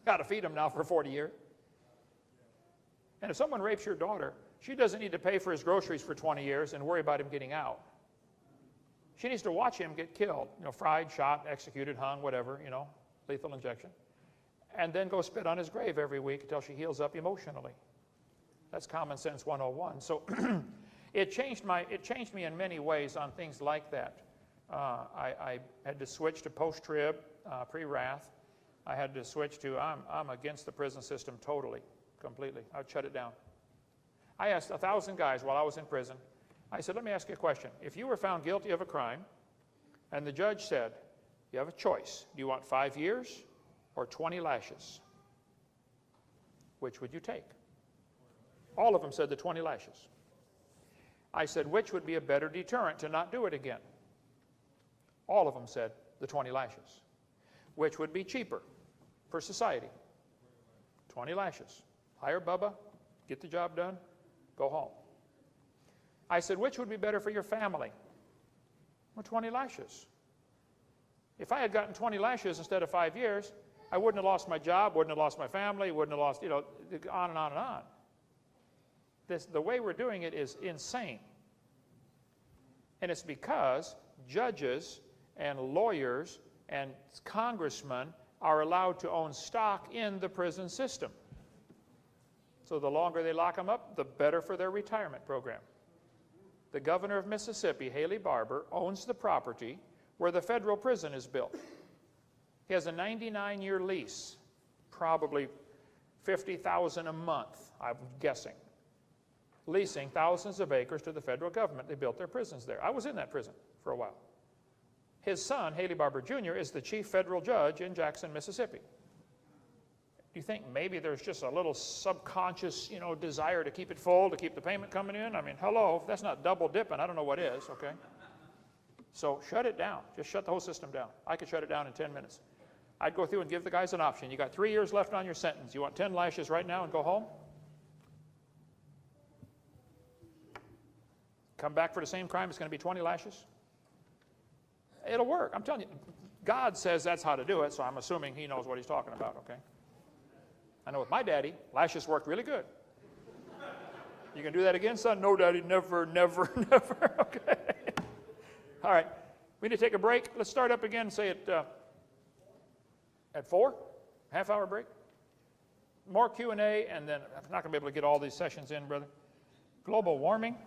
Got to feed them now for 40 years. And if someone rapes your daughter, she doesn't need to pay for his groceries for 20 years and worry about him getting out. She needs to watch him get killed, you know, fried, shot, executed, hung, whatever, you know, lethal injection. And then go spit on his grave every week until she heals up emotionally. That's common sense 101. So it changed me in many ways on things like that. I had to switch to post-trib, pre-wrath. I had to switch to I'm against the prison system totally, completely. I would shut it down. I asked 1,000 guys while I was in prison. I said, let me ask you a question. If you were found guilty of a crime and the judge said, you have a choice. Do you want 5 years or 20 lashes? Which would you take? All of them said the 20 lashes. I said, which would be a better deterrent to not do it again? All of them said the 20 lashes. Which would be cheaper for society? 20 lashes. Hire Bubba, get the job done, go home. I said, which would be better for your family? Well, 20 lashes. If I had gotten 20 lashes instead of 5 years, I wouldn't have lost my job, wouldn't have lost my family, wouldn't have lost, you know, on and on and on. The way we're doing it is insane. And it's because judges and lawyers and congressmen are allowed to own stock in the prison system. So the longer they lock them up, the better for their retirement program. The governor of Mississippi, Haley Barbour, owns the property where the federal prison is built. He has a 99-year lease, probably $50,000 a month, I'm guessing, leasing thousands of acres to the federal government. They built their prisons there. I was in that prison for a while. His son, Haley Barbour Jr., is the chief federal judge in Jackson, Mississippi. Do you think maybe there's just a little subconscious, you know, desire to keep it full, to keep the payment coming in? I mean, hello, if that's not double dipping, I don't know what is, okay? So shut it down. Just shut the whole system down. I could shut it down in 10 minutes. I'd go through and give the guys an option. You got 3 years left on your sentence. You want 10 lashes right now and go home? come back for the same crime, it's going to be 20 lashes. It'll work. I'm telling you, God says that's how to do it, so I'm assuming he knows what he's talking about, okay? I know with my daddy, lashes worked really good. You can do that again, son? No, Daddy, never, never, never. Okay. All right. We need to take a break. Let's start up again, say at 4, half-hour break. More Q&A, and then I'm not going to be able to get all these sessions in, brother. Global warming.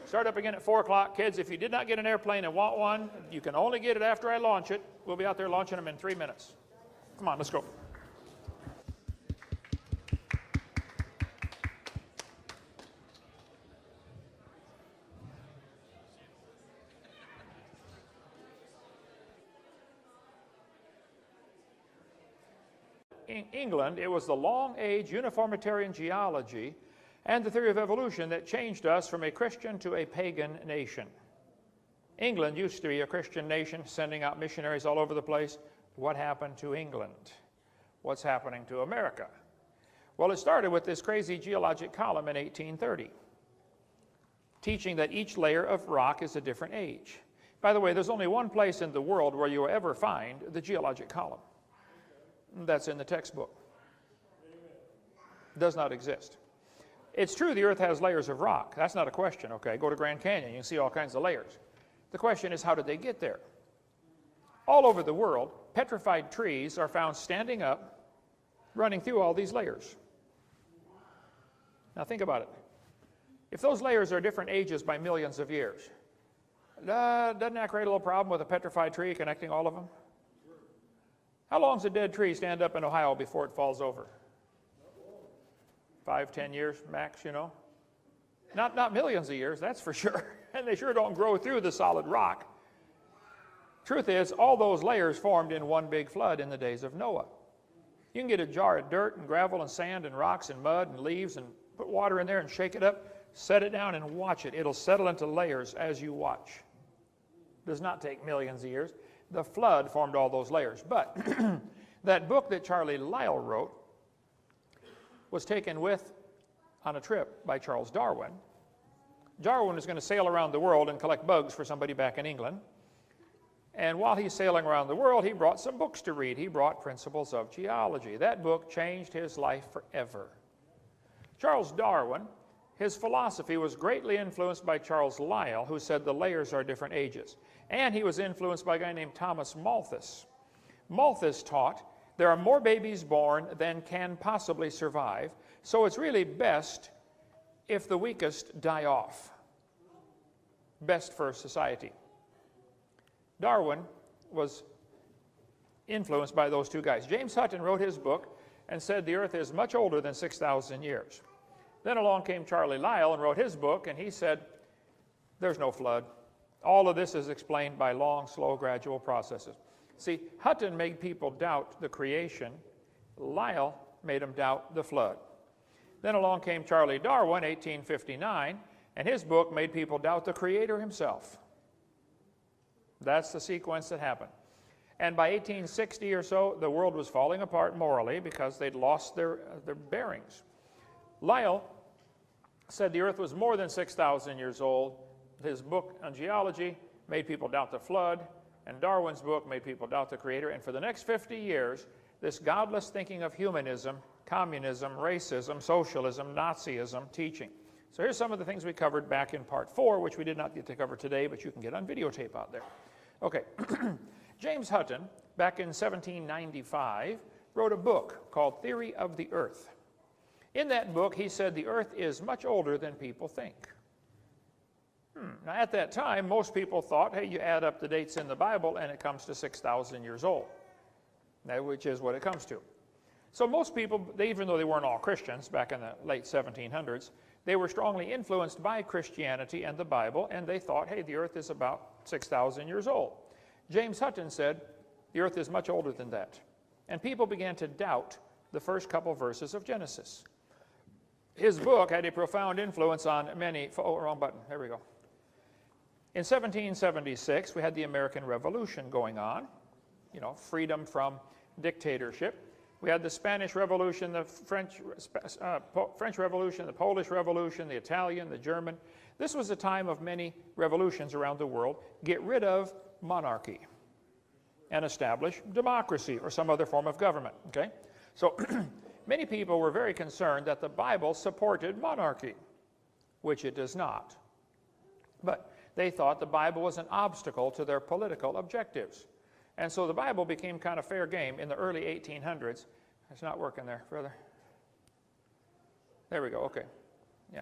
Start up again at 4 o'clock. Kids, if you did not get an airplane and want one, you can only get it after I launch it. We'll be out there launching them in 3 minutes. Come on, let's go. In England, it was the long-age uniformitarian geology and the theory of evolution that changed us from a Christian to a pagan nation. England used to be a Christian nation, sending out missionaries all over the place. What happened to England? What's happening to America? Well, it started with this crazy geologic column in 1830, teaching that each layer of rock is a different age. By the way, there's only one place in the world where you will ever find the geologic column. That's in the textbook. Does not exist. It's true the earth has layers of rock. That's not a question, okay? Go to Grand Canyon, you can see all kinds of layers. The question is, how did they get there? All over the world, petrified trees are found standing up, running through all these layers. Now think about it. If those layers are different ages by millions of years, doesn't that create a little problem with a petrified tree connecting all of them? How long does a dead tree stand up in Ohio before it falls over? 5, 10 years max, you know? Not millions of years, that's for sure. And they sure don't grow through the solid rock. Truth is, all those layers formed in one big flood in the days of Noah. You can get a jar of dirt and gravel and sand and rocks and mud and leaves and put water in there and shake it up, set it down and watch it. It'll settle into layers as you watch. Does not take millions of years. The flood formed all those layers. But that book that Charlie Lyell wrote was taken on a trip by Charles Darwin. Darwin was going to sail around the world and collect bugs for somebody back in England. And while he's sailing around the world, he brought some books to read. He brought Principles of Geology. That book changed his life forever. Charles Darwin, his philosophy was greatly influenced by Charles Lyell, who said the layers are different ages. And he was influenced by a guy named Thomas Malthus. Malthus taught there are more babies born than can possibly survive, so it's really best if the weakest die off. Best for society. Darwin was influenced by those two guys. James Hutton wrote his book and said the earth is much older than 6,000 years. Then along came Charlie Lyell and wrote his book, and he said there's no flood. All of this is explained by long, slow, gradual processes. See, Hutton made people doubt the creation. Lyell made them doubt the flood. Then along came Charlie Darwin, 1859, and his book made people doubt the Creator himself. That's the sequence that happened. And by 1860 or so, the world was falling apart morally because they'd lost their bearings. Lyell said the earth was more than 6,000 years old. His book on geology made people doubt the flood, and Darwin's book made people doubt the Creator. And for the next 50 years, this godless thinking of humanism, communism, racism, socialism, Nazism teaching. So here's some of the things we covered back in part 4, which we did not get to cover today, but you can get on videotape out there. Okay, James Hutton, back in 1795, wrote a book called Theory of the Earth. In that book, he said the earth is much older than people think. Now, at that time, most people thought, hey, you add up the dates in the Bible and it comes to 6,000 years old, which is what it comes to. So most people, even though they weren't all Christians back in the late 1700s, they were strongly influenced by Christianity and the Bible, and they thought, hey, the earth is about 6,000 years old. James Hutton said, the earth is much older than that. And people began to doubt the first couple verses of Genesis. His book had a profound influence on many, oh, wrong button, there we go. In 1776, we had the American Revolution going on, you know, freedom from dictatorship. We had the Spanish Revolution, the French Revolution, the Polish Revolution, the Italian, the German. This was a time of many revolutions around the world. Get rid of monarchy and establish democracy or some other form of government, okay? So many people were very concerned that the Bible supported monarchy, which it does not. But they thought the Bible was an obstacle to their political objectives. And so the Bible became kind of fair game in the early 1800s. It's not working there, brother. There we go, okay. Yeah.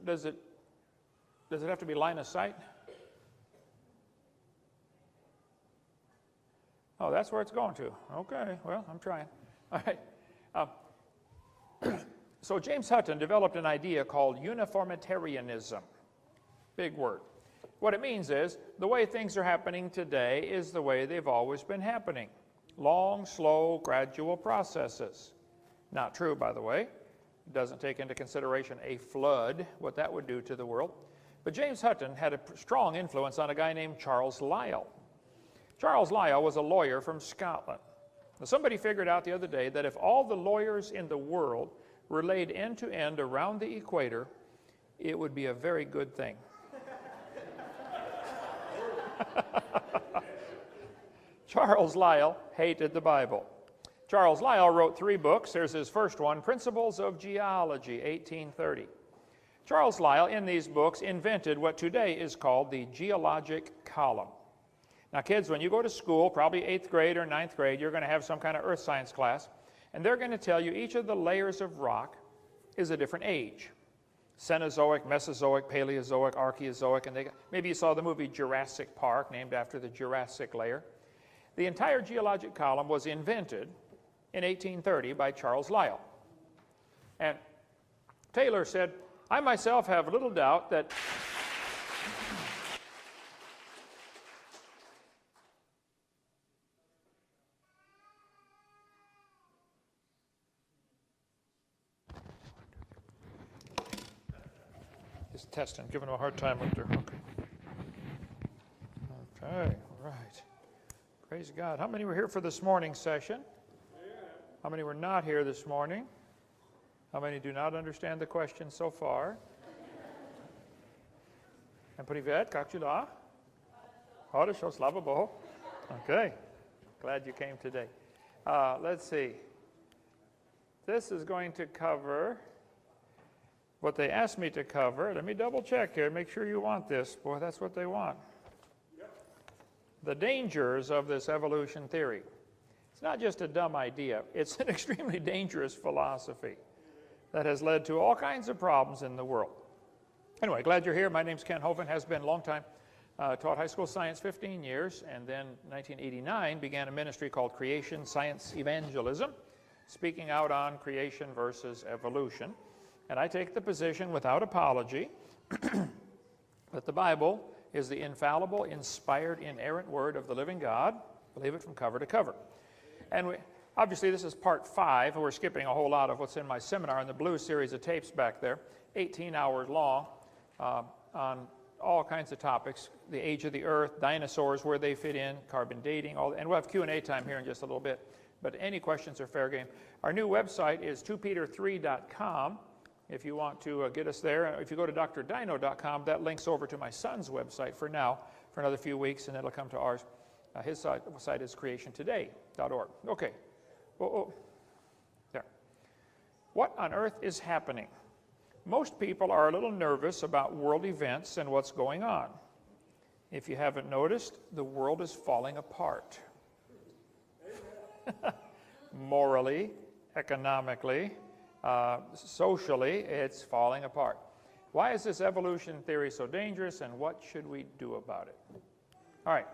Does it have to be line of sight? Oh, that's where it's going to. Okay, well, I'm trying. All right. So James Hutton developed an idea called uniformitarianism. Big word. What it means is the way things are happening today is the way they've always been happening. Long, slow, gradual processes. Not true, by the way. It doesn't take into consideration a flood, what that would do to the world. But James Hutton had a strong influence on a guy named Charles Lyell. Charles Lyell was a lawyer from Scotland. Now, somebody figured out the other day that if all the lawyers in the world were laid end to end around the equator, it would be a very good thing. Charles Lyell hated the Bible. Charles Lyell wrote 3 books. Here's his first one, Principles of Geology, 1830. Charles Lyell, in these books, invented what today is called the geologic column. Now, kids, when you go to school, probably 8th grade or 9th grade, you're going to have some kind of earth science class, and they're going to tell you each of the layers of rock is a different age. Cenozoic, Mesozoic, Paleozoic, Archaeozoic, and maybe you saw the movie Jurassic Park, named after the Jurassic layer. The entire geologic column was invented in 1830 by Charles Lyell. And Taylor said, I myself have little doubt that just testing, giving him a hard time up there. Okay, all right. Praise God. How many were here for this morning's session? How many were not here this morning? How many do not understand the question so far? And privet, как дела? Хорошо, слава Богу. Okay. Glad you came today. Let's see. This is going to cover what they asked me to cover. Let me double check here. Make sure you want this. Boy, that's what they want. The dangers of this evolution theory. It's not just a dumb idea. It's an extremely dangerous philosophy that has led to all kinds of problems in the world. Anyway, glad you're here. My name's Ken Hovind, has been a long time. Taught high school science 15 years, and then 1989 began a ministry called Creation Science Evangelism, speaking out on creation versus evolution. And I take the position without apology that the Bible is the infallible, inspired, inerrant word of the living God. Believe it from cover to cover. And obviously this is part 5, and we're skipping a whole lot of what's in my seminar in the blue series of tapes back there, 18 hours long, on all kinds of topics, the age of the earth, dinosaurs, where they fit in, carbon dating, and we'll have Q&A time here in just a little bit. But any questions are fair game. Our new website is 2peter3.com. If you want to get us there, if you go to drdino.com, that links over to my son's website for now, for another few weeks, and it'll come to ours. His site is creationtoday.org. Okay. There. What on earth is happening? Most people are a little nervous about world events and what's going on. If you haven't noticed, the world is falling apart. Morally, economically, socially, it's falling apart. Why is this evolution theory so dangerous, and what should we do about it? All right,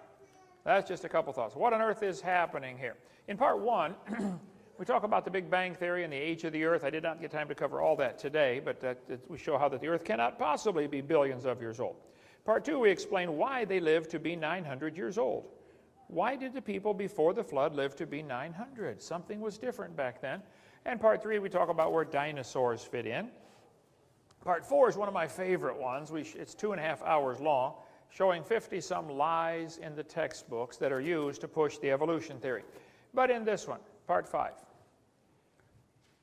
that's just a couple thoughts. What on earth is happening here? In part 1, we talk about the Big Bang Theory and the age of the earth. I did not get time to cover all that today, but we show how that the earth cannot possibly be billions of years old. Part 2, we explain why they lived to be 900 years old. Why did the people before the flood live to be 900? Something was different back then. And part 3, we talk about where dinosaurs fit in. Part 4 is one of my favorite ones. It's 2.5 hours long, showing 50-some lies in the textbooks that are used to push the evolution theory. But in this one, part 5,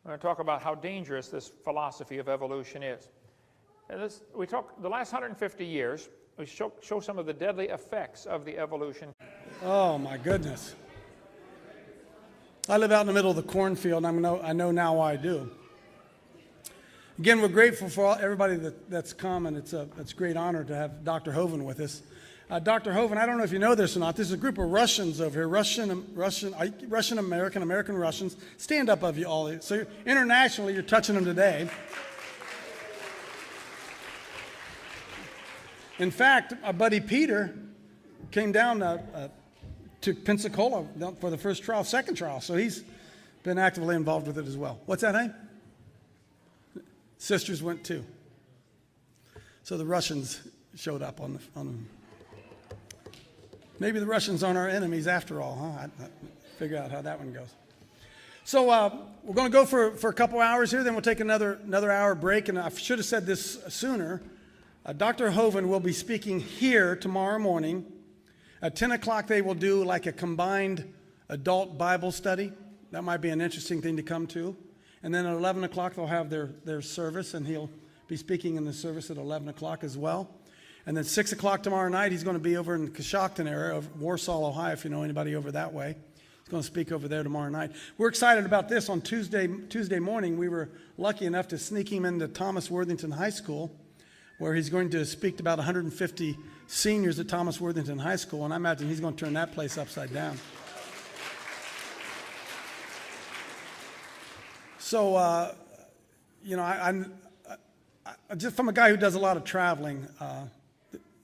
we're going to talk about how dangerous this philosophy of evolution is. And the last 150 years, we show some of the deadly effects of the evolution. Oh, my goodness. I live out in the middle of the cornfield, and I know now why I do. Again, we're grateful for everybody that's come, and it's a great honor to have Dr. Hovind with us. Dr. Hovind, I don't know if you know this or not. There's a group of Russians over here, Russian-American, American Russians. Stand up of you all. So internationally, you're touching them today. In fact, our buddy Peter came down to Pensacola for the first trial, second trial. So he's been actively involved with it as well. What's that name? Sisters went too. So the Russians showed up on maybe the Russians aren't our enemies after all, huh? I figure out how that one goes. So we're going to go for a couple hours here, then we'll take another hour break. And I should have said this sooner. Dr. Hovind will be speaking here tomorrow morning. At 10 o'clock, they will do like a combined adult Bible study. That might be an interesting thing to come to. And then at 11 o'clock, they'll have their service, and he'll be speaking in the service at 11 o'clock as well. And then 6 o'clock tomorrow night, he's going to be over in the Coshocton area of Warsaw, Ohio, if you know anybody over that way. He's going to speak over there tomorrow night. We're excited about this. On Tuesday morning, we were lucky enough to sneak him into Thomas Worthington High School, where he's going to speak to about 150 seniors at Thomas Worthington High School, and I imagine he's going to turn that place upside down. So, you know, I just from a guy who does a lot of traveling,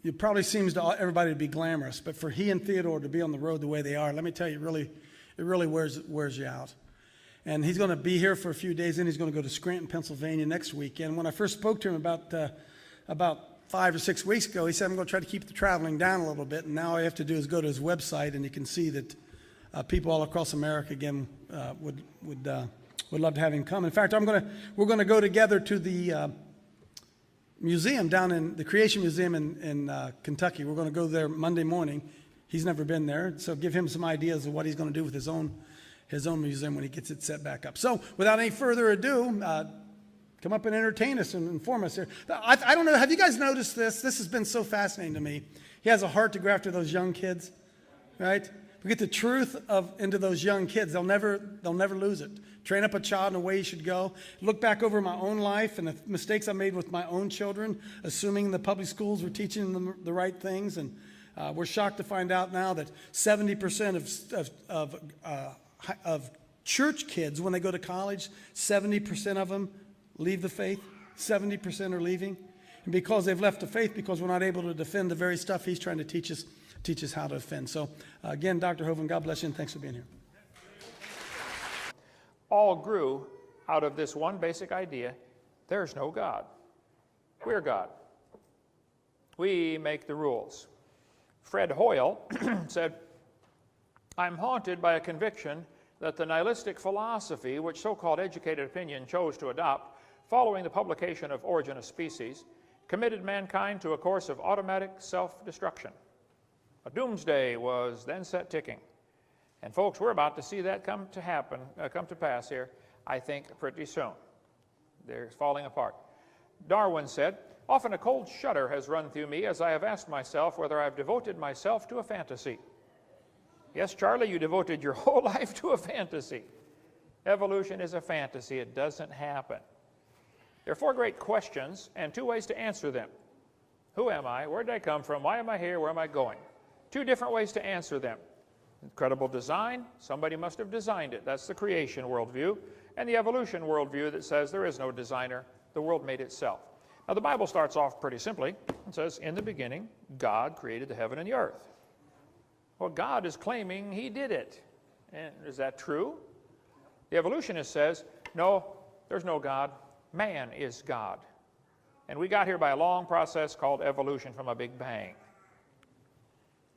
it probably seems to everybody to be glamorous, but for he and Theodore to be on the road the way they are, let me tell you, it really wears you out. And he's going to be here for a few days, and he's going to go to Scranton, Pennsylvania next weekend. When I first spoke to him about 5 or 6 weeks ago, he said, I'm going to try to keep the traveling down a little bit, and now all you have to do is go to his website, and you can see that people all across America, again, would love to have him come. In fact, we're going to go together to the museum down in the Creation Museum in Kentucky. We're going to go there Monday morning. He's never been there, so give him some ideas of what he's going to do with his own museum when he gets it set back up. So, without any further ado, come up and entertain us and inform us here. I don't know, have you guys noticed this? This has been so fascinating to me. He has a heart to go after those young kids, right? We get the truth into those young kids. They'll never lose it. Train up a child in the way he should go. Look back over my own life and the mistakes I made with my own children, assuming the public schools were teaching them the right things. And we're shocked to find out now that 70% of church kids, when they go to college, 70% of them leave the faith. 70% are leaving. And because they've left the faith, because we're not able to defend the very stuff he's trying to teach us how to defend. So, again, Dr. Hovind, God bless you, and thanks for being here. All grew out of this one basic idea: there's no God. We're God. We make the rules. Fred Hoyle said, I'm haunted by a conviction that the nihilistic philosophy, which so-called educated opinion chose to adopt following the publication of Origin of Species, committed mankind to a course of automatic self-destruction. A doomsday was then set ticking. And folks, we're about to see that come to pass here, I think, pretty soon. They're falling apart. Darwin said, often a cold shudder has run through me as I have asked myself whether I've devoted myself to a fantasy. Yes, Charlie, you devoted your whole life to a fantasy. Evolution is a fantasy. It doesn't happen. There are 4 great questions and 2 ways to answer them. Who am I? Where did I come from? Why am I here? Where am I going? 2 different ways to answer them. Incredible design, somebody must have designed it. That's the creation worldview. And the evolution worldview that says there is no designer, the world made itself. Now the Bible starts off pretty simply. It says, in the beginning, God created the heaven and the earth. Well, God is claiming he did it. And is that true? The evolutionist says, no, there's no God. Man is God. And we got here by a long process called evolution from a big bang.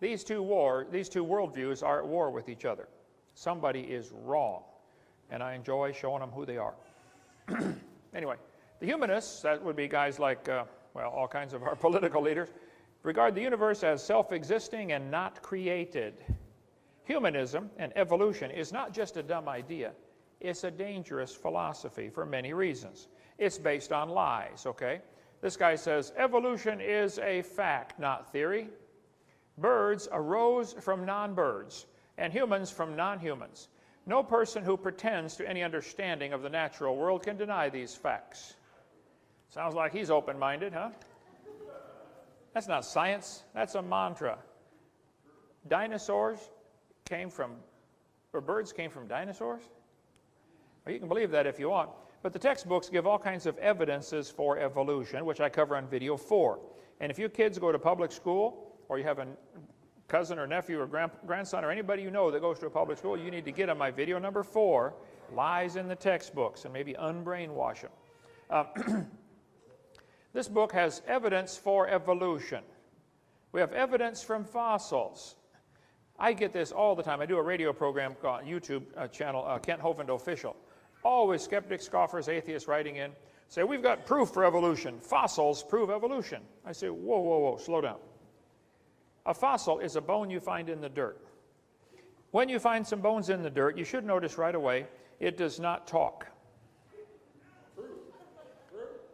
These two worldviews are at war with each other. Somebody is wrong, and I enjoy showing them who they are. Anyway, the humanists, that would be guys like, all kinds of our political leaders, regard the universe as self-existing and not created. Humanism and evolution is not just a dumb idea. It's a dangerous philosophy for many reasons. It's based on lies, okay? This guy says, evolution is a fact, not theory. Birds arose from non-birds, and humans from non-humans. No person who pretends to any understanding of the natural world can deny these facts. Sounds like he's open-minded, huh? That's not science, that's a mantra. Dinosaurs came from, or birds came from dinosaurs? Well, you can believe that if you want. But the textbooks give all kinds of evidences for evolution, which I cover on video 4. And if you kids go to public school, or you have a cousin or nephew or grandson or anybody you know that goes to a public school, you need to get on my video number 4, Lies in the Textbooks, and maybe unbrainwash them. This book has evidence for evolution. We have evidence from fossils. I get this all the time. I do a radio program on YouTube channel, Kent Hovind Official. Always skeptics, scoffers, atheists writing in, say, we've got proof for evolution. Fossils prove evolution. I say, whoa, whoa, whoa, slow down. A fossil is a bone you find in the dirt. When you find some bones in the dirt, you should notice right away it does not talk.